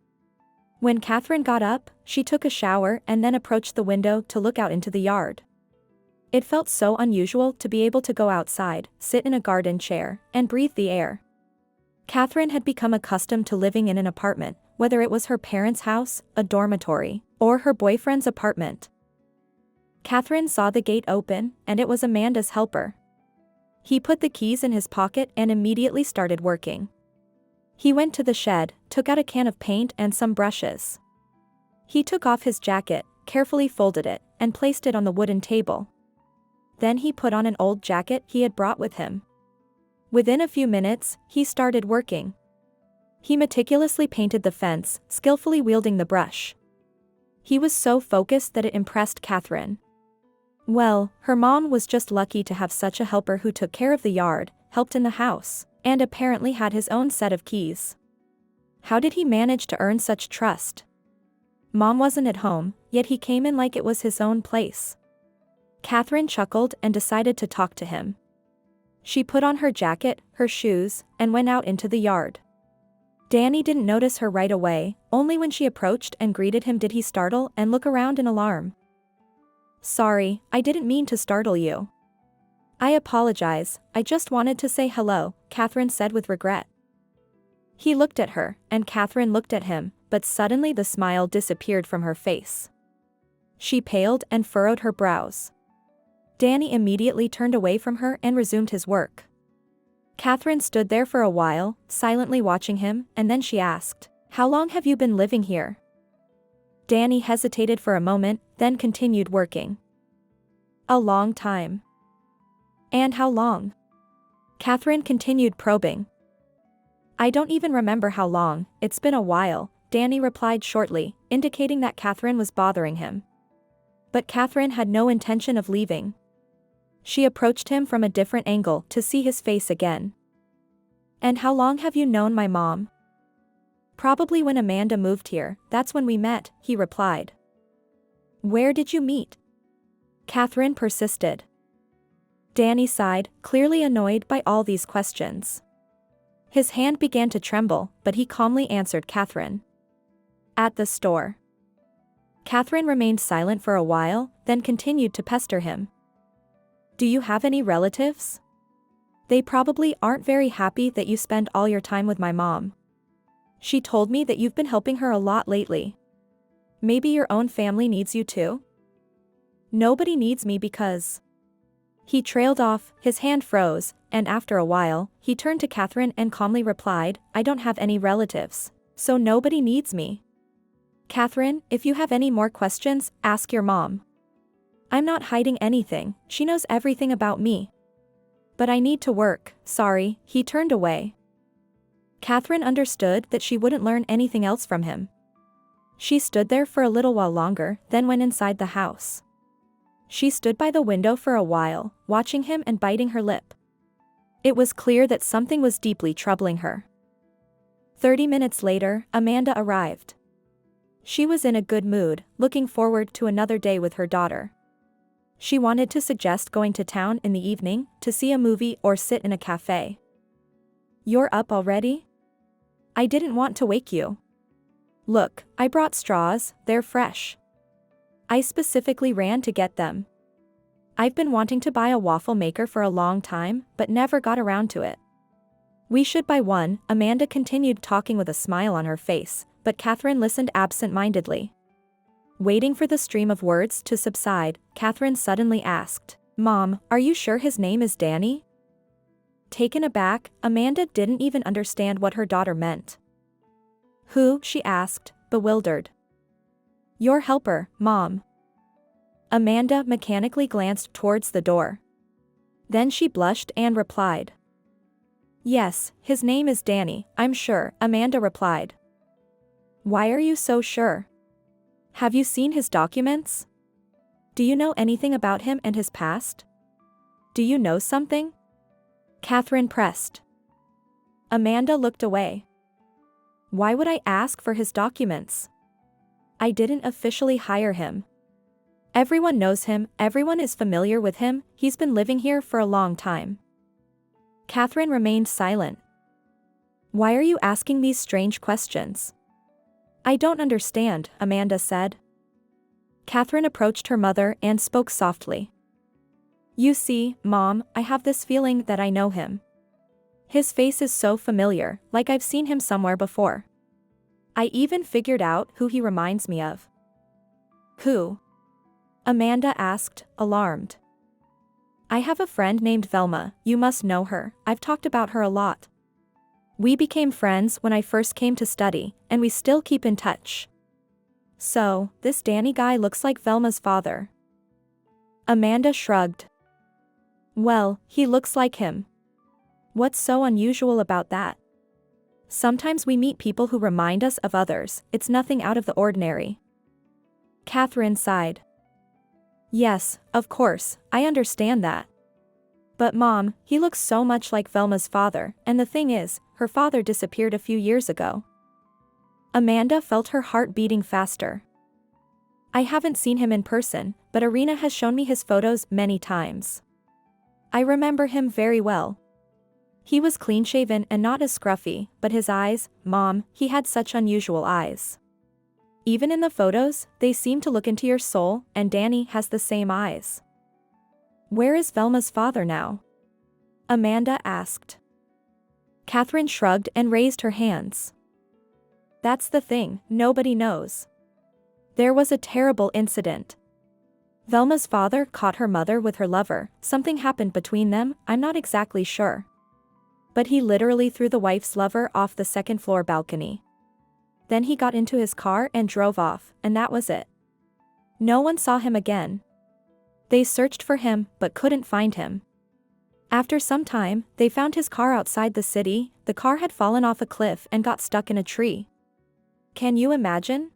When Catherine got up, she took a shower and then approached the window to look out into the yard. It felt so unusual to be able to go outside, sit in a garden chair, and breathe the air. Catherine had become accustomed to living in an apartment, whether it was her parents' house, a dormitory, or her boyfriend's apartment. Catherine saw the gate open, and it was Amanda's helper. He put the keys in his pocket and immediately started working. He went to the shed, took out a can of paint and some brushes. He took off his jacket, carefully folded it, and placed it on the wooden table. Then he put on an old jacket he had brought with him. Within a few minutes, he started working. He meticulously painted the fence, skillfully wielding the brush. He was so focused that it impressed Catherine. Well, her mom was just lucky to have such a helper who took care of the yard, helped in the house, and apparently had his own set of keys. How did he manage to earn such trust? Mom wasn't at home, yet he came in like it was his own place. Catherine chuckled and decided to talk to him. She put on her jacket, her shoes, and went out into the yard. Danny didn't notice her right away, only when she approached and greeted him did he startle and look around in alarm. "Sorry, I didn't mean to startle you." "I apologize, I just wanted to say hello," Catherine said with regret. He looked at her, and Catherine looked at him, but suddenly the smile disappeared from her face. She paled and furrowed her brows. Danny immediately turned away from her and resumed his work. Catherine stood there for a while, silently watching him, and then she asked, "How long have you been living here?" Danny hesitated for a moment, then continued working. "A long time." "And how long?" Catherine continued probing. "I don't even remember how long, it's been a while," Danny replied shortly, indicating that Catherine was bothering him. But Catherine had no intention of leaving. She approached him from a different angle to see his face again. "And how long have you known my mom?" "Probably when Amanda moved here, that's when we met," he replied. "Where did you meet?" Catherine persisted. Danny sighed, clearly annoyed by all these questions. His hand began to tremble, but he calmly answered Catherine. "At the store." Catherine remained silent for a while, then continued to pester him. "Do you have any relatives? They probably aren't very happy that you spend all your time with my mom. She told me that you've been helping her a lot lately. Maybe your own family needs you too?" "Nobody needs me because..." He trailed off, his hand froze, and after a while, he turned to Catherine and calmly replied, "I don't have any relatives, so nobody needs me. Catherine, if you have any more questions, ask your mom. I'm not hiding anything, she knows everything about me. But I need to work, sorry." He turned away. Catherine understood that she wouldn't learn anything else from him. She stood there for a little while longer, then went inside the house. She stood by the window for a while, watching him and biting her lip. It was clear that something was deeply troubling her. 30 minutes later, Amanda arrived. She was in a good mood, looking forward to another day with her daughter. She wanted to suggest going to town in the evening, to see a movie or sit in a cafe. "You're up already? I didn't want to wake you. Look, I brought straws, they're fresh." I specifically ran to get them. I've been wanting to buy a waffle maker for a long time, but never got around to it. We should buy one, Amanda continued talking with a smile on her face, but Catherine listened absent-mindedly. Waiting for the stream of words to subside, Catherine suddenly asked, "Mom, are you sure his name is Danny?" Taken aback, Amanda didn't even understand what her daughter meant. "Who?" she asked, bewildered. "Your helper, Mom." Amanda mechanically glanced towards the door. Then she blushed and replied. "Yes, his name is Danny, I'm sure," Amanda replied. "Why are you so sure? Have you seen his documents? Do you know anything about him and his past? Do you know something?" Catherine pressed. Amanda looked away. "Why would I ask for his documents? I didn't officially hire him. Everyone knows him, everyone is familiar with him, he's been living here for a long time." Catherine remained silent. "Why are you asking these strange questions?" "I don't understand," Amanda said. Catherine approached her mother and spoke softly. "You see, Mom, I have this feeling that I know him. His face is so familiar, like I've seen him somewhere before. I even figured out who he reminds me of." "Who?" Amanda asked, alarmed. "I have a friend named Velma, you must know her, I've talked about her a lot. We became friends when I first came to study, and we still keep in touch. So, this Danny guy looks like Velma's father." Amanda shrugged. "Well, he looks like him. What's so unusual about that? Sometimes we meet people who remind us of others, it's nothing out of the ordinary." Catherine sighed. "Yes, of course, I understand that. But Mom, he looks so much like Velma's father, and the thing is, her father disappeared a few years ago." Amanda felt her heart beating faster. "I haven't seen him in person, but Irina has shown me his photos many times. I remember him very well. He was clean-shaven and not as scruffy, but his eyes, Mom, he had such unusual eyes. Even in the photos, they seem to look into your soul, and Danny has the same eyes." "Where is Velma's father now?" Amanda asked. Catherine shrugged and raised her hands. "That's the thing, nobody knows. There was a terrible incident. Velma's father caught her mother with her lover, something happened between them, I'm not exactly sure. But he literally threw the wife's lover off the second-floor balcony. Then he got into his car and drove off, and that was it. No one saw him again. They searched for him, but couldn't find him. After some time, they found his car outside the city, the car had fallen off a cliff and got stuck in a tree. Can you imagine?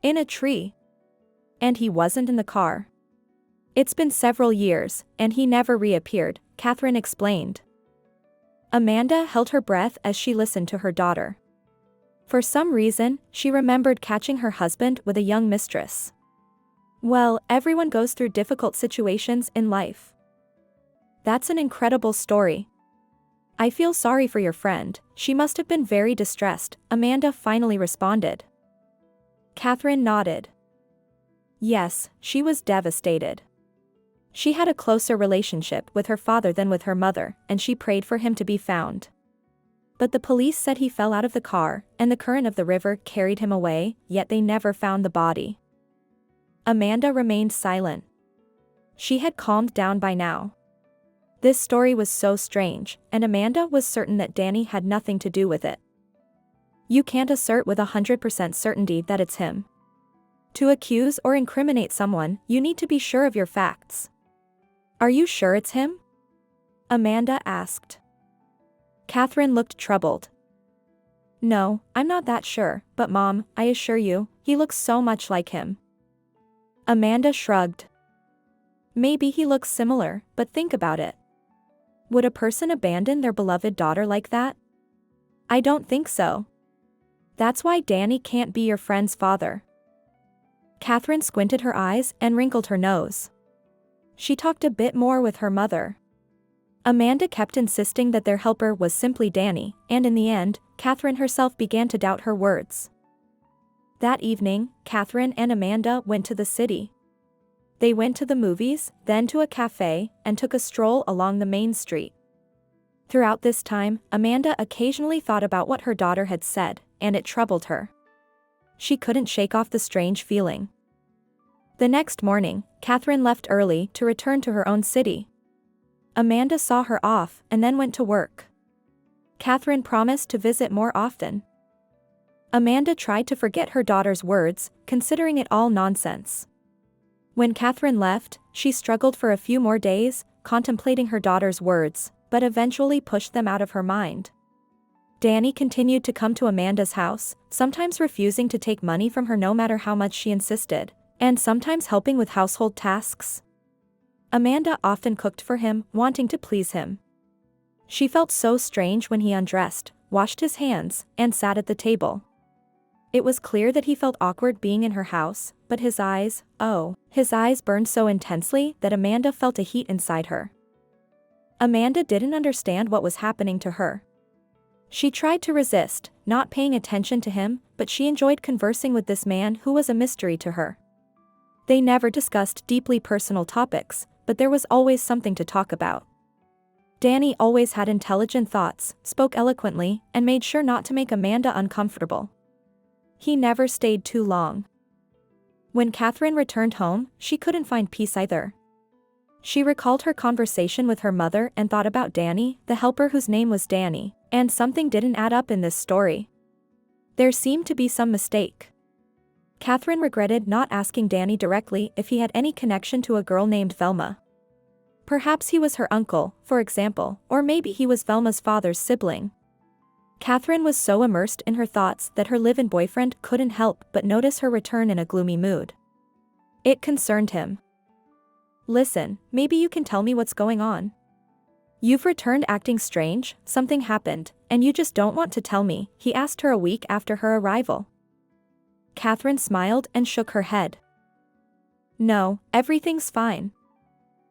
In a tree. And he wasn't in the car. It's been several years, and he never reappeared," Catherine explained. Amanda held her breath as she listened to her daughter. For some reason, she remembered catching her husband with a young mistress. Well, everyone goes through difficult situations in life. That's an incredible story. I feel sorry for your friend, she must have been very distressed, Amanda finally responded. Catherine nodded. Yes, she was devastated. She had a closer relationship with her father than with her mother, and she prayed for him to be found. But the police said he fell out of the car, and the current of the river carried him away, yet they never found the body. Amanda remained silent. She had calmed down by now. This story was so strange, and Amanda was certain that Danny had nothing to do with it. You can't assert with 100% certainty that it's him. To accuse or incriminate someone, you need to be sure of your facts. Are you sure it's him? Amanda asked. Catherine looked troubled. No, I'm not that sure, but Mom, I assure you, he looks so much like him. Amanda shrugged. Maybe he looks similar, but think about it. Would a person abandon their beloved daughter like that? I don't think so. That's why Danny can't be your friend's father. Catherine squinted her eyes and wrinkled her nose. She talked a bit more with her mother. Amanda kept insisting that their helper was simply Danny, and in the end, Catherine herself began to doubt her words. That evening, Catherine and Amanda went to the city. They went to the movies, then to a cafe, and took a stroll along the main street. Throughout this time, Amanda occasionally thought about what her daughter had said, and it troubled her. She couldn't shake off the strange feeling. The next morning, Catherine left early to return to her own city. Amanda saw her off and then went to work. Catherine promised to visit more often. Amanda tried to forget her daughter's words, considering it all nonsense. When Catherine left, she struggled for a few more days, contemplating her daughter's words, but eventually pushed them out of her mind. Danny continued to come to Amanda's house, sometimes refusing to take money from her no matter how much she insisted, and sometimes helping with household tasks. Amanda often cooked for him, wanting to please him. She felt so strange when he undressed, washed his hands, and sat at the table. It was clear that he felt awkward being in her house, but his eyes burned so intensely that Amanda felt a heat inside her. Amanda didn't understand what was happening to her. She tried to resist, not paying attention to him, but she enjoyed conversing with this man who was a mystery to her. They never discussed deeply personal topics, but there was always something to talk about. Danny always had intelligent thoughts, spoke eloquently, and made sure not to make Amanda uncomfortable. He never stayed too long. When Catherine returned home, she couldn't find peace either. She recalled her conversation with her mother and thought about Danny, the helper whose name was Danny, and something didn't add up in this story. There seemed to be some mistake. Catherine regretted not asking Danny directly if he had any connection to a girl named Velma. Perhaps he was her uncle, for example, or maybe he was Velma's father's sibling. Catherine was so immersed in her thoughts that her live-in boyfriend couldn't help but notice her return in a gloomy mood. It concerned him. "Listen, maybe you can tell me what's going on. You've returned acting strange, something happened, and you just don't want to tell me," he asked her a week after her arrival. Catherine smiled and shook her head. "No, everything's fine.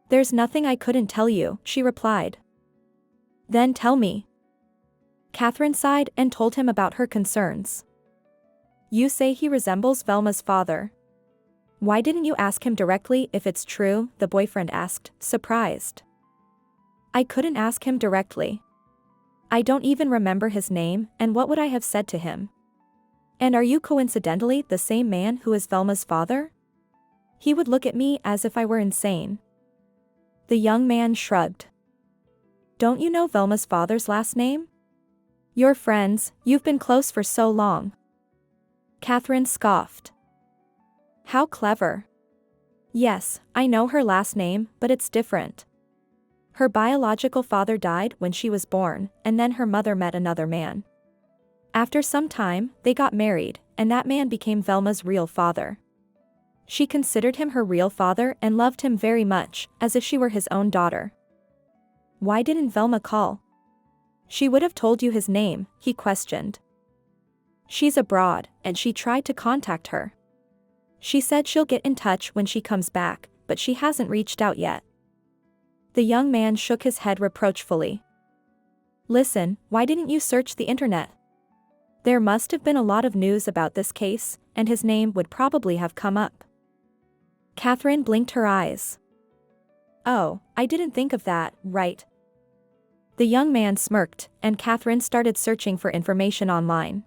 There's nothing I couldn't tell you," she replied. "Then tell me." Catherine sighed and told him about her concerns. "You say he resembles Velma's father. Why didn't you ask him directly if it's true?" the boyfriend asked, surprised. "I couldn't ask him directly. I don't even remember his name, and what would I have said to him? And are you coincidentally the same man who is Velma's father? He would look at me as if I were insane." The young man shrugged. "Don't you know Velma's father's last name? You're friends, you've been close for so long." Catherine scoffed. "How clever. Yes, I know her last name, but it's different. Her biological father died when she was born, and then her mother met another man. After some time, they got married, and that man became Velma's real father. She considered him her real father and loved him very much, as if she were his own daughter." "Why didn't Velma call? She would have told you his name," he questioned. "She's abroad, and she tried to contact her. She said she'll get in touch when she comes back, but she hasn't reached out yet." The young man shook his head reproachfully. "Listen, why didn't you search the internet? There must have been a lot of news about this case, and his name would probably have come up." Catherine blinked her eyes. "Oh, I didn't think of that, right?" The young man smirked, and Catherine started searching for information online.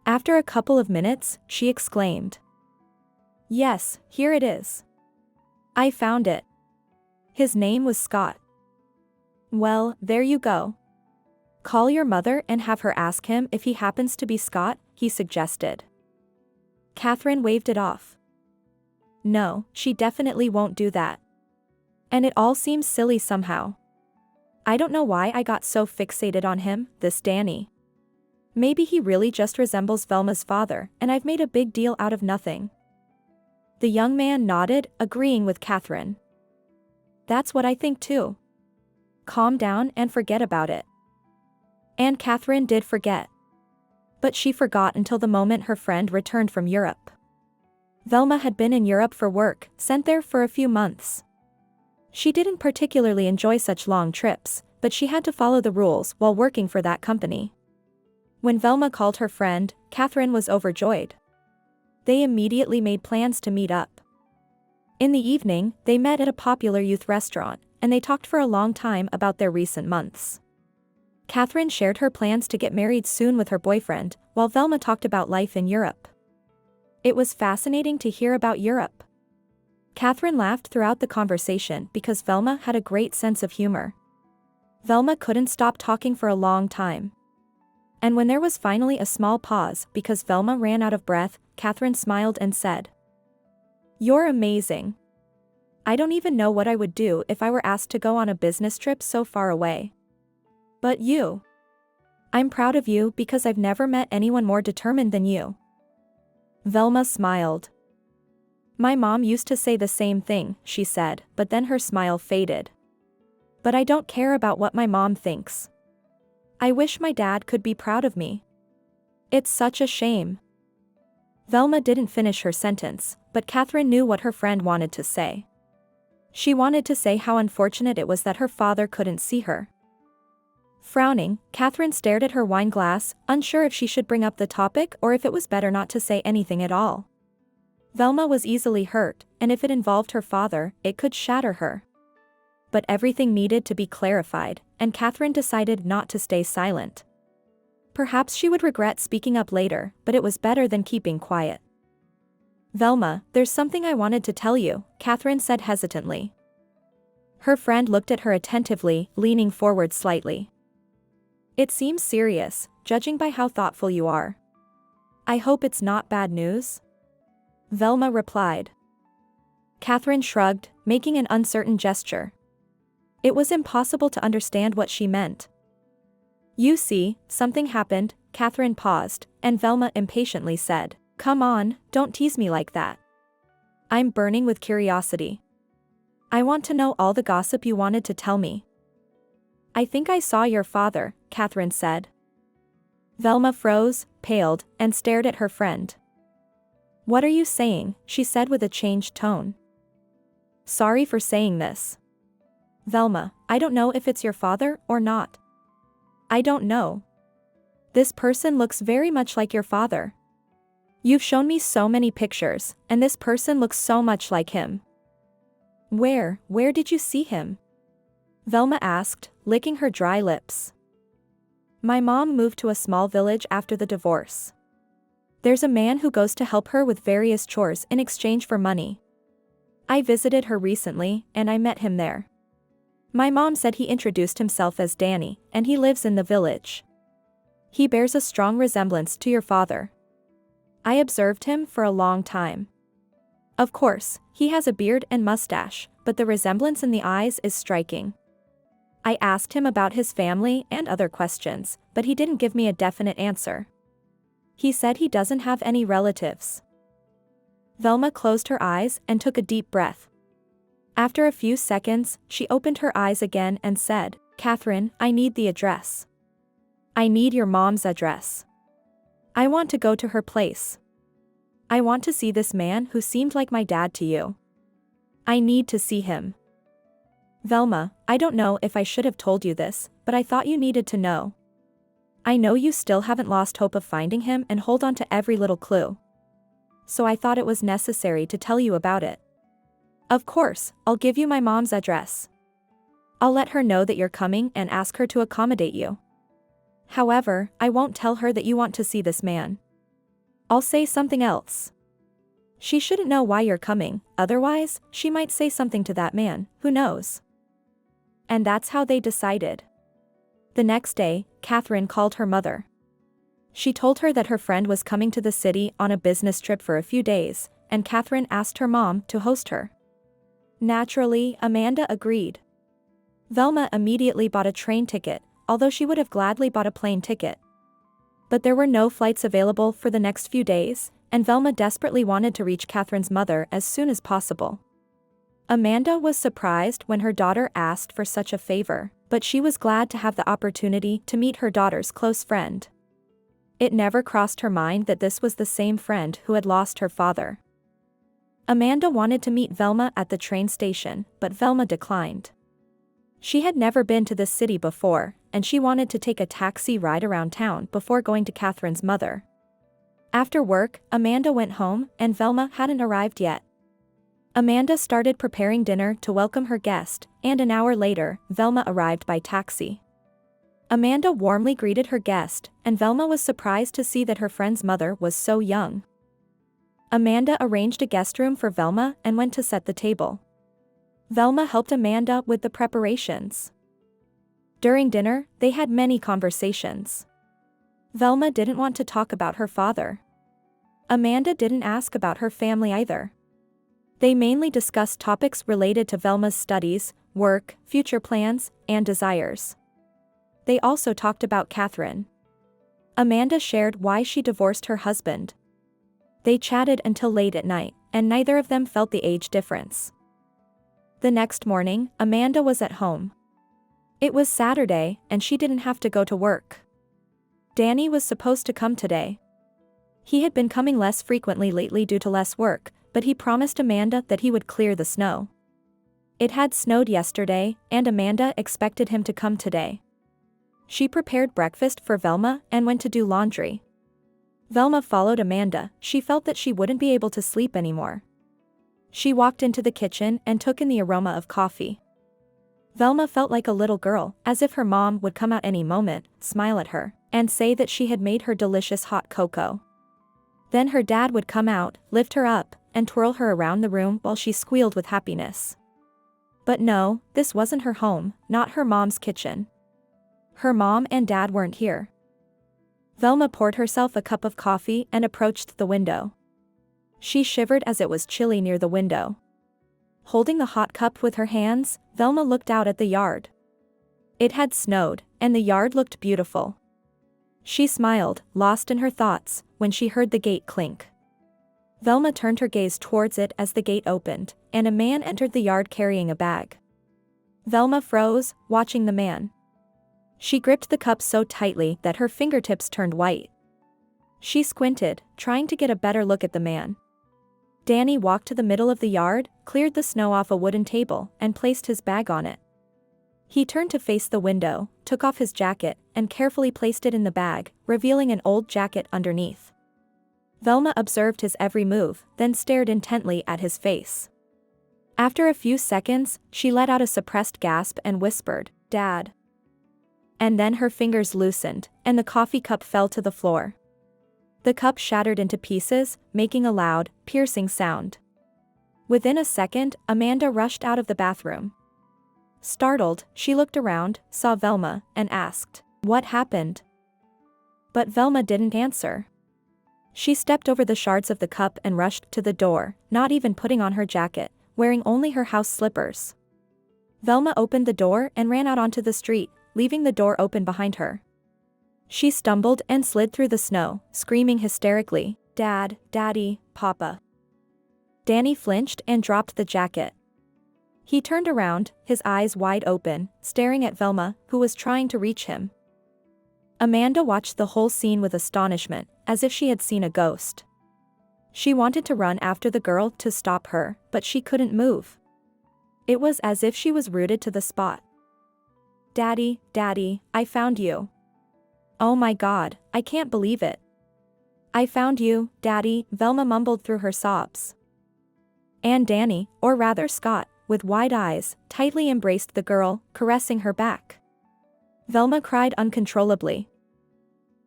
After a couple of minutes, she exclaimed, "Yes, here it is. I found it. His name was Scott." "Well, there you go. Call your mother and have her ask him if he happens to be Scott," he suggested. Catherine waved it off. No, she definitely won't do that. And it all seems silly somehow. I don't know why I got so fixated on him, this Danny. Maybe he really just resembles Velma's father, and I've made a big deal out of nothing. The young man nodded, agreeing with Catherine. "That's what I think too. Calm down and forget about it." And Catherine did forget. But she forgot until the moment her friend returned from Europe. Velma had been in Europe for work, sent there for a few months. She didn't particularly enjoy such long trips, but she had to follow the rules while working for that company. When Velma called her friend, Catherine was overjoyed. They immediately made plans to meet up. In the evening, they met at a popular youth restaurant, and they talked for a long time about their recent months. Catherine shared her plans to get married soon with her boyfriend, while Velma talked about life in Europe. It was fascinating to hear about Europe. Catherine laughed throughout the conversation because Velma had a great sense of humor. Velma couldn't stop talking for a long time. And when there was finally a small pause because Velma ran out of breath, Catherine smiled and said, "You're amazing. I don't even know what I would do if I were asked to go on a business trip so far away. But you. I'm proud of you because I've never met anyone more determined than you." Velma smiled. "My mom used to say the same thing," she said, but then her smile faded. "But I don't care about what my mom thinks. I wish my dad could be proud of me. It's such a shame." Velma didn't finish her sentence, but Catherine knew what her friend wanted to say. She wanted to say how unfortunate it was that her father couldn't see her. Frowning, Catherine stared at her wine glass, unsure if she should bring up the topic or if it was better not to say anything at all. Velma was easily hurt, and if it involved her father, it could shatter her. But everything needed to be clarified, and Catherine decided not to stay silent. Perhaps she would regret speaking up later, but it was better than keeping quiet. "Velma, there's something I wanted to tell you," Catherine said hesitantly. Her friend looked at her attentively, leaning forward slightly. "It seems serious, judging by how thoughtful you are. I hope it's not bad news?" Velma replied. Catherine shrugged, making an uncertain gesture. It was impossible to understand what she meant. "You see, something happened," Catherine paused, and Velma impatiently said, "Come on, don't tease me like that. I'm burning with curiosity. I want to know all the gossip you wanted to tell me." "I think I saw your father," Catherine said. Velma froze, paled, and stared at her friend. "What are you saying?" she said with a changed tone. "Sorry for saying this. Velma, I don't know if it's your father or not. I don't know. This person looks very much like your father. You've shown me so many pictures, and this person looks so much like him." Where did you see him?" Velma asked, licking her dry lips. "My mom moved to a small village after the divorce. There's a man who goes to help her with various chores in exchange for money. I visited her recently, and I met him there. My mom said he introduced himself as Danny, and he lives in the village. He bears a strong resemblance to your father. I observed him for a long time. Of course, he has a beard and mustache, but the resemblance in the eyes is striking. I asked him about his family and other questions, but he didn't give me a definite answer. He said he doesn't have any relatives." Velma closed her eyes and took a deep breath. After a few seconds, she opened her eyes again and said, "Catherine, I need the address. I need your mom's address. I want to go to her place. I want to see this man who seemed like my dad to you. I need to see him." "Velma, I don't know if I should have told you this, but I thought you needed to know. I know you still haven't lost hope of finding him and hold on to every little clue. So I thought it was necessary to tell you about it. Of course, I'll give you my mom's address. I'll let her know that you're coming and ask her to accommodate you. However, I won't tell her that you want to see this man. I'll say something else. She shouldn't know why you're coming, otherwise, she might say something to that man, who knows?" And that's how they decided. The next day, Catherine called her mother. She told her that her friend was coming to the city on a business trip for a few days, and Catherine asked her mom to host her. Naturally, Amanda agreed. Velma immediately bought a train ticket, although she would have gladly bought a plane ticket. But there were no flights available for the next few days, and Velma desperately wanted to reach Catherine's mother as soon as possible. Amanda was surprised when her daughter asked for such a favor, but she was glad to have the opportunity to meet her daughter's close friend. It never crossed her mind that this was the same friend who had lost her father. Amanda wanted to meet Velma at the train station, but Velma declined. She had never been to this city before, and she wanted to take a taxi ride around town before going to Catherine's mother. After work, Amanda went home and Velma hadn't arrived yet. Amanda started preparing dinner to welcome her guest, and an hour later, Velma arrived by taxi. Amanda warmly greeted her guest, and Velma was surprised to see that her friend's mother was so young. Amanda arranged a guest room for Velma and went to set the table. Velma helped Amanda with the preparations. During dinner, they had many conversations. Velma didn't want to talk about her father. Amanda didn't ask about her family either. They mainly discussed topics related to Velma's studies, work, future plans, and desires. They also talked about Catherine. Amanda shared why she divorced her husband. They chatted until late at night, and neither of them felt the age difference. The next morning, Amanda was at home. It was Saturday, and she didn't have to go to work. Danny was supposed to come today. He had been coming less frequently lately due to less work, but he promised Amanda that he would clear the snow. It had snowed yesterday, and Amanda expected him to come today. She prepared breakfast for Velma and went to do laundry. Velma followed Amanda. She felt that she wouldn't be able to sleep anymore. She walked into the kitchen and took in the aroma of coffee. Velma felt like a little girl, as if her mom would come out any moment, smile at her, and say that she had made her delicious hot cocoa. Then her dad would come out, lift her up, and twirl her around the room while she squealed with happiness. But no, this wasn't her home, not her mom's kitchen. Her mom and dad weren't here. Velma poured herself a cup of coffee and approached the window. She shivered as it was chilly near the window. Holding the hot cup with her hands, Velma looked out at the yard. It had snowed, and the yard looked beautiful. She smiled, lost in her thoughts, when she heard the gate clink. Velma turned her gaze towards it as the gate opened, and a man entered the yard carrying a bag. Velma froze, watching the man. She gripped the cup so tightly that her fingertips turned white. She squinted, trying to get a better look at the man. Danny walked to the middle of the yard, cleared the snow off a wooden table, and placed his bag on it. He turned to face the window, took off his jacket, and carefully placed it in the bag, revealing an old jacket underneath. Velma observed his every move, then stared intently at his face. After a few seconds, she let out a suppressed gasp and whispered, "Dad." And then her fingers loosened, and the coffee cup fell to the floor. The cup shattered into pieces, making a loud, piercing sound. Within a second, Amanda rushed out of the bathroom. Startled, she looked around, saw Velma, and asked, "What happened?" But Velma didn't answer. She stepped over the shards of the cup and rushed to the door, not even putting on her jacket, wearing only her house slippers. Velma opened the door and ran out onto the street, leaving the door open behind her. She stumbled and slid through the snow, screaming hysterically, "Dad, Daddy, Papa." Danny flinched and dropped the jacket. He turned around, his eyes wide open, staring at Velma, who was trying to reach him. Amanda watched the whole scene with astonishment, as if she had seen a ghost. She wanted to run after the girl to stop her, but she couldn't move. It was as if she was rooted to the spot. "Daddy, Daddy, I found you." "Oh my God, I can't believe it." "I found you, Daddy," Velma mumbled through her sobs. And Danny, or rather Scott, with wide eyes, tightly embraced the girl, caressing her back. Velma cried uncontrollably.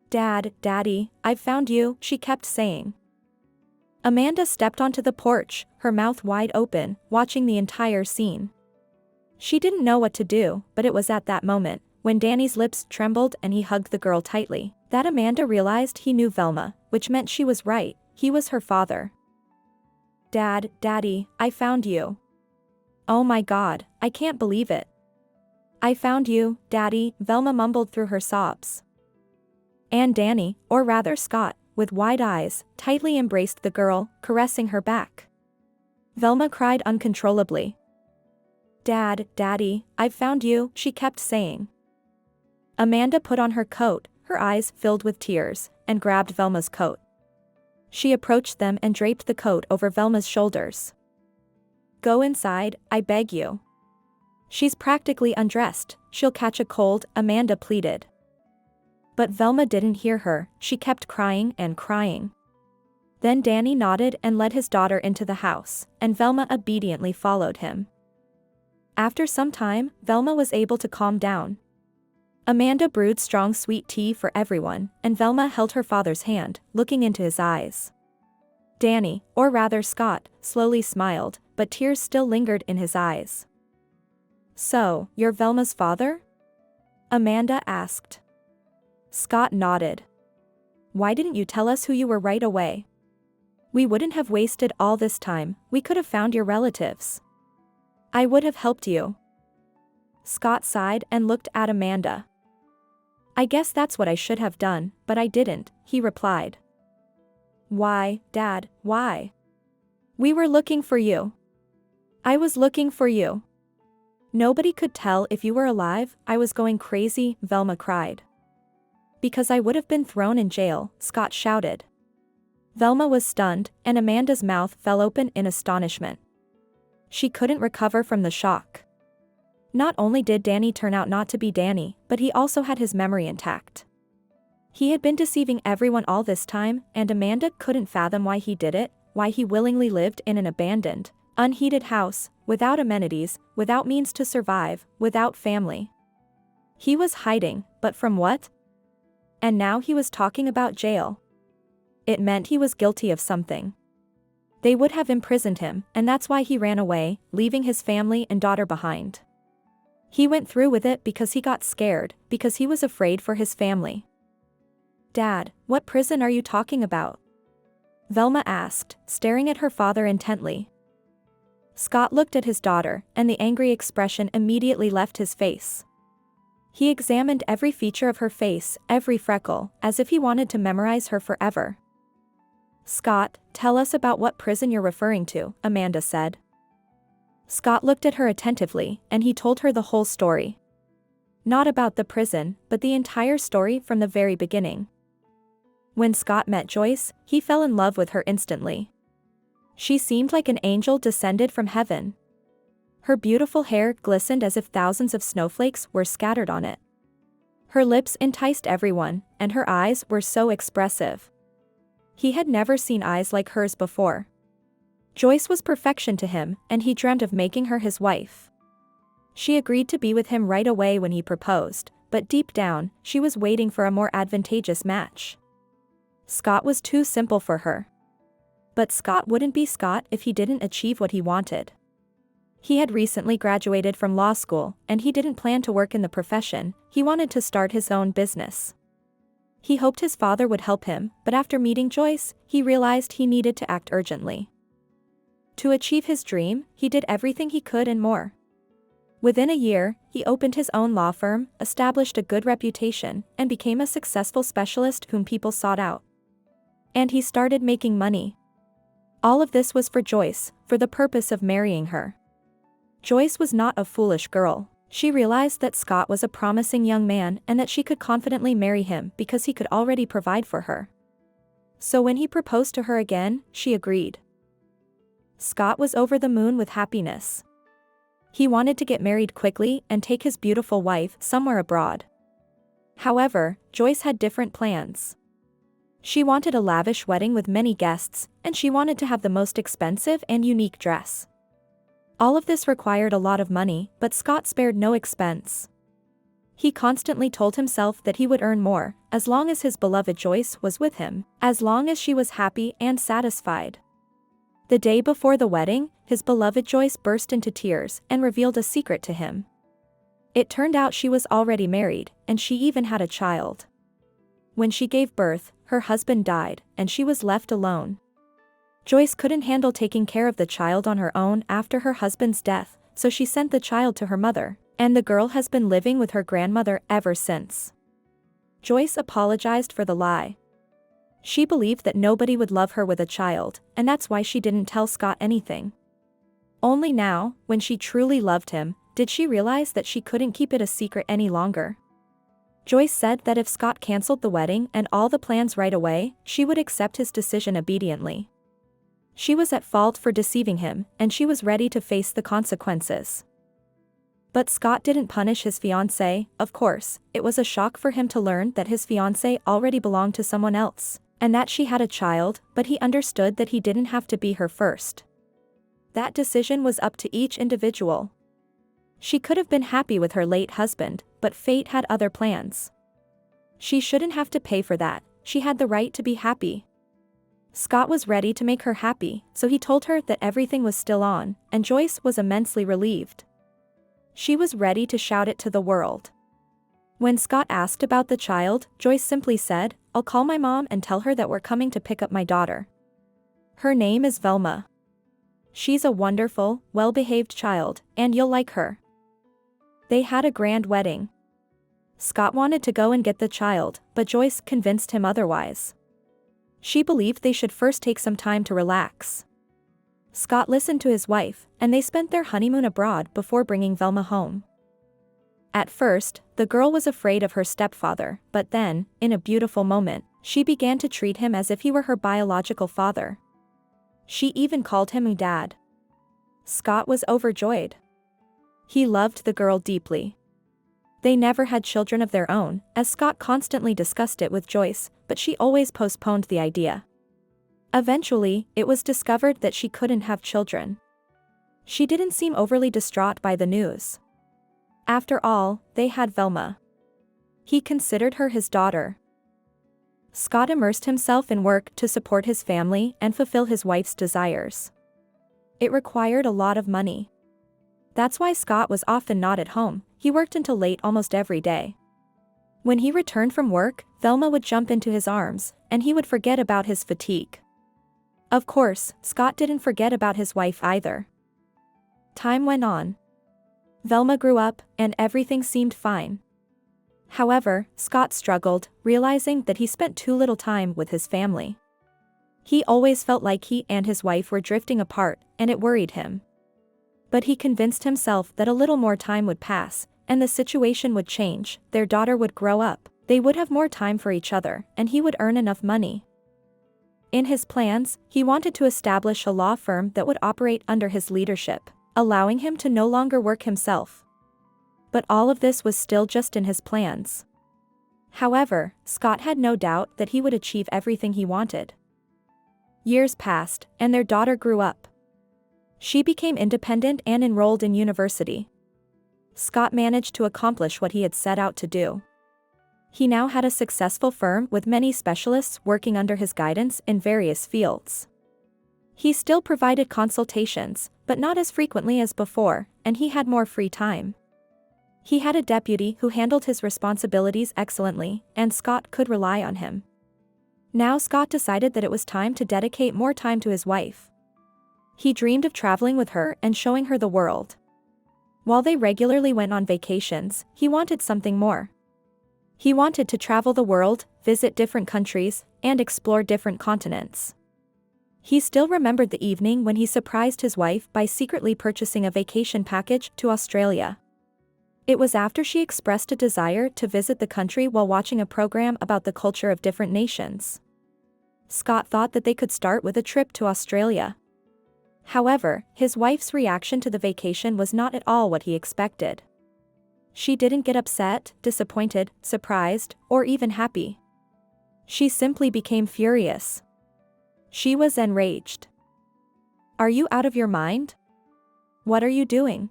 "Dad, Daddy, I've found you," she kept saying. Amanda stepped onto the porch, her mouth wide open, watching the entire scene. She didn't know what to do, but it was at that moment, when Danny's lips trembled and he hugged the girl tightly, that Amanda realized he knew Velma, which meant she was right, he was her father. "Dad, Daddy, I found you." "Oh my God, I can't believe it." "I found you, Daddy," Velma mumbled through her sobs. And Danny, or rather Scott, with wide eyes, tightly embraced the girl, caressing her back. Velma cried uncontrollably. "Dad, Daddy, I've found you," she kept saying. Amanda put on her coat, her eyes filled with tears, and grabbed Velma's coat. She approached them and draped the coat over Velma's shoulders. "Go inside, I beg you." "She's practically undressed, she'll catch a cold," Amanda pleaded. But Velma didn't hear her, she kept crying and crying. Then Danny nodded and led his daughter into the house, and Velma obediently followed him. After some time, Velma was able to calm down. Amanda brewed strong sweet tea for everyone, and Velma held her father's hand, looking into his eyes. Danny, or rather Scott, slowly smiled, but tears still lingered in his eyes. "So, you're Velma's father?" Amanda asked. Scott nodded. "Why didn't you tell us who you were right away? We wouldn't have wasted all this time, we could have found your relatives. I would have helped you." Scott sighed and looked at Amanda. "I guess that's what I should have done, but I didn't," he replied. "Why, Dad, why?" "We were looking for you. I was looking for you. Nobody could tell if you were alive, I was going crazy," Velma cried. "Because I would have been thrown in jail," Scott shouted. Velma was stunned, and Amanda's mouth fell open in astonishment. She couldn't recover from the shock. Not only did Danny turn out not to be Danny, but he also had his memory intact. He had been deceiving everyone all this time, and Amanda couldn't fathom why he did it, why he willingly lived in an abandoned, unheated house, without amenities, without means to survive, without family. He was hiding, but from what? And now he was talking about jail. It meant he was guilty of something. They would have imprisoned him, and that's why he ran away, leaving his family and daughter behind. He went through with it because he got scared, because he was afraid for his family. "Dad, what prison are you talking about?" Velma asked, staring at her father intently. Scott looked at his daughter, and the angry expression immediately left his face. He examined every feature of her face, every freckle, as if he wanted to memorize her forever. "Scott, tell us about what prison you're referring to," Amanda said. Scott looked at her attentively, and he told her the whole story. Not about the prison, but the entire story from the very beginning. When Scott met Joyce, he fell in love with her instantly. She seemed like an angel descended from heaven. Her beautiful hair glistened as if thousands of snowflakes were scattered on it. Her lips enticed everyone, and her eyes were so expressive. He had never seen eyes like hers before. Joyce was perfection to him, and he dreamt of making her his wife. She agreed to be with him right away when he proposed, but deep down, she was waiting for a more advantageous match. Scott was too simple for her. But Scott wouldn't be Scott if he didn't achieve what he wanted. He had recently graduated from law school, and he didn't plan to work in the profession, he wanted to start his own business. He hoped his father would help him, but after meeting Joyce, he realized he needed to act urgently. To achieve his dream, he did everything he could and more. Within a year, he opened his own law firm, established a good reputation, and became a successful specialist whom people sought out. And he started making money. All of this was for Joyce, for the purpose of marrying her. Joyce was not a foolish girl. She realized that Scott was a promising young man and that she could confidently marry him because he could already provide for her. So when he proposed to her again, she agreed. Scott was over the moon with happiness. He wanted to get married quickly and take his beautiful wife somewhere abroad. However, Joyce had different plans. She wanted a lavish wedding with many guests, and she wanted to have the most expensive and unique dress. All of this required a lot of money, but Scott spared no expense. He constantly told himself that he would earn more, as long as his beloved Joyce was with him, as long as she was happy and satisfied. The day before the wedding, his beloved Joyce burst into tears and revealed a secret to him. It turned out she was already married, and she even had a child. When she gave birth, her husband died, and she was left alone. Joyce couldn't handle taking care of the child on her own after her husband's death, so she sent the child to her mother, and the girl has been living with her grandmother ever since. Joyce apologized for the lie. She believed that nobody would love her with a child, and that's why she didn't tell Scott anything. Only now, when she truly loved him, did she realize that she couldn't keep it a secret any longer. Joyce said that if Scott canceled the wedding and all the plans right away, she would accept his decision obediently. She was at fault for deceiving him, and she was ready to face the consequences. But Scott didn't punish his fiancée. Of course, it was a shock for him to learn that his fiancée already belonged to someone else, and that she had a child, but he understood that he didn't have to be her first. That decision was up to each individual. She could have been happy with her late husband, but fate had other plans. She shouldn't have to pay for that, she had the right to be happy. Scott was ready to make her happy, so he told her that everything was still on, and Joyce was immensely relieved. She was ready to shout it to the world. When Scott asked about the child, Joyce simply said, "I'll call my mom and tell her that we're coming to pick up my daughter. Her name is Velma. She's a wonderful, well-behaved child, and you'll like her." They had a grand wedding. Scott wanted to go and get the child, but Joyce convinced him otherwise. She believed they should first take some time to relax. Scott listened to his wife, and they spent their honeymoon abroad before bringing Velma home. At first, the girl was afraid of her stepfather, but then, in a beautiful moment, she began to treat him as if he were her biological father. She even called him Dad. Scott was overjoyed. He loved the girl deeply. They never had children of their own, as Scott constantly discussed it with Joyce, but she always postponed the idea. Eventually, it was discovered that she couldn't have children. She didn't seem overly distraught by the news. After all, they had Velma. He considered her his daughter. Scott immersed himself in work to support his family and fulfill his wife's desires. It required a lot of money. That's why Scott was often not at home. He worked until late almost every day. When he returned from work, Velma would jump into his arms, and he would forget about his fatigue. Of course, Scott didn't forget about his wife either. Time went on. Velma grew up, and everything seemed fine. However, Scott struggled, realizing that he spent too little time with his family. He always felt like he and his wife were drifting apart, and it worried him. But he convinced himself that a little more time would pass, and the situation would change, their daughter would grow up, they would have more time for each other, and he would earn enough money. In his plans, he wanted to establish a law firm that would operate under his leadership, allowing him to no longer work himself. But all of this was still just in his plans. However, Scott had no doubt that he would achieve everything he wanted. Years passed, and their daughter grew up. She became independent and enrolled in university. Scott managed to accomplish what he had set out to do. He now had a successful firm with many specialists working under his guidance in various fields. He still provided consultations, but not as frequently as before, and he had more free time. He had a deputy who handled his responsibilities excellently, and Scott could rely on him. Now Scott decided that it was time to dedicate more time to his wife. He dreamed of traveling with her and showing her the world. While they regularly went on vacations, he wanted something more. He wanted to travel the world, visit different countries, and explore different continents. He still remembered the evening when he surprised his wife by secretly purchasing a vacation package to Australia. It was after she expressed a desire to visit the country while watching a program about the culture of different nations. Scott thought that they could start with a trip to Australia. However, his wife's reaction to the vacation was not at all what he expected. She didn't get upset, disappointed, surprised, or even happy. She simply became furious. She was enraged. "Are you out of your mind? What are you doing?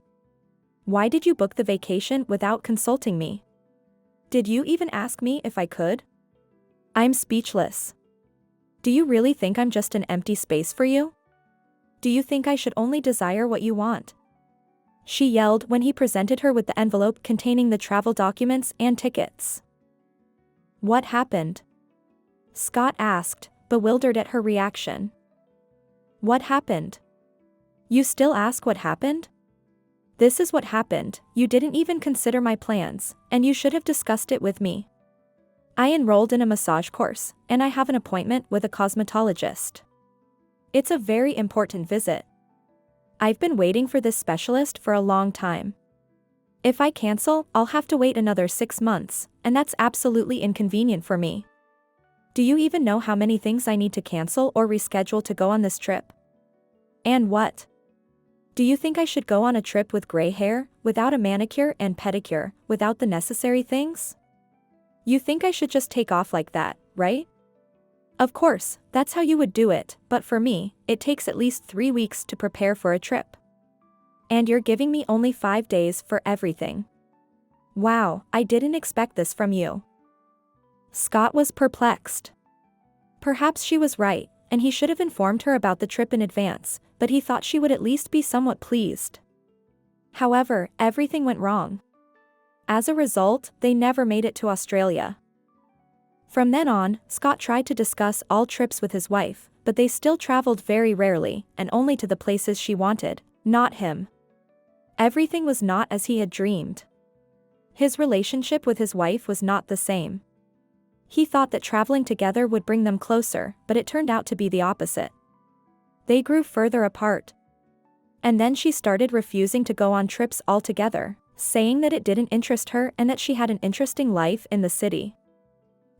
Why did you book the vacation without consulting me? Did you even ask me if I could? I'm speechless. Do you really think I'm just an empty space for you? Do you think I should only desire what you want?" She yelled when he presented her with the envelope containing the travel documents and tickets. "What happened?" Scott asked, bewildered at her reaction. "What happened? You still ask what happened? This is what happened. You didn't even consider my plans, and you should have discussed it with me. I enrolled in a massage course, and I have an appointment with a cosmetologist. It's a very important visit. I've been waiting for this specialist for a long time. If I cancel, I'll have to wait another 6 months, and that's absolutely inconvenient for me. Do you even know how many things I need to cancel or reschedule to go on this trip? And what? Do you think I should go on a trip with gray hair, without a manicure and pedicure, without the necessary things? You think I should just take off like that, right? Of course, that's how you would do it, but for me, it takes at least 3 weeks to prepare for a trip. And you're giving me only 5 days for everything. Wow, I didn't expect this from you. Scott was perplexed. Perhaps she was right, and he should have informed her about the trip in advance, but he thought she would at least be somewhat pleased. However, everything went wrong. As a result, they never made it to Australia. From then on, Scott tried to discuss all trips with his wife, but they still traveled very rarely, and only to the places she wanted, not him. Everything was not as he had dreamed. His relationship with his wife was not the same. He thought that traveling together would bring them closer, but it turned out to be the opposite. They grew further apart. And then she started refusing to go on trips altogether, saying that it didn't interest her and that she had an interesting life in the city.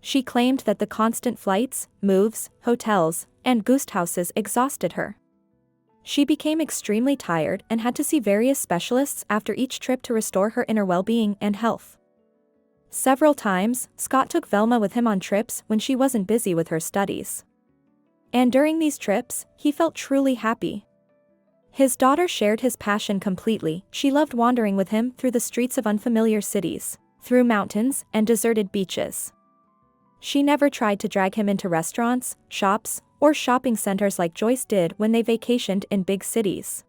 She claimed that the constant flights, moves, hotels, and ghost houses exhausted her. She became extremely tired and had to see various specialists after each trip to restore her inner well-being and health. Several times, Scott took Velma with him on trips when she wasn't busy with her studies. And during these trips, he felt truly happy. His daughter shared his passion completely. She loved wandering with him through the streets of unfamiliar cities, through mountains and deserted beaches. She never tried to drag him into restaurants, shops, or shopping centers like Joyce did when they vacationed in big cities.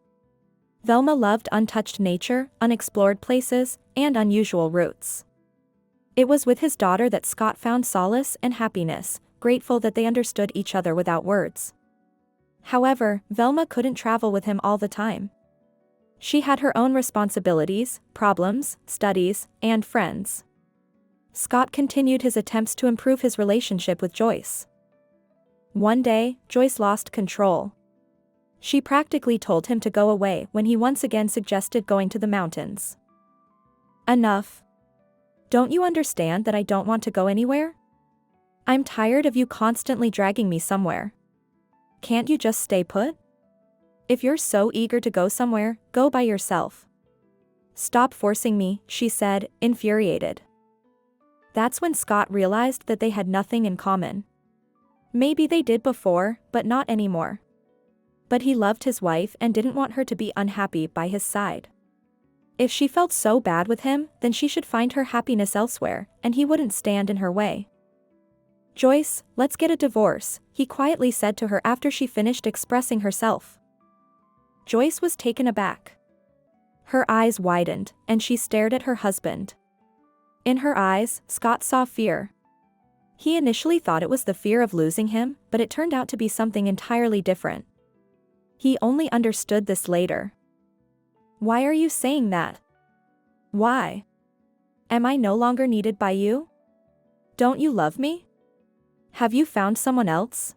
Velma loved untouched nature, unexplored places, and unusual routes. It was with his daughter that Scott found solace and happiness, grateful that they understood each other without words. However, Velma couldn't travel with him all the time. She had her own responsibilities, problems, studies, and friends. Scott continued his attempts to improve his relationship with Joyce. One day, Joyce lost control. She practically told him to go away when he once again suggested going to the mountains. Enough. Don't you understand that I don't want to go anywhere? I'm tired of you constantly dragging me somewhere. Can't you just stay put? If you're so eager to go somewhere, go by yourself. Stop forcing me, she said, infuriated. That's when Scott realized that they had nothing in common. Maybe they did before, but not anymore. But he loved his wife and didn't want her to be unhappy by his side. If she felt so bad with him, then she should find her happiness elsewhere, and he wouldn't stand in her way. Joyce, let's get a divorce, he quietly said to her after she finished expressing herself. Joyce was taken aback. Her eyes widened, and she stared at her husband. In her eyes, Scott saw fear. He initially thought it was the fear of losing him, but it turned out to be something entirely different. He only understood this later. Why are you saying that? Why? Am I no longer needed by you? Don't you love me? Have you found someone else?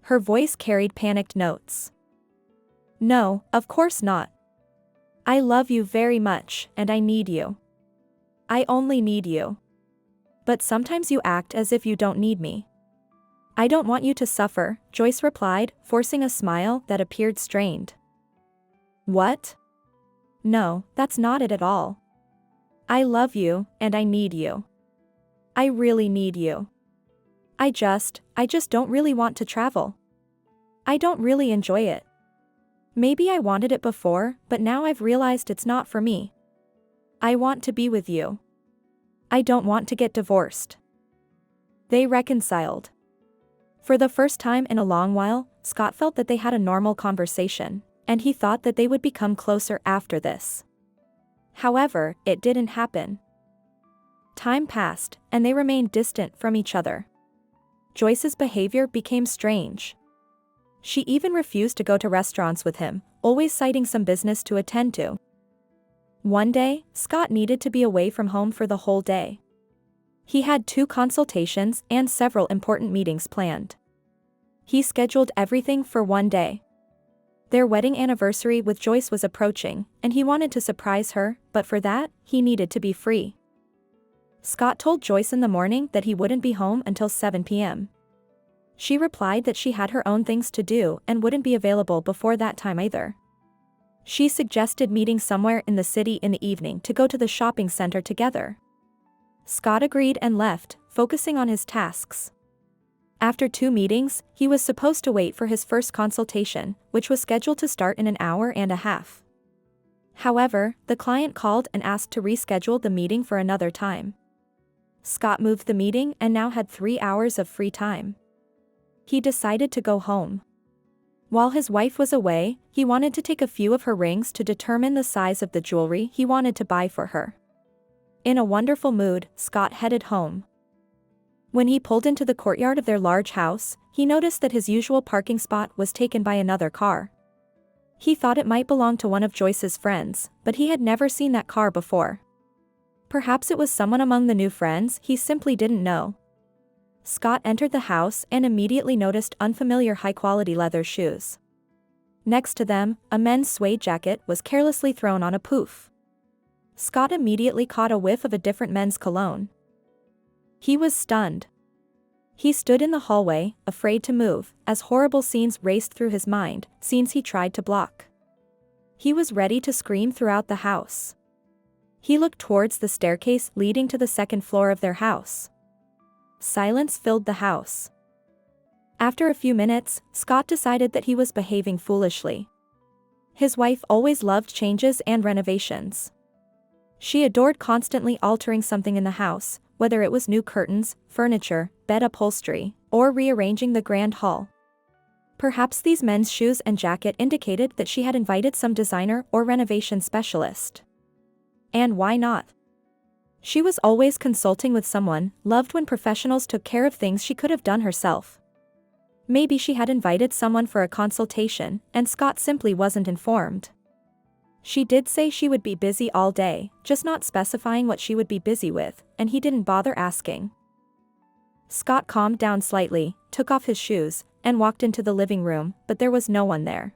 Her voice carried panicked notes. No, of course not. I love you very much, and I need you. I only need you. But sometimes you act as if you don't need me. I don't want you to suffer, Joyce replied, forcing a smile that appeared strained. What? No, that's not it at all. I love you, and I need you. I really need you. I just don't really want to travel. I don't really enjoy it. Maybe I wanted it before, but now I've realized it's not for me. I want to be with you. I don't want to get divorced. They reconciled. For the first time in a long while, Scott felt that they had a normal conversation, and he thought that they would become closer after this. However, it didn't happen. Time passed, and they remained distant from each other. Joyce's behavior became strange. She even refused to go to restaurants with him, always citing some business to attend to. One day, Scott needed to be away from home for the whole day. He had 2 consultations and several important meetings planned. He scheduled everything for one day. Their wedding anniversary with Joyce was approaching, and he wanted to surprise her, but for that, he needed to be free. Scott told Joyce in the morning that he wouldn't be home until 7 p.m. She replied that she had her own things to do and wouldn't be available before that time either. She suggested meeting somewhere in the city in the evening to go to the shopping center together. Scott agreed and left, focusing on his tasks. After 2 meetings, he was supposed to wait for his first consultation, which was scheduled to start in an hour and a half. However, the client called and asked to reschedule the meeting for another time. Scott moved the meeting and now had 3 hours of free time. He decided to go home. While his wife was away, he wanted to take a few of her rings to determine the size of the jewelry he wanted to buy for her. In a wonderful mood, Scott headed home. When he pulled into the courtyard of their large house, he noticed that his usual parking spot was taken by another car. He thought it might belong to one of Joyce's friends, but he had never seen that car before. Perhaps it was someone among the new friends he simply didn't know. Scott entered the house and immediately noticed unfamiliar high-quality leather shoes. Next to them, a men's suede jacket was carelessly thrown on a poof. Scott immediately caught a whiff of a different men's cologne. He was stunned. He stood in the hallway, afraid to move, as horrible scenes raced through his mind, scenes he tried to block. He was ready to scream throughout the house. He looked towards the staircase leading to the second floor of their house. Silence filled the house. After a few minutes, Scott decided that he was behaving foolishly. His wife always loved changes and renovations. She adored constantly altering something in the house, whether it was new curtains, furniture, bed upholstery, or rearranging the grand hall. Perhaps these men's shoes and jacket indicated that she had invited some designer or renovation specialist. And why not? She was always consulting with someone, loved when professionals took care of things she could have done herself. Maybe she had invited someone for a consultation, and Scott simply wasn't informed. She did say she would be busy all day, just not specifying what she would be busy with, and he didn't bother asking. Scott calmed down slightly, took off his shoes, and walked into the living room, but there was no one there.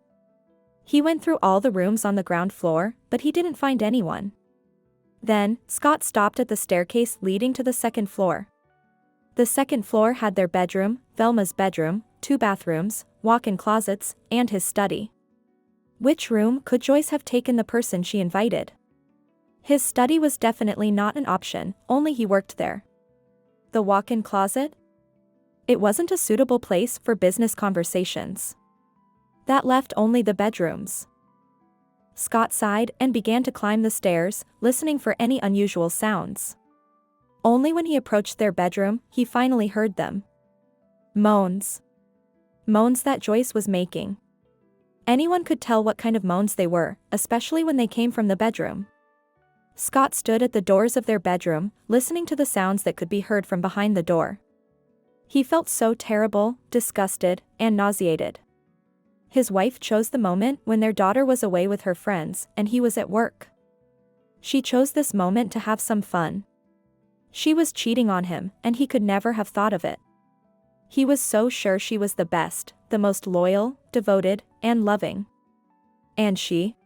He went through all the rooms on the ground floor, but he didn't find anyone. Then, Scott stopped at the staircase leading to the second floor. The second floor had their bedroom, Velma's bedroom, 2 bathrooms, walk-in closets, and his study. Which room could Joyce have taken the person she invited? His study was definitely not an option, only he worked there. The walk-in closet? It wasn't a suitable place for business conversations. That left only the bedrooms. Scott sighed and began to climb the stairs, listening for any unusual sounds. Only when he approached their bedroom, he finally heard them. Moans. Moans that Joyce was making. Anyone could tell what kind of moans they were, especially when they came from the bedroom. Scott stood at the doors of their bedroom, listening to the sounds that could be heard from behind the door. He felt so terrible, disgusted, and nauseated. His wife chose the moment when their daughter was away with her friends and he was at work. She chose this moment to have some fun. She was cheating on him, and he could never have thought of it. He was so sure she was the best, the most loyal, devoted, and loving. And she?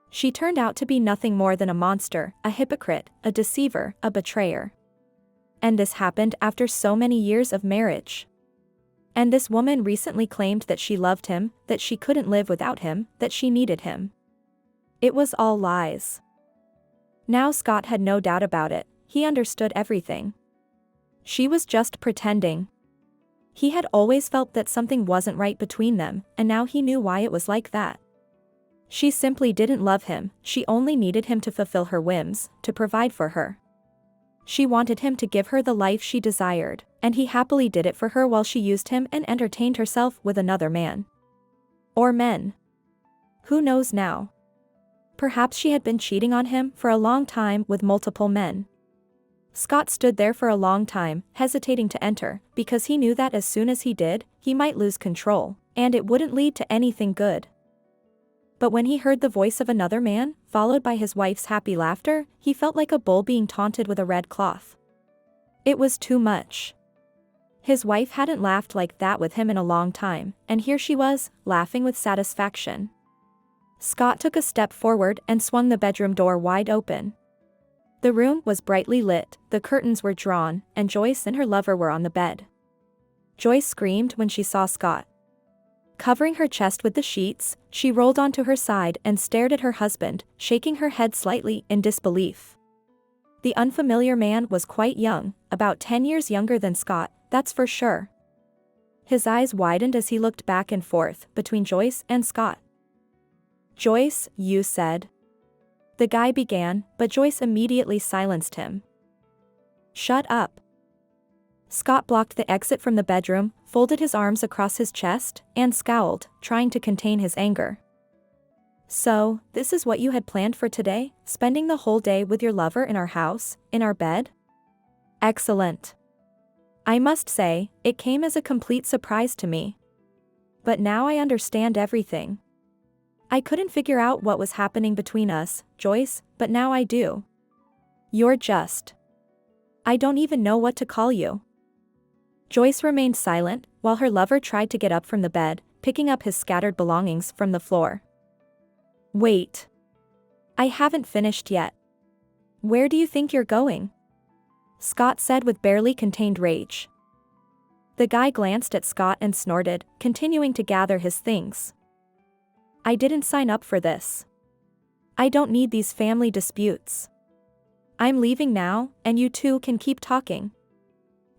She turned out to be nothing more than a monster, a hypocrite, a deceiver, a betrayer. And this happened after so many years of marriage. And this woman recently claimed that she loved him, that she couldn't live without him, that she needed him. It was all lies. Now Scott had no doubt about it, he understood everything. She was just pretending. He had always felt that something wasn't right between them, and now he knew why it was like that. She simply didn't love him, she only needed him to fulfill her whims, to provide for her. She wanted him to give her the life she desired, and he happily did it for her while she used him and entertained herself with another man. Or men. Who knows now? Perhaps she had been cheating on him for a long time with multiple men. Scott stood there for a long time, hesitating to enter, because he knew that as soon as he did, he might lose control, and it wouldn't lead to anything good. But when he heard the voice of another man, followed by his wife's happy laughter, he felt like a bull being taunted with a red cloth. It was too much. His wife hadn't laughed like that with him in a long time, and here she was, laughing with satisfaction. Scott took a step forward and swung the bedroom door wide open. The room was brightly lit, the curtains were drawn, and Joyce and her lover were on the bed. Joyce screamed when she saw Scott. Covering her chest with the sheets, she rolled onto her side and stared at her husband, shaking her head slightly in disbelief. The unfamiliar man was quite young, about 10 years younger than Scott, that's for sure. His eyes widened as he looked back and forth between Joyce and Scott. "Joyce, you said." The guy began, but Joyce immediately silenced him. "Shut up." Scott blocked the exit from the bedroom, folded his arms across his chest, and scowled, trying to contain his anger. "So, this is what you had planned for today? Spending the whole day with your lover in our house, in our bed? Excellent. I must say, it came as a complete surprise to me. But now I understand everything. I couldn't figure out what was happening between us, Joyce, but now I do. You're just... I don't even know what to call you." Joyce remained silent, while her lover tried to get up from the bed, picking up his scattered belongings from the floor. "Wait. I haven't finished yet. Where do you think you're going?" Scott said with barely contained rage. The guy glanced at Scott and snorted, continuing to gather his things. "I didn't sign up for this. I don't need these family disputes. I'm leaving now, and you two can keep talking.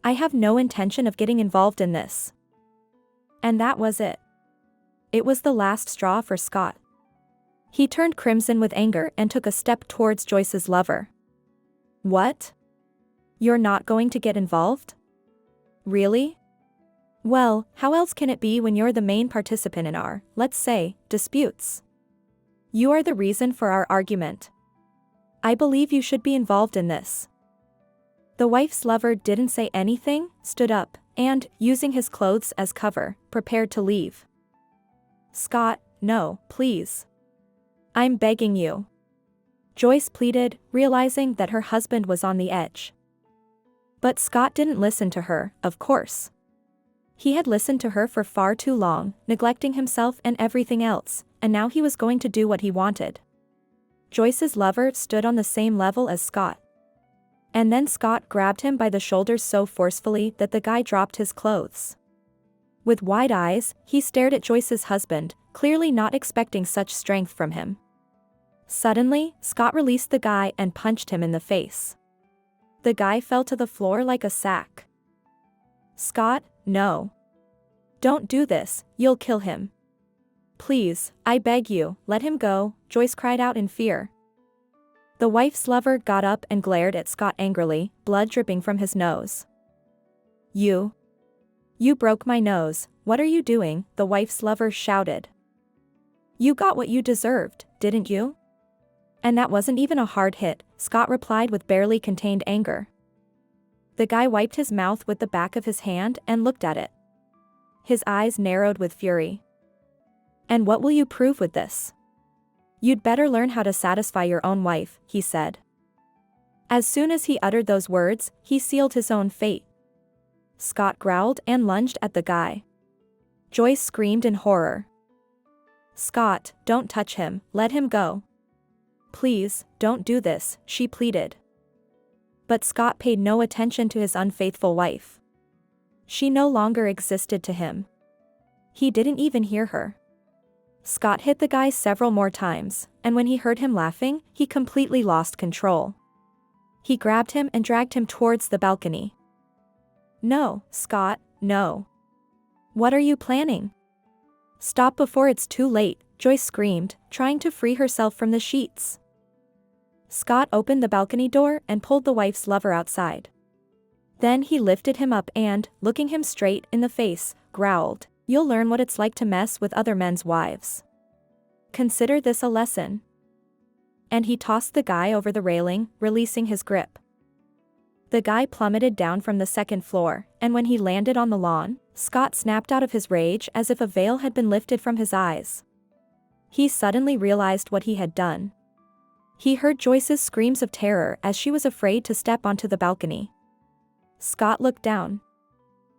I have no intention of getting involved in this." And that was it. It was the last straw for Scott. He turned crimson with anger and took a step towards Joyce's lover. "What? You're not going to get involved? Really? Well, how else can it be when you're the main participant in our, let's say, disputes? You are the reason for our argument. I believe you should be involved in this." The wife's lover didn't say anything, stood up, and, using his clothes as cover, prepared to leave. "Scott, no, please. I'm begging you," Joyce pleaded, realizing that her husband was on the edge. But Scott didn't listen to her, of course. He had listened to her for far too long, neglecting himself and everything else, and now he was going to do what he wanted. Joyce's lover stood on the same level as Scott. And then Scott grabbed him by the shoulders so forcefully that the guy dropped his clothes. With wide eyes, he stared at Joyce's husband, clearly not expecting such strength from him. Suddenly, Scott released the guy and punched him in the face. The guy fell to the floor like a sack. "Scott, no. Don't do this, you'll kill him. Please, I beg you, let him go," Joyce cried out in fear. The wife's lover got up and glared at Scott angrily, blood dripping from his nose. You broke my nose, what are you doing?" the wife's lover shouted. "You got what you deserved, didn't you?" "And that wasn't even a hard hit," Scott replied with barely contained anger. The guy wiped his mouth with the back of his hand and looked at it. His eyes narrowed with fury. "And what will you prove with this? You'd better learn how to satisfy your own wife," he said. As soon as he uttered those words, he sealed his own fate. Scott growled and lunged at the guy. Joyce screamed in horror. "Scott, don't touch him, let him go. Please, don't do this," she pleaded. But Scott paid no attention to his unfaithful wife. She no longer existed to him. He didn't even hear her. Scott hit the guy several more times, and when he heard him laughing, he completely lost control. He grabbed him and dragged him towards the balcony. "No, Scott, no. What are you planning? Stop before it's too late," Joyce screamed, trying to free herself from the sheets. Scott opened the balcony door and pulled the wife's lover outside. Then he lifted him up and, looking him straight in the face, growled, "You'll learn what it's like to mess with other men's wives. Consider this a lesson." And he tossed the guy over the railing, releasing his grip. The guy plummeted down from the second floor, and when he landed on the lawn, Scott snapped out of his rage as if a veil had been lifted from his eyes. He suddenly realized what he had done. He heard Joyce's screams of terror as she was afraid to step onto the balcony. Scott looked down.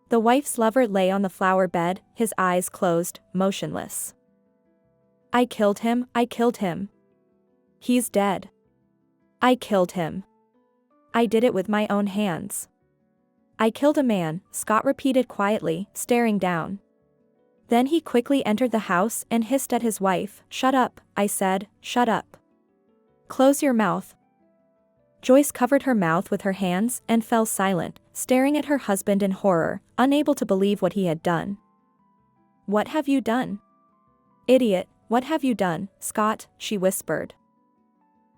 The wife's lover lay on the flower bed, his eyes closed, motionless. I killed him. He's dead. I killed him. I did it with my own hands. I killed a man," Scott repeated quietly, staring down. Then he quickly entered the house and hissed at his wife. "Shut up," I said, "shut up. Close your mouth." Joyce covered her mouth with her hands and fell silent, staring at her husband in horror, unable to believe what he had done. "What have you done? Idiot, what have you done, Scott?" she whispered.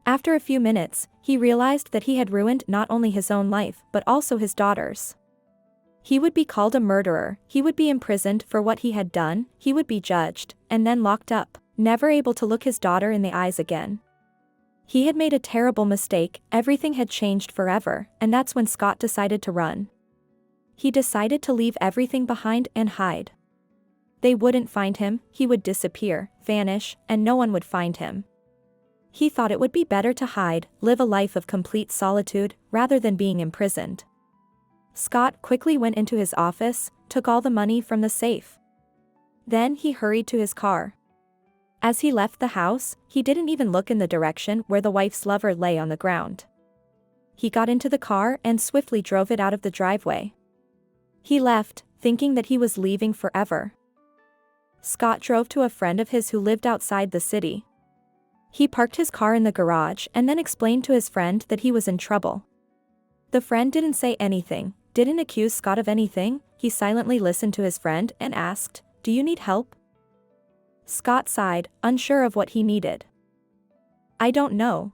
After a few minutes, he realized that he had ruined not only his own life but also his daughter's. He would be called a murderer, he would be imprisoned for what he had done, he would be judged, and then locked up, never able to look his daughter in the eyes again. He had made a terrible mistake, everything had changed forever, and that's when Scott decided to run. He decided to leave everything behind and hide. They wouldn't find him, he would disappear, vanish, and no one would find him. He thought it would be better to hide, live a life of complete solitude, rather than being imprisoned. Scott quickly went into his office, took all the money from the safe. Then he hurried to his car. As he left the house, he didn't even look in the direction where the wife's lover lay on the ground. He got into the car and swiftly drove it out of the driveway. He left, thinking that he was leaving forever. Scott drove to a friend of his who lived outside the city. He parked his car in the garage and then explained to his friend that he was in trouble. The friend didn't say anything, didn't accuse Scott of anything, he silently listened to his friend and asked, "Do you need help?" Scott sighed, unsure of what he needed. "I don't know.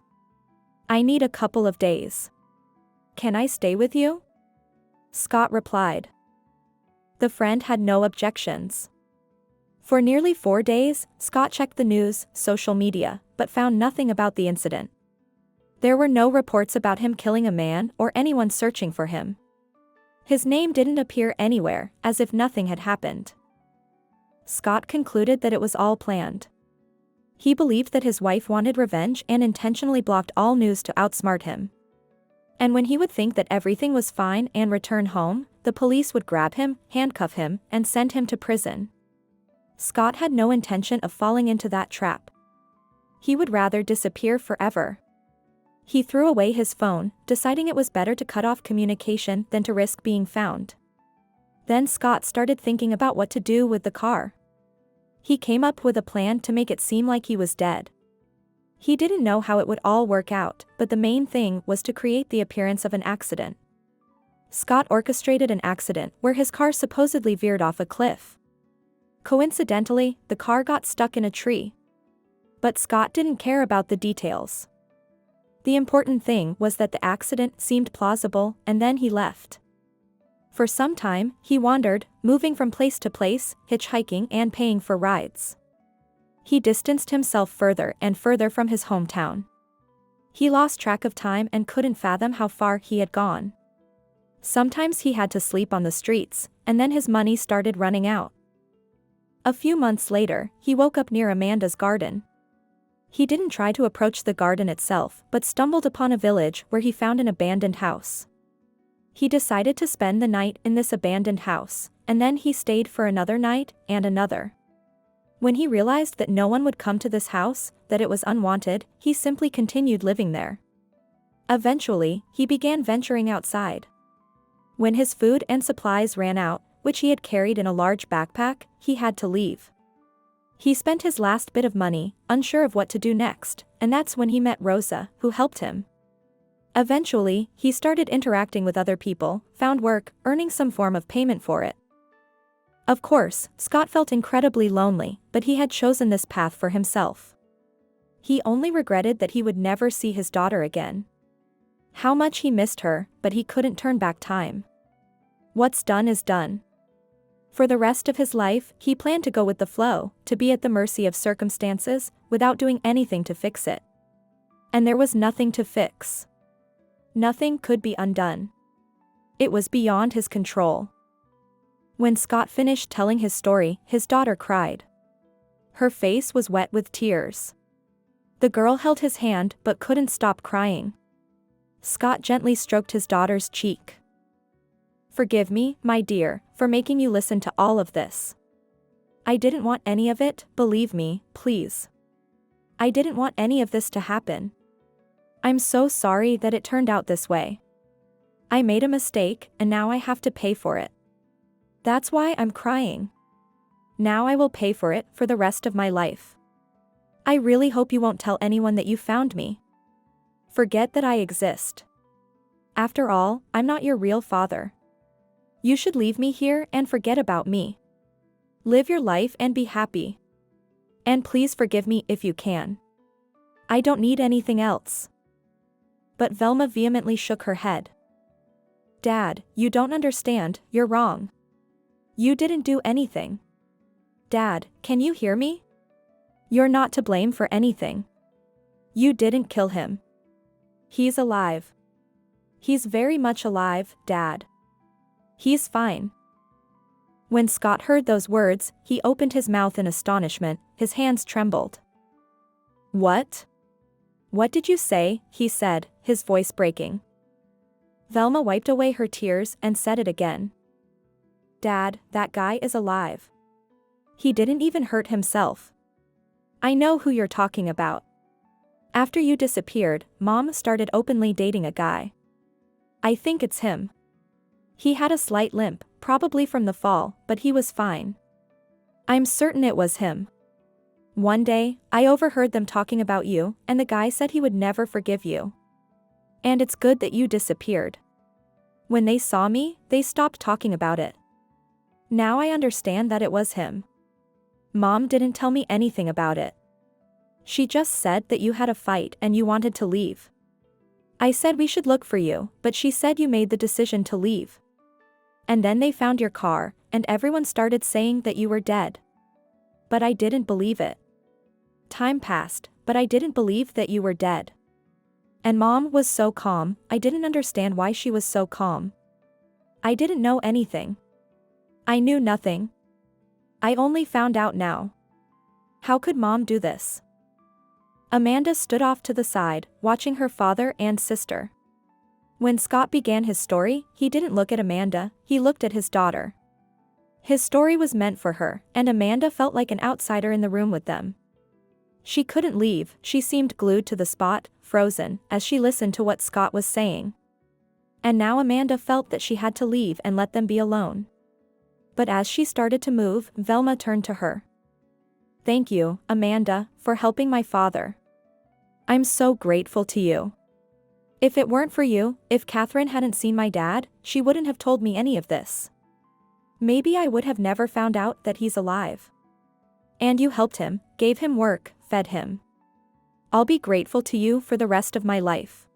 I need a couple of days. Can I stay with you?" Scott replied. The friend had no objections. For nearly 4 days, Scott checked the news, social media, but found nothing about the incident. There were no reports about him killing a man or anyone searching for him. His name didn't appear anywhere, as if nothing had happened. Scott concluded that it was all planned. He believed that his wife wanted revenge and intentionally blocked all news to outsmart him. And when he would think that everything was fine and return home, the police would grab him, handcuff him, and send him to prison. Scott had no intention of falling into that trap. He would rather disappear forever. He threw away his phone, deciding it was better to cut off communication than to risk being found. Then Scott started thinking about what to do with the car. He came up with a plan to make it seem like he was dead. He didn't know how it would all work out, but the main thing was to create the appearance of an accident. Scott orchestrated an accident where his car supposedly veered off a cliff. Coincidentally, the car got stuck in a tree. But Scott didn't care about the details. The important thing was that the accident seemed plausible, and then he left. For some time, he wandered, moving from place to place, hitchhiking and paying for rides. He distanced himself further and further from his hometown. He lost track of time and couldn't fathom how far he had gone. Sometimes he had to sleep on the streets, and then his money started running out. A few months later, he woke up near Amanda's garden. He didn't try to approach the garden itself, but stumbled upon a village where he found an abandoned house. He decided to spend the night in this abandoned house, and then he stayed for another night, and another. When he realized that no one would come to this house, that it was unwanted, he simply continued living there. Eventually, he began venturing outside. When his food and supplies ran out, which he had carried in a large backpack, he had to leave. He spent his last bit of money, unsure of what to do next, and that's when he met Rosa, who helped him. Eventually, he started interacting with other people, found work, earning some form of payment for it. Of course, Scott felt incredibly lonely, but he had chosen this path for himself. He only regretted that he would never see his daughter again. How much he missed her, but he couldn't turn back time. What's done is done. For the rest of his life, he planned to go with the flow, to be at the mercy of circumstances, without doing anything to fix it. And there was nothing to fix. Nothing could be undone. It was beyond his control. When Scott finished telling his story, his daughter cried. Her face was wet with tears. The girl held his hand but couldn't stop crying. Scott gently stroked his daughter's cheek. "Forgive me, my dear, for making you listen to all of this. I didn't want any of it, believe me, please. I didn't want any of this to happen. I'm so sorry that it turned out this way. I made a mistake, and now I have to pay for it. That's why I'm crying. Now I will pay for it for the rest of my life. I really hope you won't tell anyone that you found me. Forget that I exist. After all, I'm not your real father. You should leave me here and forget about me. Live your life and be happy. And please forgive me if you can. I don't need anything else. But Velma vehemently shook her head. Dad, you don't understand, you're wrong. You didn't do anything. Dad, can you hear me? You're not to blame for anything. You didn't kill him. He's alive. He's very much alive, Dad. He's fine. When Scott heard those words, he opened his mouth in astonishment, his hands trembled. What? What did you say? He said, his voice breaking. Velma wiped away her tears and said it again. Dad, that guy is alive. He didn't even hurt himself. I know who you're talking about. After you disappeared, Mom started openly dating a guy. I think it's him. He had a slight limp, probably from the fall, but he was fine. I'm certain it was him. One day, I overheard them talking about you, and the guy said he would never forgive you. And it's good that you disappeared. When they saw me, they stopped talking about it. Now I understand that it was him. Mom didn't tell me anything about it. She just said that you had a fight and you wanted to leave. I said we should look for you, but she said you made the decision to leave. And then they found your car, and everyone started saying that you were dead. But I didn't believe it. Time passed, but I didn't believe that you were dead. And Mom was so calm, I didn't understand why she was so calm. I didn't know anything. I knew nothing. I only found out now. How could Mom do this? Amanda stood off to the side, watching her father and sister. When Scott began his story, he didn't look at Amanda, he looked at his daughter. His story was meant for her, and Amanda felt like an outsider in the room with them. She couldn't leave, she seemed glued to the spot, frozen, as she listened to what Scott was saying. And now Amanda felt that she had to leave and let them be alone. But as she started to move, Velma turned to her. Thank you, Amanda, for helping my father. I'm so grateful to you. If it weren't for you, if Catherine hadn't seen my dad, she wouldn't have told me any of this. Maybe I would have never found out that he's alive. And you helped him, gave him work, fed him. I'll be grateful to you for the rest of my life.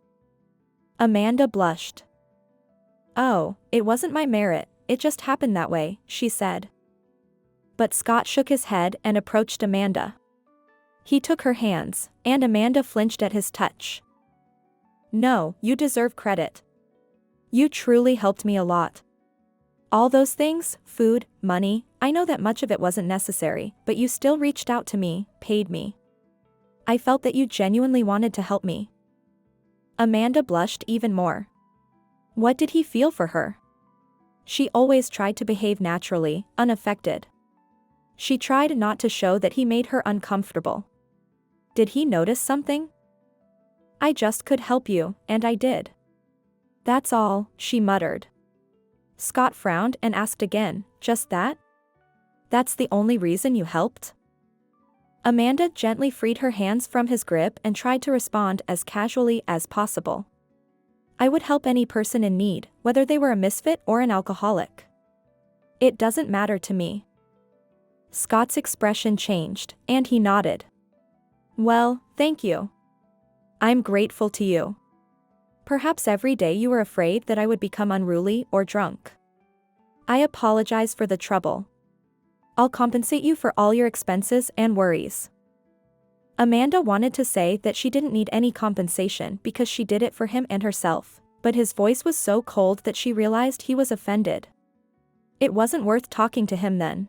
Amanda blushed. Oh, it wasn't my merit, it just happened that way, she said. But Scott shook his head and approached Amanda. He took her hands, and Amanda flinched at his touch. No, you deserve credit. You truly helped me a lot. All those things, food, money, I know that much of it wasn't necessary, but you still reached out to me, paid me. I felt that you genuinely wanted to help me. Amanda blushed even more. What did he feel for her? She always tried to behave naturally, unaffected. She tried not to show that he made her uncomfortable. Did he notice something? I just could help you, and I did. That's all, she muttered. Scott frowned and asked again, just that? That's the only reason you helped? Amanda gently freed her hands from his grip and tried to respond as casually as possible. I would help any person in need, whether they were a misfit or an alcoholic. It doesn't matter to me. Scott's expression changed, and he nodded. Well, thank you. I'm grateful to you. Perhaps every day you were afraid that I would become unruly or drunk. I apologize for the trouble. I'll compensate you for all your expenses and worries. Amanda wanted to say that she didn't need any compensation because she did it for him and herself, but his voice was so cold that she realized he was offended. It wasn't worth talking to him then.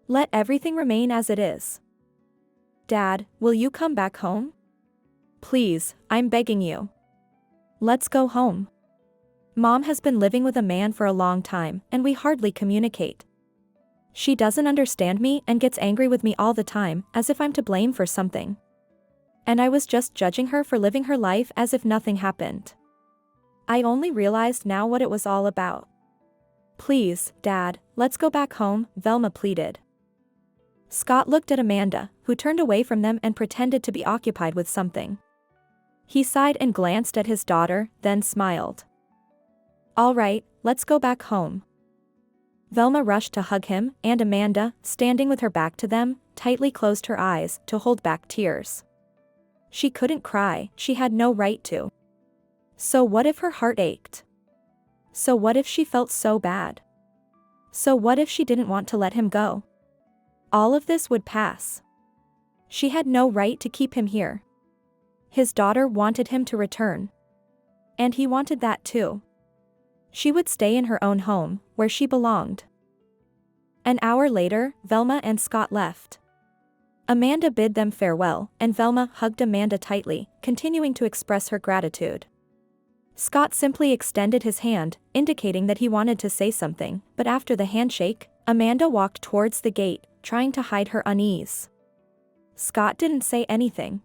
Let everything remain as it is. Dad, will you come back home? Please, I'm begging you. Let's go home. Mom has been living with a man for a long time, and we hardly communicate. She doesn't understand me and gets angry with me all the time, as if I'm to blame for something. And I was just judging her for living her life as if nothing happened. I only realized now what it was all about. Please, Dad, let's go back home, Velma pleaded. Scott looked at Amanda, who turned away from them and pretended to be occupied with something. He sighed and glanced at his daughter, then smiled. All right, let's go back home. Velma rushed to hug him, and Amanda, standing with her back to them, tightly closed her eyes to hold back tears. She couldn't cry, she had no right to. So what if her heart ached? So what if she felt so bad? So what if she didn't want to let him go? All of this would pass. She had no right to keep him here. His daughter wanted him to return. And he wanted that too. She would stay in her own home, where she belonged. An hour later, Velma and Scott left. Amanda bid them farewell, and Velma hugged Amanda tightly, continuing to express her gratitude. Scott simply extended his hand, indicating that he wanted to say something, but after the handshake, Amanda walked towards the gate, trying to hide her unease. Scott didn't say anything.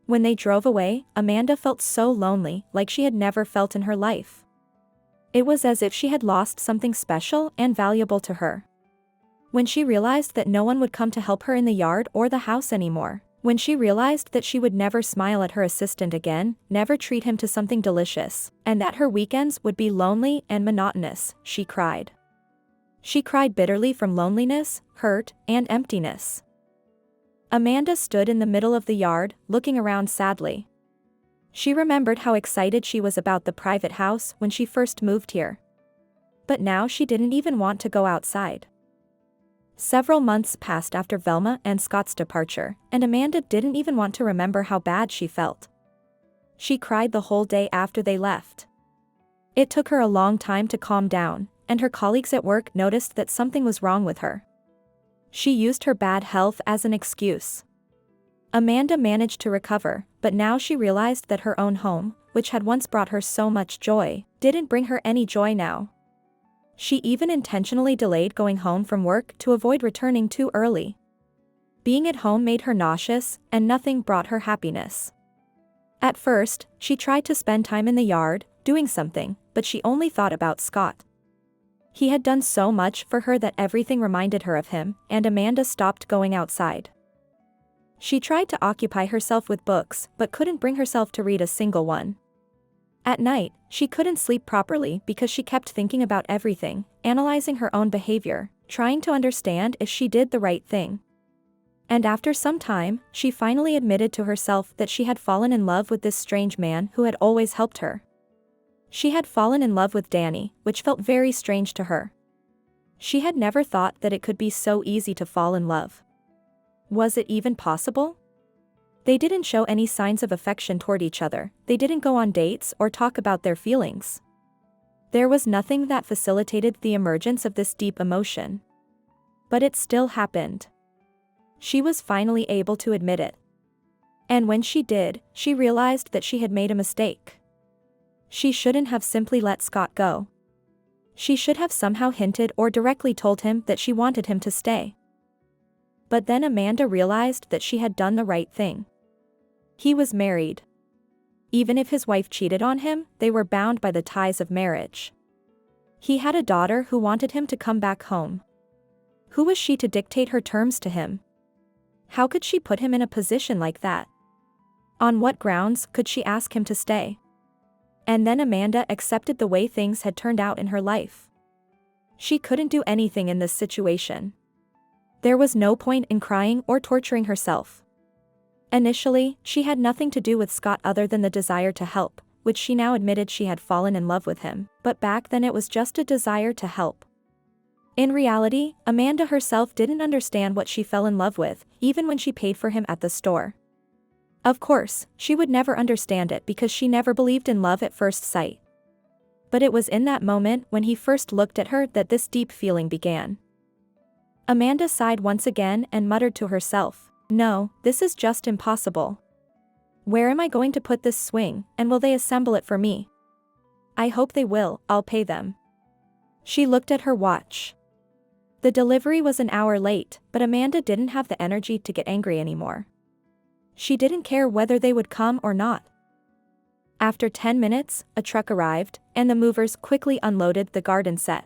When they drove away, Amanda felt so lonely, like she had never felt in her life. It was as if she had lost something special and valuable to her. When she realized that no one would come to help her in the yard or the house anymore, when she realized that she would never smile at her assistant again, never treat him to something delicious, and that her weekends would be lonely and monotonous, she cried. She cried bitterly from loneliness, hurt, and emptiness. Amanda stood in the middle of the yard, looking around sadly. She remembered how excited she was about the private house when she first moved here. But now she didn't even want to go outside. Several months passed after Velma and Scott's departure, and Amanda didn't even want to remember how bad she felt. She cried the whole day after they left. It took her a long time to calm down, and her colleagues at work noticed that something was wrong with her. She used her bad health as an excuse. Amanda managed to recover, but now she realized that her own home, which had once brought her so much joy, didn't bring her any joy now. She even intentionally delayed going home from work to avoid returning too early. Being at home made her nauseous, and nothing brought her happiness. At first, she tried to spend time in the yard, doing something, but she only thought about Scott. He had done so much for her that everything reminded her of him, and Amanda stopped going outside. She tried to occupy herself with books, but couldn't bring herself to read a single one. At night, she couldn't sleep properly because she kept thinking about everything, analyzing her own behavior, trying to understand if she did the right thing. And after some time, she finally admitted to herself that she had fallen in love with this strange man who had always helped her. She had fallen in love with Danny, which felt very strange to her. She had never thought that it could be so easy to fall in love. Was it even possible? They didn't show any signs of affection toward each other, they didn't go on dates or talk about their feelings. There was nothing that facilitated the emergence of this deep emotion. But it still happened. She was finally able to admit it. And when she did, she realized that she had made a mistake. She shouldn't have simply let Scott go. She should have somehow hinted or directly told him that she wanted him to stay. But then Amanda realized that she had done the right thing. He was married. Even if his wife cheated on him, they were bound by the ties of marriage. He had a daughter who wanted him to come back home. Who was she to dictate her terms to him? How could she put him in a position like that? On what grounds could she ask him to stay? And then Amanda accepted the way things had turned out in her life. She couldn't do anything in this situation. There was no point in crying or torturing herself. Initially, she had nothing to do with Scott other than the desire to help, which she now admitted she had fallen in love with him, but back then it was just a desire to help. In reality, Amanda herself didn't understand what she fell in love with, even when she paid for him at the store. Of course, she would never understand it because she never believed in love at first sight. But it was in that moment when he first looked at her that this deep feeling began. Amanda sighed once again and muttered to herself, "No, this is just impossible. Where am I going to put this swing, and will they assemble it for me? I hope they will, I'll pay them." She looked at her watch. The delivery was an hour late, but Amanda didn't have the energy to get angry anymore. She didn't care whether they would come or not. After 10 minutes, a truck arrived, and the movers quickly unloaded the garden set.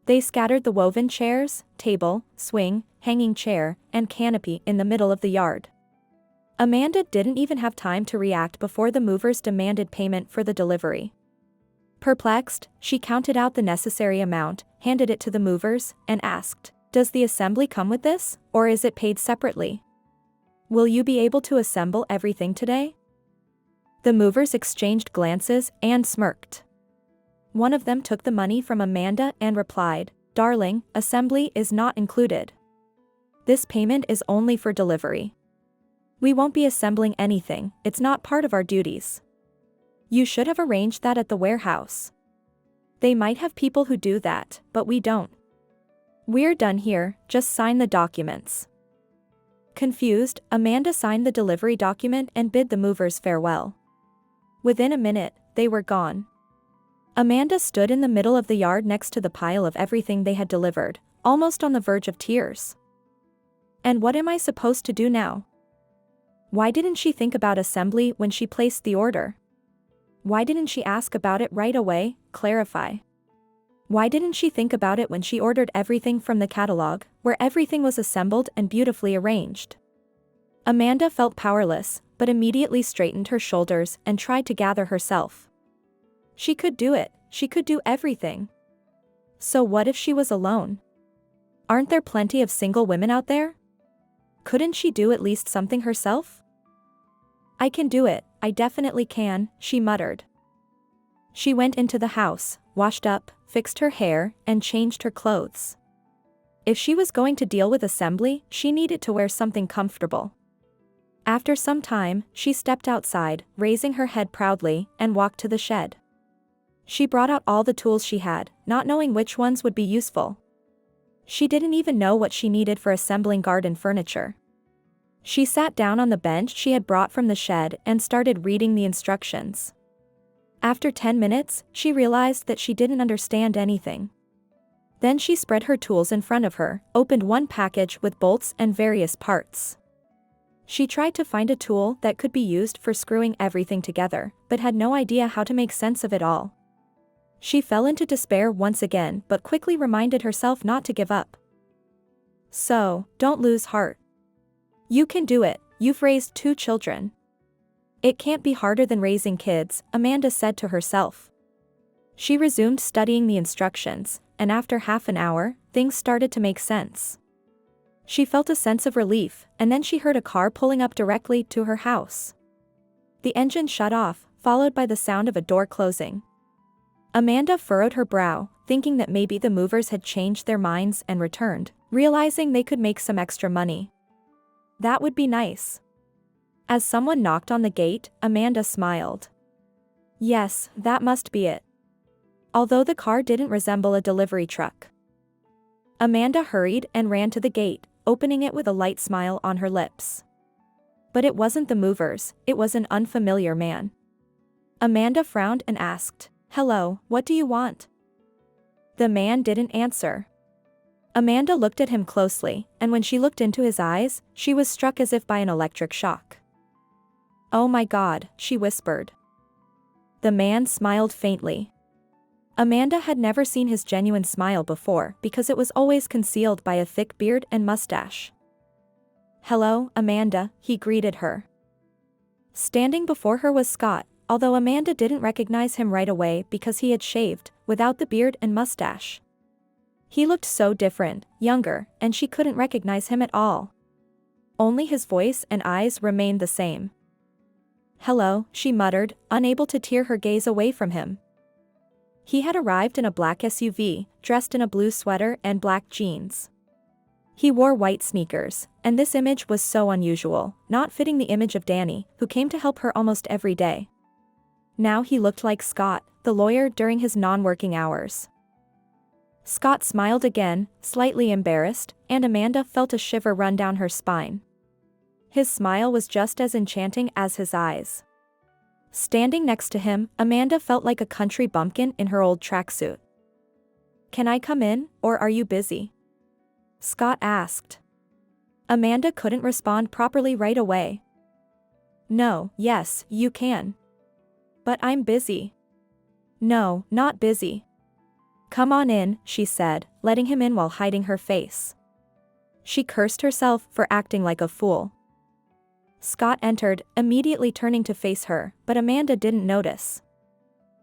They scattered the woven chairs, table, swing, hanging chair, and canopy in the middle of the yard. Amanda didn't even have time to react before the movers demanded payment for the delivery. Perplexed, she counted out the necessary amount, handed it to the movers, and asked, "Does the assembly come with this, or is it paid separately? Will you be able to assemble everything today?" The movers exchanged glances and smirked. One of them took the money from Amanda and replied, "Darling, assembly is not included. This payment is only for delivery. We won't be assembling anything, it's not part of our duties. You should have arranged that at the warehouse. They might have people who do that, but we don't. We're done here, just sign the documents." Confused, Amanda signed the delivery document and bid the movers farewell. Within a minute, they were gone. Amanda stood in the middle of the yard next to the pile of everything they had delivered, almost on the verge of tears. And what am I supposed to do now? Why didn't she think about assembly when she placed the order? Why didn't she ask about it right away, clarify? Why didn't she think about it when she ordered everything from the catalog, where everything was assembled and beautifully arranged? Amanda felt powerless, but immediately straightened her shoulders and tried to gather herself. She could do it, she could do everything. So what if she was alone? Aren't there plenty of single women out there? Couldn't she do at least something herself? "I can do it, I definitely can," she muttered. She went into the house, washed up, fixed her hair, and changed her clothes. If she was going to deal with assembly, she needed to wear something comfortable. After some time, she stepped outside, raising her head proudly, and walked to the shed. She brought out all the tools she had, not knowing which ones would be useful. She didn't even know what she needed for assembling garden furniture. She sat down on the bench she had brought from the shed and started reading the instructions. After 10 minutes, she realized that she didn't understand anything. Then she spread her tools in front of her, opened one package with bolts and various parts. She tried to find a tool that could be used for screwing everything together, but had no idea how to make sense of it all. She fell into despair once again, but quickly reminded herself not to give up. "So, don't lose heart. You can do it, you've raised 2 children. It can't be harder than raising kids," Amanda said to herself. She resumed studying the instructions, and after half an hour, things started to make sense. She felt a sense of relief, and then she heard a car pulling up directly to her house. The engine shut off, followed by the sound of a door closing. Amanda furrowed her brow, thinking that maybe the movers had changed their minds and returned, realizing they could make some extra money. That would be nice. As someone knocked on the gate, Amanda smiled. Yes, that must be it. Although the car didn't resemble a delivery truck. Amanda hurried and ran to the gate, opening it with a light smile on her lips. But it wasn't the movers, it was an unfamiliar man. Amanda frowned and asked, "Hello, what do you want?" The man didn't answer. Amanda looked at him closely, and when she looked into his eyes, she was struck as if by an electric shock. "Oh my God," she whispered. The man smiled faintly. Amanda had never seen his genuine smile before because it was always concealed by a thick beard and mustache. "Hello, Amanda," he greeted her. Standing before her was Scott, although Amanda didn't recognize him right away because he had shaved, without the beard and mustache. He looked so different, younger, and she couldn't recognize him at all. Only his voice and eyes remained the same. "Hello," she muttered, unable to tear her gaze away from him. He had arrived in a black SUV, dressed in a blue sweater and black jeans. He wore white sneakers, and this image was so unusual, not fitting the image of Danny, who came to help her almost every day. Now he looked like Scott, the lawyer during his non-working hours. Scott smiled again, slightly embarrassed, and Amanda felt a shiver run down her spine. His smile was just as enchanting as his eyes. Standing next to him, Amanda felt like a country bumpkin in her old tracksuit. "Can I come in, or are you busy?" Scott asked. Amanda couldn't respond properly right away. "No, yes, you can. But I'm busy." "No, not busy." "Come on in," she said, letting him in while hiding her face. She cursed herself for acting like a fool. Scott entered, immediately turning to face her, but Amanda didn't notice.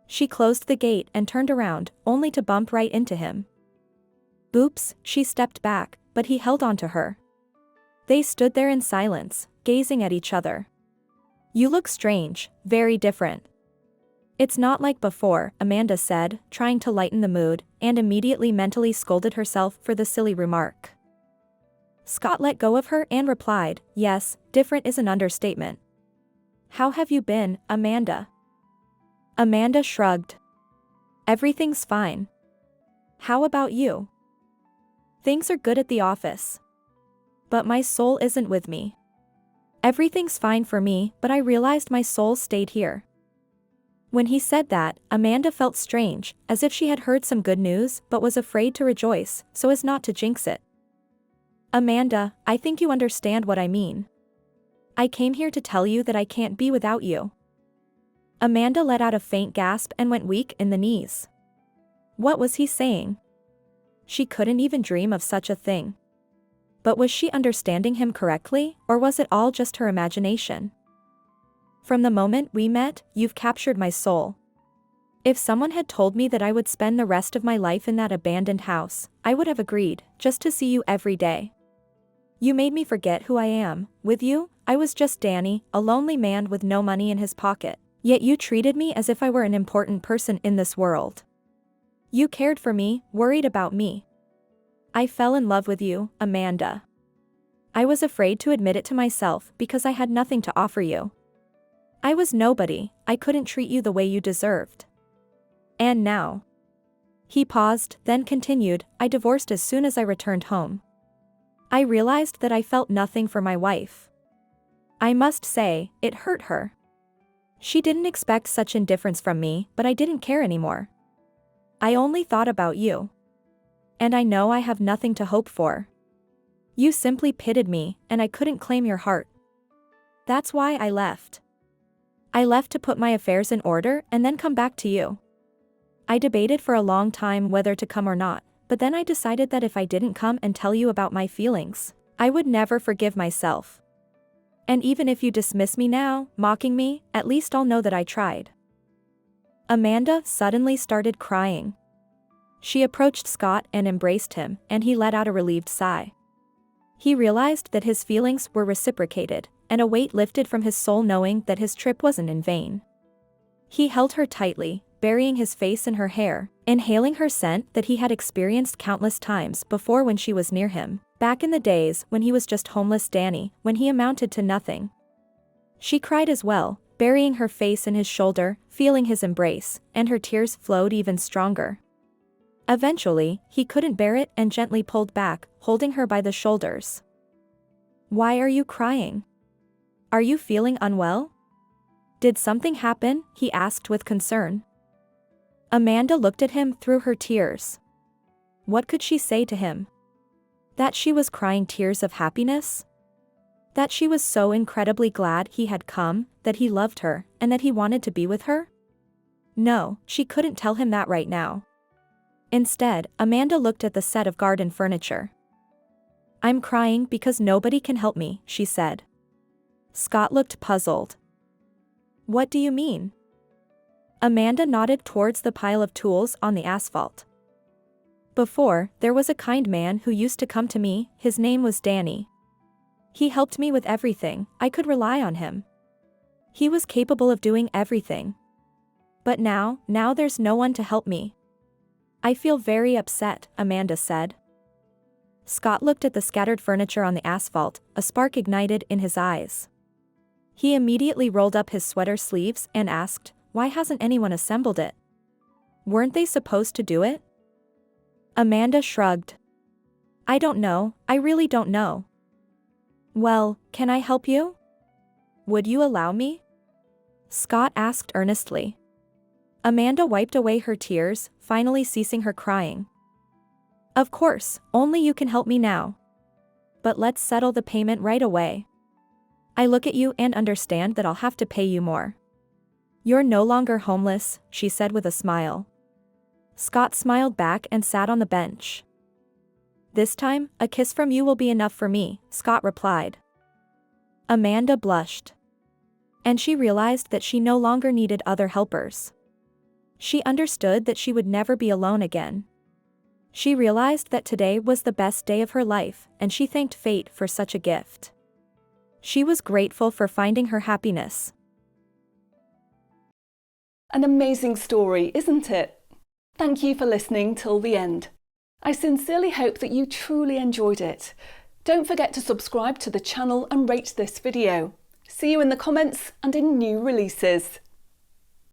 She closed the gate and turned around, only to bump right into him. Oops, she stepped back, but he held onto her. They stood there in silence, gazing at each other. You look strange, very different. It's not like before, Amanda said, trying to lighten the mood, and immediately mentally scolded herself for the silly remark. Scott let go of her and replied, yes, different is an understatement. How have you been, Amanda? Amanda shrugged. Everything's fine. How about you? Things are good at the office. But my soul isn't with me. Everything's fine for me, but I realized my soul stayed here. When he said that, Amanda felt strange, as if she had heard some good news but was afraid to rejoice, so as not to jinx it. Amanda, I think you understand what I mean. I came here to tell you that I can't be without you. Amanda let out a faint gasp and went weak in the knees. What was he saying? She couldn't even dream of such a thing. But was she understanding him correctly, or was it all just her imagination? From the moment we met, you've captured my soul. If someone had told me that I would spend the rest of my life in that abandoned house, I would have agreed, just to see you every day. You made me forget who I am. With you, I was just Danny, a lonely man with no money in his pocket. Yet you treated me as if I were an important person in this world. You cared for me, worried about me. I fell in love with you, Amanda. I was afraid to admit it to myself because I had nothing to offer you. I was nobody, I couldn't treat you the way you deserved. And now. He paused, then continued, I divorced as soon as I returned home. I realized that I felt nothing for my wife. I must say, it hurt her. She didn't expect such indifference from me, but I didn't care anymore. I only thought about you. And I know I have nothing to hope for. You simply pitted me, and I couldn't claim your heart. That's why I left. I left to put my affairs in order and then come back to you. I debated for a long time whether to come or not, but then I decided that if I didn't come and tell you about my feelings, I would never forgive myself. And even if you dismiss me now, mocking me, at least I'll know that I tried. Amanda suddenly started crying. She approached Scott and embraced him, and he let out a relieved sigh. He realized that his feelings were reciprocated, and a weight lifted from his soul knowing that his trip wasn't in vain. He held her tightly, burying his face in her hair, inhaling her scent that he had experienced countless times before when she was near him, back in the days when he was just homeless Danny, when he amounted to nothing. She cried as well, burying her face in his shoulder, feeling his embrace, and her tears flowed even stronger. Eventually, he couldn't bear it and gently pulled back, holding her by the shoulders. Why are you crying? Are you feeling unwell? Did something happen? He asked with concern. Amanda looked at him through her tears. What could she say to him? That she was crying tears of happiness? That she was so incredibly glad he had come, that he loved her, and that he wanted to be with her? No, she couldn't tell him that right now. Instead, Amanda looked at the set of garden furniture. I'm crying because nobody can help me, she said. Scott looked puzzled. What do you mean? Amanda nodded towards the pile of tools on the asphalt. Before, there was a kind man who used to come to me, his name was Danny. He helped me with everything, I could rely on him. He was capable of doing everything. But now there's no one to help me. I feel very upset, Amanda said. Scott looked at the scattered furniture on the asphalt, a spark ignited in his eyes. He immediately rolled up his sweater sleeves and asked, why hasn't anyone assembled it? Weren't they supposed to do it? Amanda shrugged. I don't know, I really don't know. Well, can I help you? Would you allow me? Scott asked earnestly. Amanda wiped away her tears, finally ceasing her crying. Of course, only you can help me now. But let's settle the payment right away. I look at you and understand that I'll have to pay you more. You're no longer homeless, she said with a smile. Scott smiled back and sat on the bench. This time, a kiss from you will be enough for me, Scott replied. Amanda blushed. And she realized that she no longer needed other helpers. She understood that she would never be alone again. She realized that today was the best day of her life, and she thanked fate for such a gift. She was grateful for finding her happiness.
An amazing story, isn't it? Thank you for listening till the end. I sincerely hope that you truly enjoyed it. Don't forget to subscribe to the channel and rate this video. See you in the comments and in new releases.